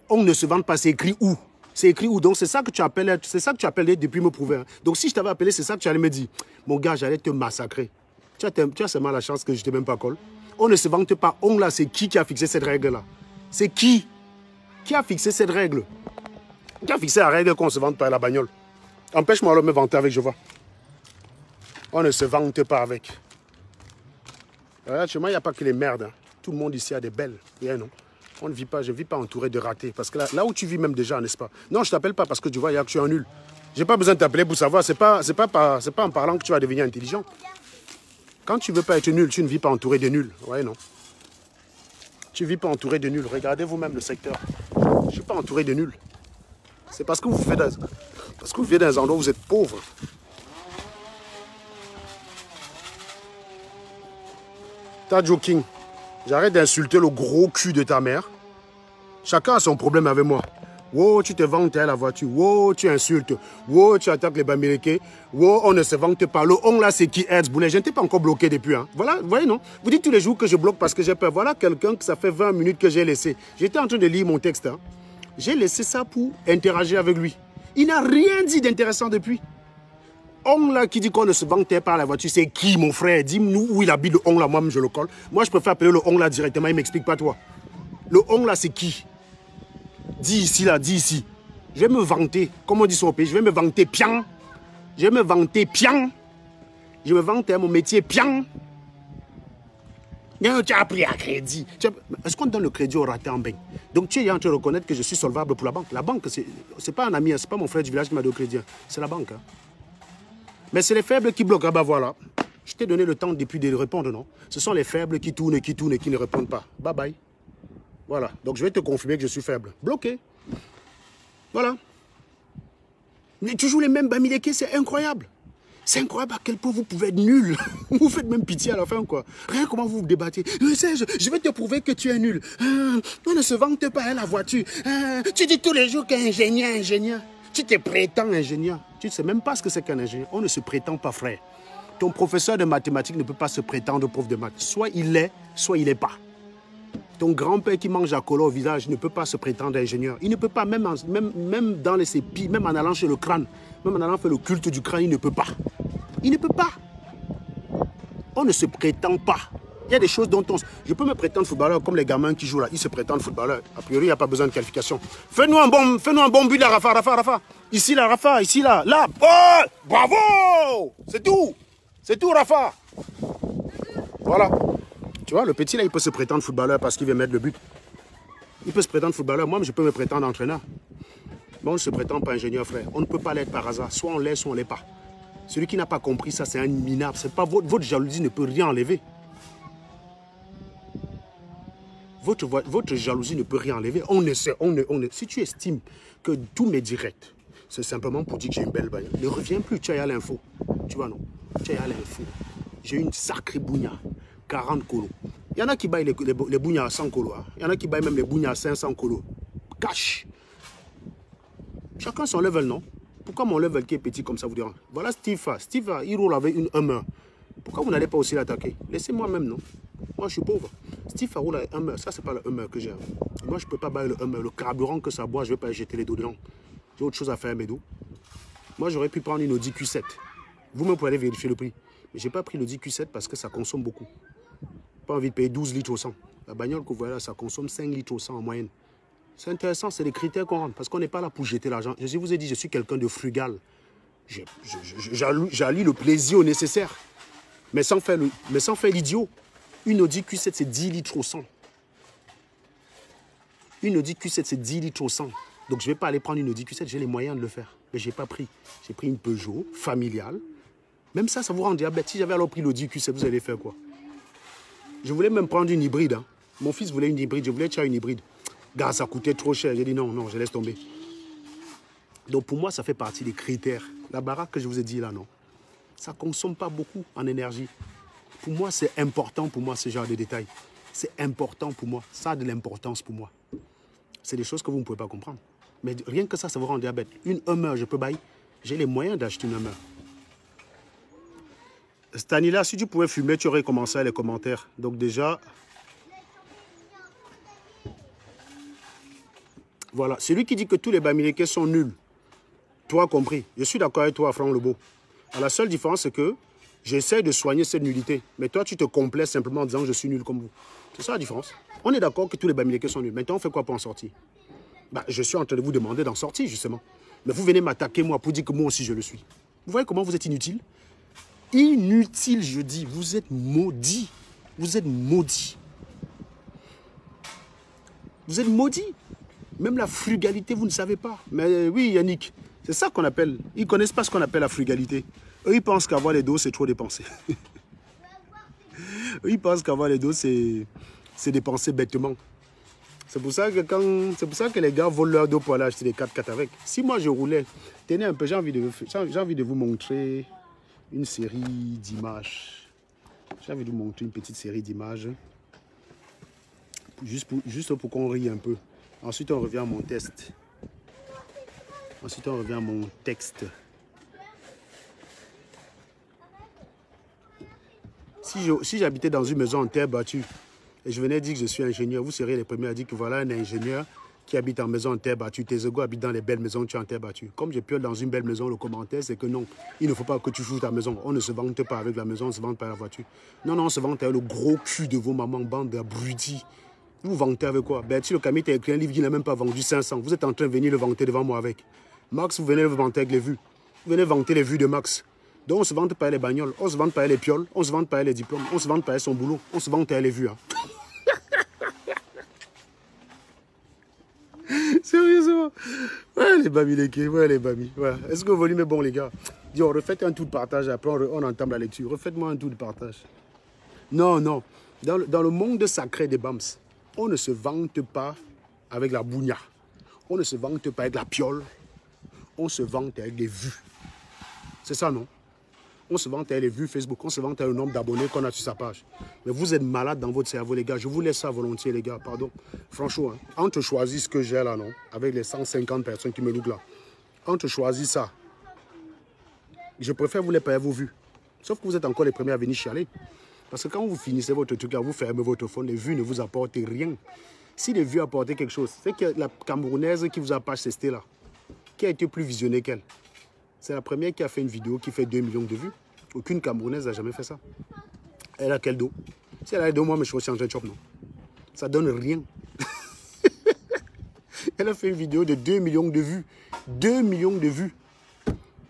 On ne se vante pas, c'est écrit où? C'est écrit où? Donc c'est ça que tu appelles, c'est ça que tu appelles depuis me prouver. Hein. Donc si je t'avais appelé, c'est ça que tu allais me dire. Mon gars, j'allais te massacrer. Tu as seulement la chance que je ne t'ai même pas collé. On ne se vante pas. On là, c'est qui a fixé cette règle-là? C'est qui? Qui a fixé cette règle? Qui a fixé la règle qu'on ne se vante pas à la bagnole? Empêche-moi de me vanter avec, je vois. On ne se vante pas avec. Chez moi, il n'y a pas que les merdes. Hein. Tout le monde ici a des belles. Yeah, non? On ne vit pas, je ne vis pas entouré de ratés. Parce que là où tu vis même déjà, n'est-ce pas? Non, je ne t'appelle pas parce que tu vois, il y a que tu es un nul. Je n'ai pas besoin de t'appeler pour savoir. C'est pas en parlant que tu vas devenir intelligent. Quand tu ne veux pas être nul, tu ne vis pas entouré de nuls. Ouais, non. Tu ne vis pas entouré de nuls. Regardez vous-même le secteur. Je ne suis pas entouré de nuls. C'est parce que vous vivez dans un endroit où vous êtes pauvre. T'as joking. J'arrête d'insulter le gros cul de ta mère. Chacun a son problème avec moi. Wow, tu te vantes à la voiture. Wow, tu insultes. Wow, tu attaques les Bamileke. Wow, on ne se vante pas. Le on là, c'est qui Boulet. Je ne t'ai pas encore bloqué depuis. Hein. Voilà, vous voyez, non? Vous dites tous les jours que je bloque parce que j'ai peur. Voilà quelqu'un que ça fait 20 minutes que j'ai laissé. J'étais en train de lire mon texte. Hein. J'ai laissé ça pour interagir avec lui. Il n'a rien dit d'intéressant depuis. On là qui dit qu'on ne se vantait pas à la voiture, c'est qui, mon frère? Dis-nous où il habite le on là, moi je le colle. Moi, je préfère appeler le on là directement, il ne m'explique pas toi. Le on là, c'est qui? Dis ici, là, dis ici. Je vais me vanter, comme on dit sur le pays, je vais me vanter pian. Je vais me vanter pian. Je me vante à mon métier pian. Non, tu as pris à crédit. Est-ce qu'on donne le crédit au raté en bain? Donc tu es en train de reconnaître que je suis solvable pour la banque. La banque, c'est pas un ami, c'est pas mon frère du village qui m'a donné le crédit. C'est la banque. Hein. Mais c'est les faibles qui bloquent. Ah bah voilà. Je t'ai donné le temps depuis de répondre, non? Ce sont les faibles qui tournent et qui ne répondent pas. Bye bye. Voilà. Donc je vais te confirmer que je suis faible. Bloqué. Voilà. Mais toujours les mêmes Bamileke, c'est incroyable. C'est incroyable à quel point vous pouvez être nul. Vous faites même pitié à la fin, quoi. Rien comment vous vous débattez. Je vais te prouver que tu es nul. On ne se vante pas à la voiture. Tu dis tous les jours qu'un ingénieur. Tu te prétends ingénieur. Tu ne sais même pas ce que c'est qu'un ingénieur. On ne se prétend pas, frère. Ton professeur de mathématiques ne peut pas se prétendre prof de maths. Soit il l'est, soit il n'est pas. Ton grand-père qui mange à cola au visage ne peut pas se prétendre ingénieur. Il ne peut pas, même dans les épis, même en allant chez le crâne, même en allant faire le culte du crâne, il ne peut pas. Il ne peut pas. On ne se prétend pas. Il y a des choses dont on... Je peux me prétendre footballeur comme les gamins qui jouent là. Ils se prétendent footballeurs. A priori, il n'y a pas besoin de qualification. Fais-nous un bon but là, Rafa. Ici là, Rafa. Ici là. Là. Oh, bravo. C'est tout. C'est tout, Rafa. Voilà. Tu vois, le petit là, il peut se prétendre footballeur parce qu'il veut mettre le but. Il peut se prétendre footballeur. Moi, je peux me prétendre entraîneur. Mais on ne se prétend pas ingénieur, frère. On ne peut pas l'être par hasard. Soit on l'est, soit on ne l'est pas. Celui qui n'a pas compris ça, c'est un minable. C'est pas votre jalousie ne peut rien enlever. Votre jalousie ne peut rien enlever. Si tu estimes que tous mes directs, c'est simplement pour dire que j'ai une belle bagnole, ne reviens plus, tu as l'info. Tu vois, non? Tu as l'info. J'ai une sacrée bougna, 40 colos. Il y en a qui baillent les bougnas à 100 colos. Hein. Il y en a qui baillent même les bougnas à 500 colos. Cash. Chacun son level, non? Pourquoi mon level qui est petit comme ça vous dérange? Voilà Steve. Steve, il roule avec une Hummer. Pourquoi vous n'allez pas aussi l'attaquer? Laissez-moi même, non? Moi, je suis pauvre. Steve roule avec Hummer. Ça, c'est pas le Hummer que j'ai. Moi, je ne peux pas bailler le Hummer. Le carburant que ça boit, je ne vais pas jeter les dos dedans. J'ai autre chose à faire, mes dos. Moi, j'aurais pu prendre une Audi Q7. Vous-même, pouvez aller vérifier le prix. Mais je n'ai pas pris l'Audi Q7 parce que ça consomme beaucoup. Pas envie de payer 12 litres au 100. La bagnole que vous voyez là, ça consomme 5 litres au 100 en moyenne. C'est intéressant, c'est des critères qu'on rentre. Parce qu'on n'est pas là pour jeter l'argent. Je vous ai dit, je suis quelqu'un de frugal. J'allie le plaisir au nécessaire. Mais sans faire l'idiot. Une Audi Q7, c'est 10 litres au 100. Une Audi Q7, c'est 10 litres au 100. Donc, je ne vais pas aller prendre une Audi Q7, j'ai les moyens de le faire. Mais je n'ai pas pris. J'ai pris une Peugeot familiale. Même ça, ça vous rend diabète. Si j'avais alors pris l'Audi Q7, vous allez faire quoi? Je voulais même prendre une hybride. Hein. Mon fils voulait une hybride. Je voulais tirer une hybride. Gars, ça coûtait trop cher. J'ai dit non, je laisse tomber. Donc, pour moi, ça fait partie des critères. La baraque que je vous ai dit là, non. Ça ne consomme pas beaucoup en énergie. Pour moi, c'est important pour moi, ce genre de détails. C'est important pour moi. Ça a de l'importance pour moi. C'est des choses que vous ne pouvez pas comprendre. Mais rien que ça vous rend diabète. Une Hummer, je peux bailler. J'ai les moyens d'acheter une Hummer. Stanila, si tu pouvais fumer, tu aurais commencé à les commentaires. Donc déjà... Voilà. Celui qui dit que tous les Bamileke sont nuls. Toi compris. Je suis d'accord avec toi, Franck Lebeau. La seule différence, c'est que j'essaie de soigner cette nullité. Mais toi, tu te complais simplement en disant que je suis nul comme vous. C'est ça la différence. On est d'accord que tous les Bamileke sont nuls. Maintenant, on fait quoi pour en sortir? Bah, je suis en train de vous demander d'en sortir, justement. Mais vous venez m'attaquer, moi, pour dire que moi aussi, je le suis. Vous voyez comment vous êtes inutile? Inutile, je dis. Vous êtes maudit. Vous êtes maudit. Vous êtes maudit. Même la frugalité, vous ne savez pas. Mais oui, Yannick, c'est ça qu'on appelle... Ils ne connaissent pas ce qu'on appelle la frugalité. Eux, ils pensent qu'avoir les dos, c'est trop dépenser. Eux, ils pensent qu'avoir les dos, c'est dépenser bêtement. C'est pour ça que les gars volent leur dos pour aller acheter des 4x4 avec. Si moi, je roulais... Tenez un peu, j'ai envie de vous montrer une série d'images. J'ai envie de vous montrer une petite série d'images. Juste pour qu'on rie un peu. Ensuite, on revient à mon test. Ensuite, on revient à mon texte. Si j'habitais dans une maison en terre battue et je venais dire que je suis ingénieur, vous seriez les premiers à dire que voilà un ingénieur qui habite en maison en terre battue. Tes égaux habitent dans les belles maisons, tu es en terre battue. Comme je piole dans une belle maison, le commentaire, c'est que non, il ne faut pas que tu joues ta maison. On ne se vante pas avec la maison, on ne se vante pas avec la voiture. Non, on se vante avec le gros cul de vos mamans, bande d'abrutis. Vous vantez avec quoi? Ben, si le Camille t'a écrit un livre, il n'a même pas vendu 500. Vous êtes en train de venir le vanter devant moi avec. Max, vous venez le vanter avec les vues. Vous venez vanter les vues de Max. Donc, on ne se vante pas les bagnoles, on ne se vante pas les pioles, on ne se vante pas les diplômes, on ne se vante pas son boulot, on se vante les vues. Hein. Sérieusement. Ouais, les Bamileke, ouais, les Bami. Ouais. Est-ce que le volume est bon, les gars? Dis, on refait un tour de partage, après on entame la lecture. Refaites-moi un tour de partage. Non. Dans le monde sacré des Bams, on ne se vante pas avec la bougna. On ne se vante pas avec la piole. On se vante avec les vues. C'est ça, non? On se vante avec les vues Facebook. On se vante avec le nombre d'abonnés qu'on a sur sa page. Mais vous êtes malade dans votre cerveau, les gars. Je vous laisse ça volontiers, les gars. Pardon. Franchement, hein, on te choisit ce que j'ai là, non? Avec les 150 personnes qui me loupent là. On te choisit ça. Je préfère vous les payer vos vues. Sauf que vous êtes encore les premiers à venir chialer. Parce que quand vous finissez votre truc là, vous fermez votre phone, les vues ne vous apportent rien. Si les vues apportaient quelque chose, c'est que la Camerounaise qui vous a pas testé là, qui a été plus visionnée qu'elle. C'est la première qui a fait une vidéo qui fait 2 millions de vues. Aucune Camerounaise n'a jamais fait ça. Elle a quel dos? Si elle a 2 mois, mais je suis en train de chop, non. Ça donne rien. Elle a fait une vidéo de 2 millions de vues. 2 millions de vues.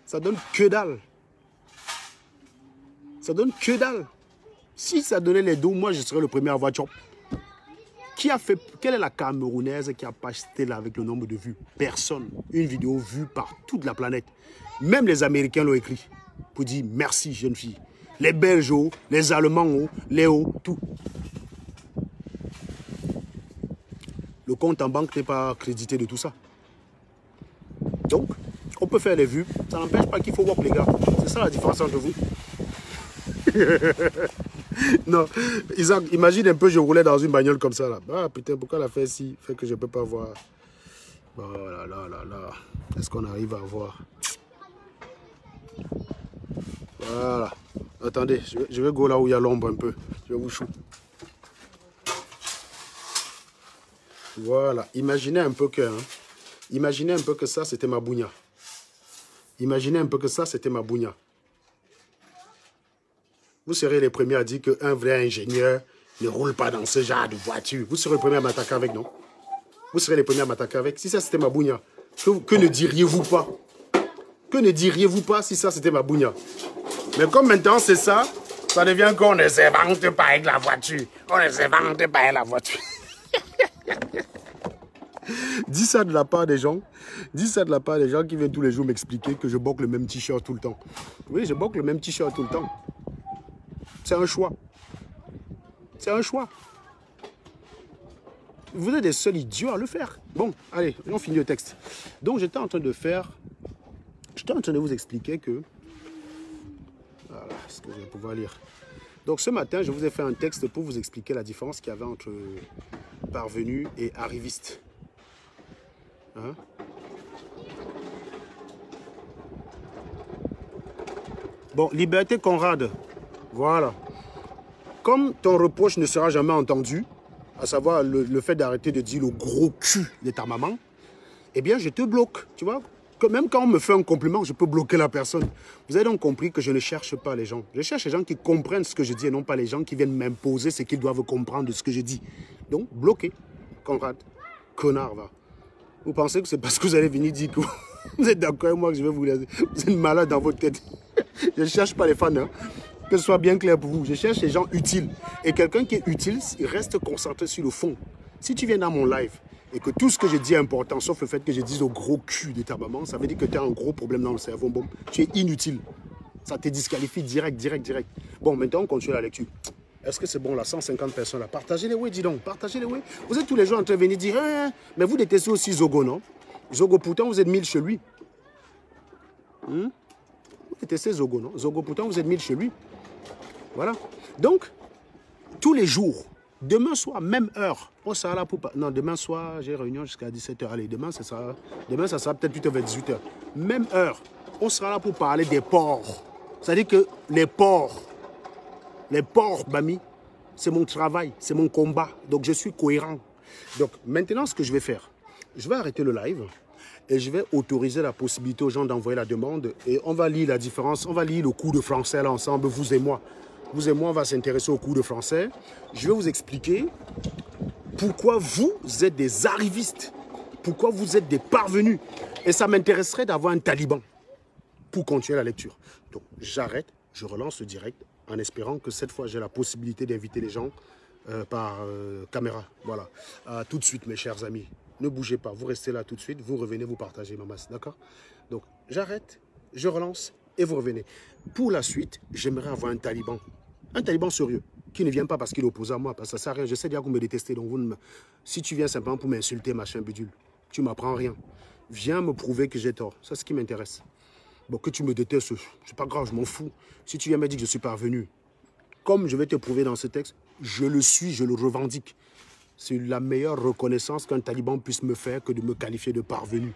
Ça donne que dalle. Ça donne que dalle. Si ça donnait les 2, moi, je serais le premier à avoir chop. Quelle est la Camerounaise qui a pasté là avec le nombre de vues? Personne. Une vidéo vue par toute la planète. Même les Américains l'ont écrit. Pour dire merci, jeune fille. Les Belges, les Allemands, les tout. Le compte en banque n'est pas crédité de tout ça. Donc, on peut faire les vues. Ça n'empêche pas qu'il faut walk, les gars. C'est ça la différence entre vous. Non, Isaac, imagine un peu, je roulais dans une bagnole comme ça là. Ah putain, pourquoi elle a fait ci? Fait que je peux pas voir. Oh là là là là. Est-ce qu'on arrive à voir? Voilà. Attendez, je vais go là où il y a l'ombre un peu. Je vais vous chou. Voilà. Imaginez un peu que ça c'était ma bougna. Imaginez un peu que ça c'était ma bougna. Vous serez les premiers à dire qu'un vrai ingénieur ne roule pas dans ce genre de voiture. Vous serez les premiers à m'attaquer avec, non? Vous serez les premiers à m'attaquer avec. Si ça c'était ma bougna, que ne diriez-vous pas? Que ne diriez-vous pas si ça c'était ma bougna? Mais comme maintenant c'est ça, ça devient qu'on ne s'invente pas avec la voiture. On ne s'invente pas avec la voiture. Dis ça de la part des gens. Dis ça de la part des gens qui viennent tous les jours m'expliquer que je boque le même t-shirt tout le temps. Oui, je boque le même t-shirt tout le temps. C'est un choix. C'est un choix. Vous êtes des seuls idiots à le faire. Bon, allez, on finit le texte. Donc, j'étais en train de vous expliquer que... Voilà, est-ce que je vais pouvoir lire? Donc, ce matin, je vous ai fait un texte pour vous expliquer la différence qu'il y avait entre parvenu et arriviste. Hein? Bon, Liberté Conrad. Voilà. Comme ton reproche ne sera jamais entendu, à savoir le fait d'arrêter de dire le gros cul de ta maman, eh bien, je te bloque. Tu vois, que même quand on me fait un compliment, je peux bloquer la personne. Vous avez donc compris que je ne cherche pas les gens. Je cherche les gens qui comprennent ce que je dis et non pas les gens qui viennent m'imposer ce qu'ils doivent comprendre de ce que je dis. Donc, bloquez. Conrad, connard, va. Vous pensez que c'est parce que vous allez venir dire que vous êtes d'accord avec moi que je vais vous laisser. Vous êtes malade dans votre tête. Je ne cherche pas les fans, hein. Que ce soit bien clair pour vous. Je cherche les gens utiles. Et quelqu'un qui est utile, il reste concentré sur le fond. Si tu viens dans mon live et que tout ce que je dis est important, sauf le fait que je dise au gros cul de ta maman, ça veut dire que tu as un gros problème dans le cerveau. Bon, tu es inutile. Ça te disqualifie direct. Bon, maintenant, on continue la lecture. Est-ce que c'est bon, là, 150 personnes là? Partagez-les, oui, dis donc. Partagez-les, oui. Vous êtes tous les jours en train de venir dire, mais vous détestez aussi Zogo, non? Zogo, pourtant, vous êtes 1000 chez lui. Vous détestez Zogo, non? Zogo, pourtant, vous êtes 1000 chez lui. Voilà. Donc, tous les jours, demain soir, même heure, on sera là pour... Non, demain soir, j'ai réunion jusqu'à 17h. Allez, demain, ça sera peut-être plutôt vers 18h. Même heure, on sera là pour parler des porcs. C'est-à-dire que les porcs, Bami, c'est mon travail, c'est mon combat. Donc, je suis cohérent. Donc, maintenant, ce que je vais faire, je vais arrêter le live et je vais autoriser la possibilité aux gens d'envoyer la demande et on va lire la différence, on va lire le cours de français là ensemble, vous et moi. Vous et moi, on va s'intéresser au cours de français. Je vais vous expliquer pourquoi vous êtes des arrivistes, pourquoi vous êtes des parvenus. Et ça m'intéresserait d'avoir un taliban pour continuer la lecture. Donc, j'arrête, je relance le direct en espérant que cette fois, j'ai la possibilité d'inviter les gens par caméra. Voilà. Tout de suite, mes chers amis. Ne bougez pas, vous restez là tout de suite, vous revenez, vous partagez, mamas, d'accord? Donc, j'arrête, je relance et vous revenez. Pour la suite, j'aimerais avoir un taliban sérieux, qui ne vient pas parce qu'il est opposé à moi, parce que ça sert à rien. Je sais déjà que vous me détestez, donc si tu viens simplement pour m'insulter, machin bidule, tu ne m'apprends rien. Viens me prouver que j'ai tort, c'est ce qui m'intéresse. Bon, que tu me détestes, c'est pas grave, je m'en fous. Si tu viens me dire que je suis parvenu, comme je vais te prouver dans ce texte, je le suis, je le revendique. C'est la meilleure reconnaissance qu'un taliban puisse me faire que de me qualifier de parvenu.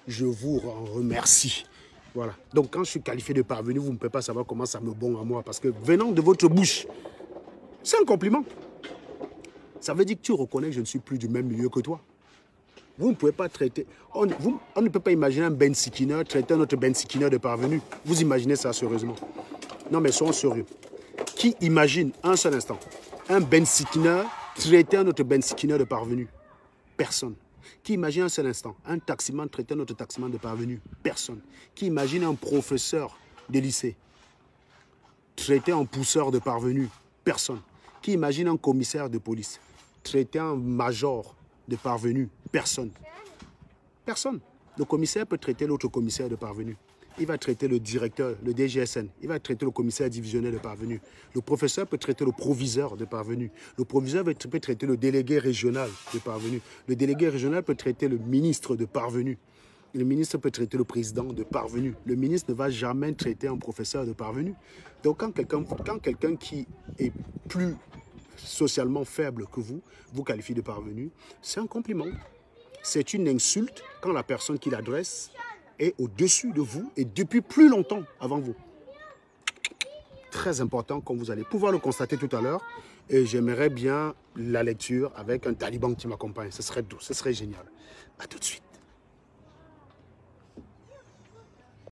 Je vous en remercie. Voilà. Donc, quand je suis qualifié de parvenu, vous ne pouvez pas savoir comment ça me bon à moi. Parce que venant de votre bouche, c'est un compliment. Ça veut dire que tu reconnais que je ne suis plus du même milieu que toi. Vous ne pouvez pas traiter... On ne peut pas imaginer un Ben Sikiner traiter un autre Ben Sikiner de parvenu. Vous imaginez ça sérieusement? Non, mais soyons sérieux. Qui imagine, un seul instant, un Ben Sikiner traiter un autre Ben Sikiner de parvenu? Personne. Qui imagine un seul instant un taximan traiter un autre taximan de parvenu? Personne. Qui imagine un professeur de lycée traiter un pousseur de parvenu? Personne. Qui imagine un commissaire de police traiter un major de parvenu? Personne. Personne. Le commissaire peut traiter l'autre commissaire de parvenu. Il va traiter le directeur, le DGSN. Il va traiter le commissaire divisionnaire de parvenu. Le professeur peut traiter le proviseur de parvenu. Le proviseur peut traiter le délégué régional de parvenu. Le délégué régional peut traiter le ministre de parvenu. Le ministre peut traiter le président de parvenu. Le ministre ne va jamais traiter un professeur de parvenu. Donc quand quelqu'un qui est plus socialement faible que vous, vous qualifie de parvenu, c'est un compliment. C'est une insulte quand la personne qui l'adresse est au-dessus de vous et depuis plus longtemps avant vous. Très important, comme vous allez pouvoir le constater tout à l'heure. Et j'aimerais bien la lecture avec un taliban qui m'accompagne. Ce serait doux, ce serait génial. À tout de suite.